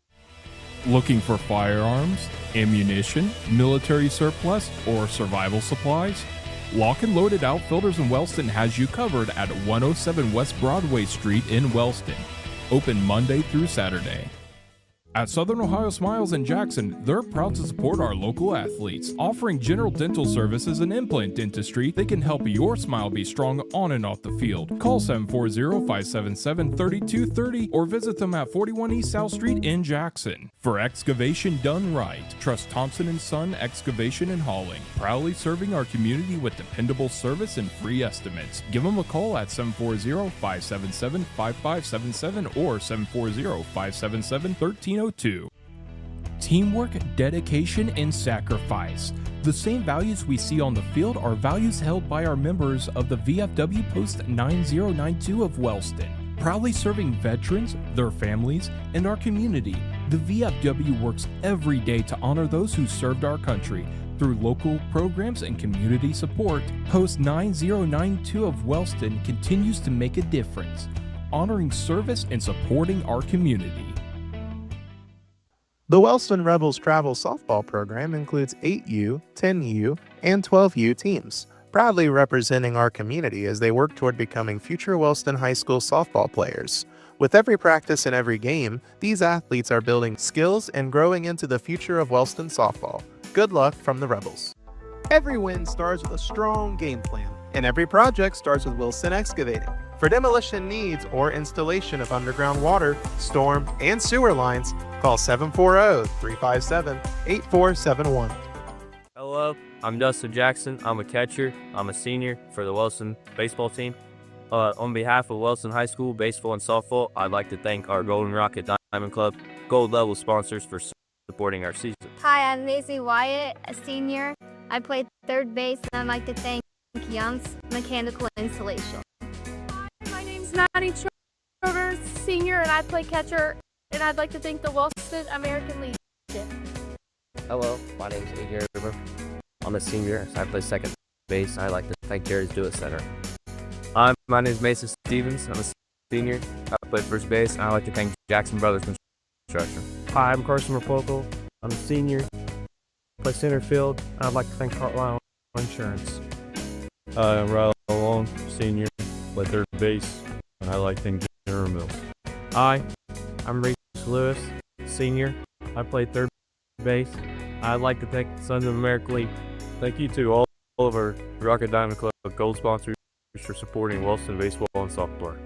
Looking for firearms, ammunition, military surplus, or survival supplies? Lock and Loaded Outfitters in Wellston has you covered at 107 West Broadway Street in Wellston. Open Monday through Saturday. At Southern Ohio Smiles in Jackson, they're proud to support our local athletes. Offering general dental services and implant dentistry, they can help your smile be strong on and off the field. Call 740-577-3230 or visit them at 41 East South Street in Jackson. For excavation done right, trust Thompson & Son Excavation and Hauling. Proudly serving our community with dependable service and free estimates. Give them a call at 740-577-5577 or 740-577-1302. Teamwork, dedication, and sacrifice. The same values we see on the field are values held by our members of the VFW Post 9092 of Wellston. Proudly serving veterans, their families, and our community. The VFW works every day to honor those who served our country. Through local programs and community support, Post 9092 of Wellston continues to make a difference, honoring service and supporting our community. The Wellston Rebels travel softball program includes 8U, 10U, and 12U teams, proudly representing our community as they work toward becoming future Wellston High School softball players. With every practice and every game, these athletes are building skills and growing into the future of Wellston softball. Good luck from the Rebels. Every win starts with a strong game plan, and every project starts with Wilson Excavating. For demolition needs or installation of underground water, storm, and sewer lines, call 740-357-8471. Hello, I'm Dustin Jackson. I'm a catcher. I'm a senior for the Wellston baseball team. On behalf of Wellston High School baseball and softball, I'd like to thank our Golden Rocket Diamond Club Gold Level sponsors for supporting our season. Hi, I'm Maisie Wyatt, a senior. I play third base, and I'd like to thank Young's Mechanical Installation. Hi, my name's Maddie Childers, senior, and I play catcher, and I'd like to thank the Wellston American Legion. Hello, my name is Adrian River. I'm a senior, so I play second base. I'd like to thank Jerry's Do It Center. Hi, my name is Mason Stevens. I'm a senior. I play first base, and I'd like to thank Jackson Brothers Construction. Hi, I'm Carson Rapolko. I'm a senior. I play center field. I'd like to thank Heartline Insurance. Hi, I'm Riley Long, senior, play third base, and I like to thank General Mills. Hi, I'm Reese Lewis, senior. I play third base. I'd like to thank the Sons of America League. Thank you to all of our Rocket Diamond Club Gold sponsors for supporting Wellston baseball and softball.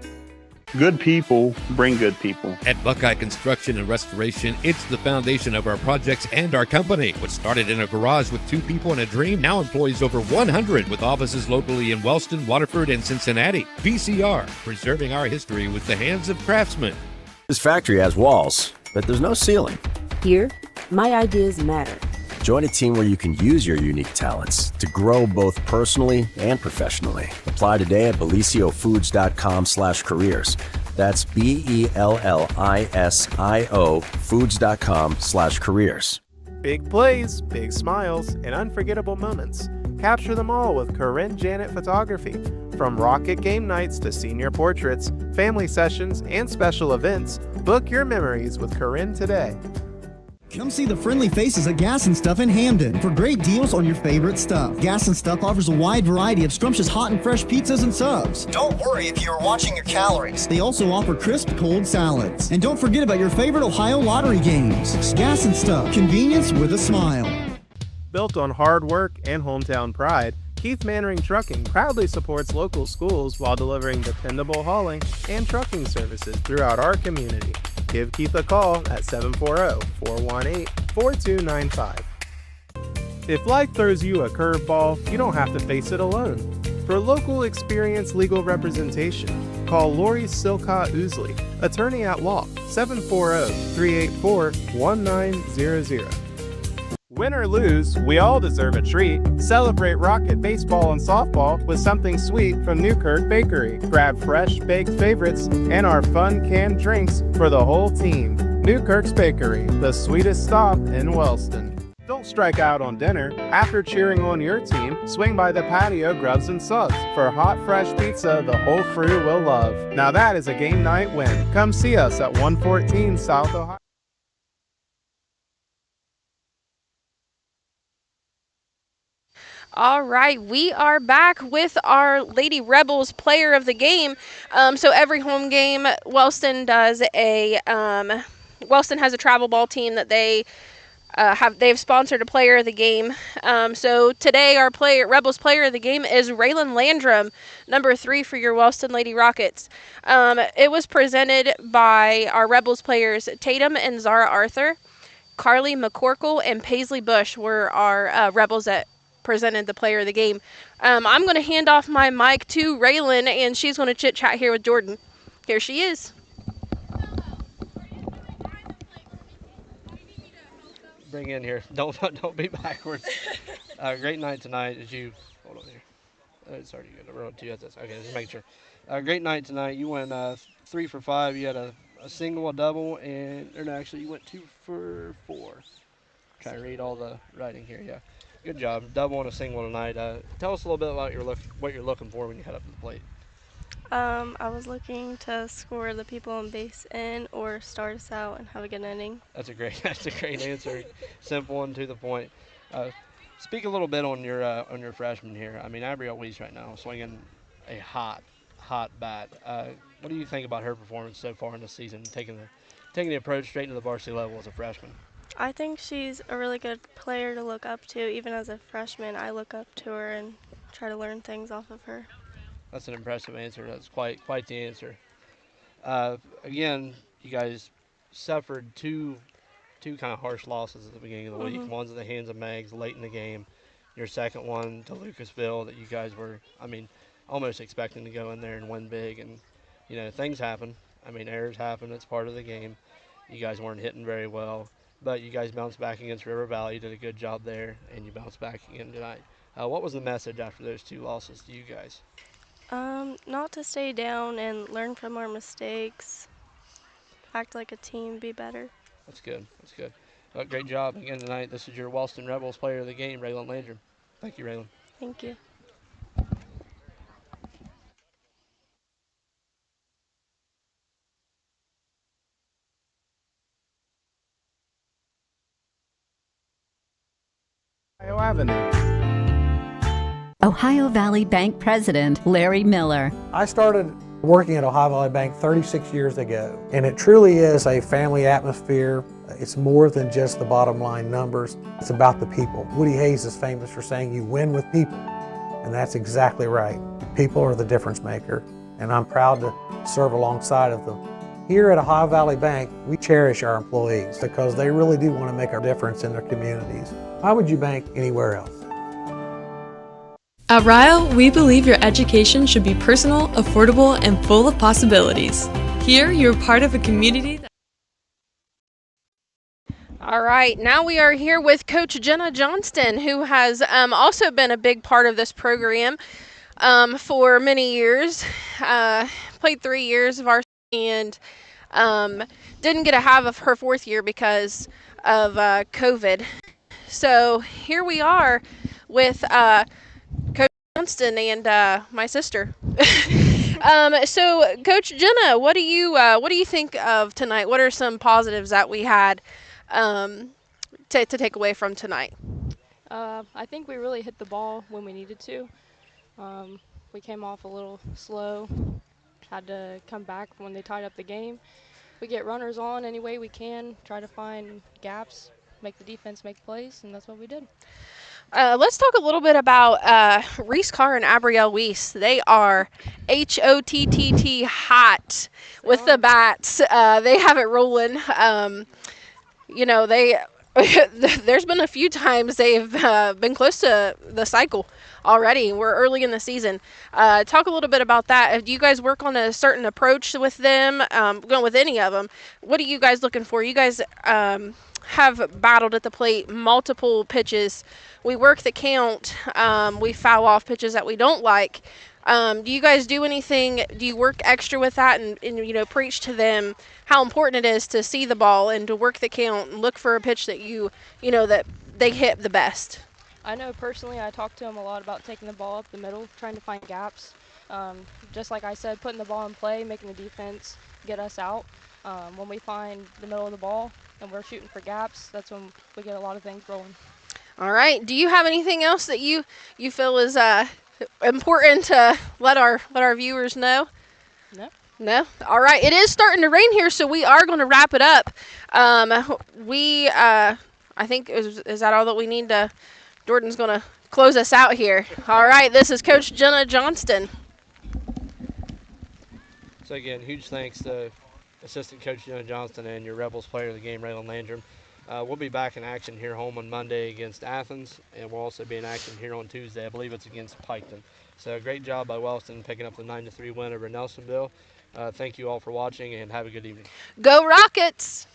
Good people bring good people. At Buckeye Construction and Restoration, it's the foundation of our projects and our company. What started in a garage with 2 people and a dream now employs over 100 with offices locally in Wellston, Waterford, and Cincinnati. VCR, preserving our history with the hands of craftsmen. This factory has walls, but there's no ceiling. Here, my ideas matter. Join a team where you can use your unique talents to grow both personally and professionally. Apply today at beliciofoods.com/careers. That's BELLISIO foods.com/careers. Big plays, big smiles, and unforgettable moments. Capture them all with Corinne Janet Photography. From Rocket game nights to senior portraits, family sessions, and special events, book your memories with Corinne today. Come see the friendly faces at Gas and Stuff in Hamden for great deals on your favorite stuff. Gas and Stuff offers a wide variety of scrumptious hot and fresh pizzas and subs. Don't worry if you're watching your calories. They also offer crisp cold salads. And don't forget about your favorite Ohio lottery games. Gas and Stuff, convenience with a smile. Built on hard work and hometown pride, Keith Mannering Trucking proudly supports local schools while delivering dependable hauling and trucking services throughout our community. Give Keith a call at 740-418-4295. If life throws you a curveball, you don't have to face it alone. For local experienced legal representation, call Lori Silcott Oosley, attorney at law, 740-384-1900. Win or lose, we all deserve a treat. Celebrate Rocket baseball and softball with something sweet from Newkirk Bakery. Grab fresh baked favorites and our fun canned drinks for the whole team. Newkirk's Bakery, the sweetest stop in Wellston. Don't strike out on dinner. After cheering on your team, swing by the patio Grubs and Subs for hot, fresh pizza the whole crew will love. Now that is a game night win. Come see us at 114 South Ohio. All right, we are back with our Lady Rebels player of the game. So every home game, Wellston does Wellston has a travel ball team that they've sponsored a player of the game. So today our Rebels player of the game is Raylan Landrum, number 3 for your Wellston Lady Rockets. It was presented by our Rebels players Tatum and Zara Arthur. Carly McCorkle and Paisley Bush were our Rebels that presented the player of the game. I'm going to hand off my mic to Raylan, and she's going to chit chat here with Jordan. Here she is. Bring in here. Don't be backwards. Great night tonight. Hold on here. It's already good. We're on 2. Okay, just make sure. Great night tonight. You went 3 for 5. You had a single, a double, or no, actually, you went 2 for 4. Trying to read all the writing here. Yeah, good job. Double and a single tonight. Tell us a little bit about what you're looking for when you head up to the plate. I was looking to score the people on base in or start us out and have a good inning. That's a great answer. Simple and to the point. Speak a little bit on your freshman here. I mean, Abrielle Weiss right now swinging a hot bat. What do you think about her performance so far in the season, taking the approach straight to the varsity level as a freshman? I think she's a really good player to look up to. Even as a freshman, I look up to her and try to learn things off of her. That's an impressive answer. That's quite the answer. Again, you guys suffered two kind of harsh losses at the beginning of the week. One's at the hands of Megs late in the game. Your second one to Lucasville that you guys were, almost expecting to go in there and win big. And, things happen. Errors happen. It's part of the game. You guys weren't hitting very well. But you guys bounced back against River Valley. You did a good job there, and you bounced back again tonight. What was the message after those 2 losses to you guys? Not to stay down and learn from our mistakes. Act like a team, be better. That's good. Great job again tonight. This is your Wellston Rebels player of the game, Raylan Landrum. Thank you, Raylan. Thank you. Ohio Avenue. Ohio Valley Bank President Larry Miller. I started working at Ohio Valley Bank 36 years ago, and it truly is a family atmosphere. It's more than just the bottom line numbers. It's about the people. Woody Hayes is famous for saying you win with people, and that's exactly right. People are the difference maker, and I'm proud to serve alongside of them. Here at Ohio Valley Bank, we cherish our employees because they really do want to make a difference in their communities. Why would you bank anywhere else? At Rio, we believe your education should be personal, affordable, and full of possibilities. Here, you're part of a community that... All right, now we are here with Coach Jenna Johnston, who has also been a big part of this program for many years. Played 3 years of varsity and didn't get a half of her 4th year because of COVID. So here we are with Coach Johnston and my sister. So Coach Jenna, what do you think of tonight? What are some positives that we had to take away from tonight? I think we really hit the ball when we needed to. We came off a little slow, had to come back when they tied up the game. We get runners on any way we can, try to find gaps, make the defense make plays, and that's what we did. Let's talk a little bit about Reese Carr and Abrielle Weiss. They are HOTTT hot with the bats. They have it rolling. There's been a few times they've been close to the cycle already. We're early in the season. Talk a little bit about that. Do you guys work on a certain approach with them, going with any of them? What are you guys looking for? You guys have battled at the plate multiple pitches. We work the count. We foul off pitches that we don't like. Do you guys do anything? Do you work extra with that and preach to them how important it is to see the ball and to work the count and look for a pitch that that they hit the best? I know personally I talk to them a lot about taking the ball up the middle, trying to find gaps. Just like I said, putting the ball in play, making the defense get us out. When we find the middle of the ball and we're shooting for gaps, that's when we get a lot of things rolling. All right. Do you have anything else that you feel is important to let our viewers know? No. All right. It is starting to rain here, so we are going to wrap it up. I think is that all that we need to? Jordan's going to close us out here. All right. This is Coach Jenna Johnston. So again, huge thanks to Assistant Coach Jenna Johnston and your Rebels player of the game, Raylan Landrum. We'll be back in action here home on Monday against Athens, and we'll also be in action here on Tuesday. I believe it's against Piketon. So great job by Wellston picking up the 9-3 win over Nelsonville. Thank you all for watching, and have a good evening. Go Rockets!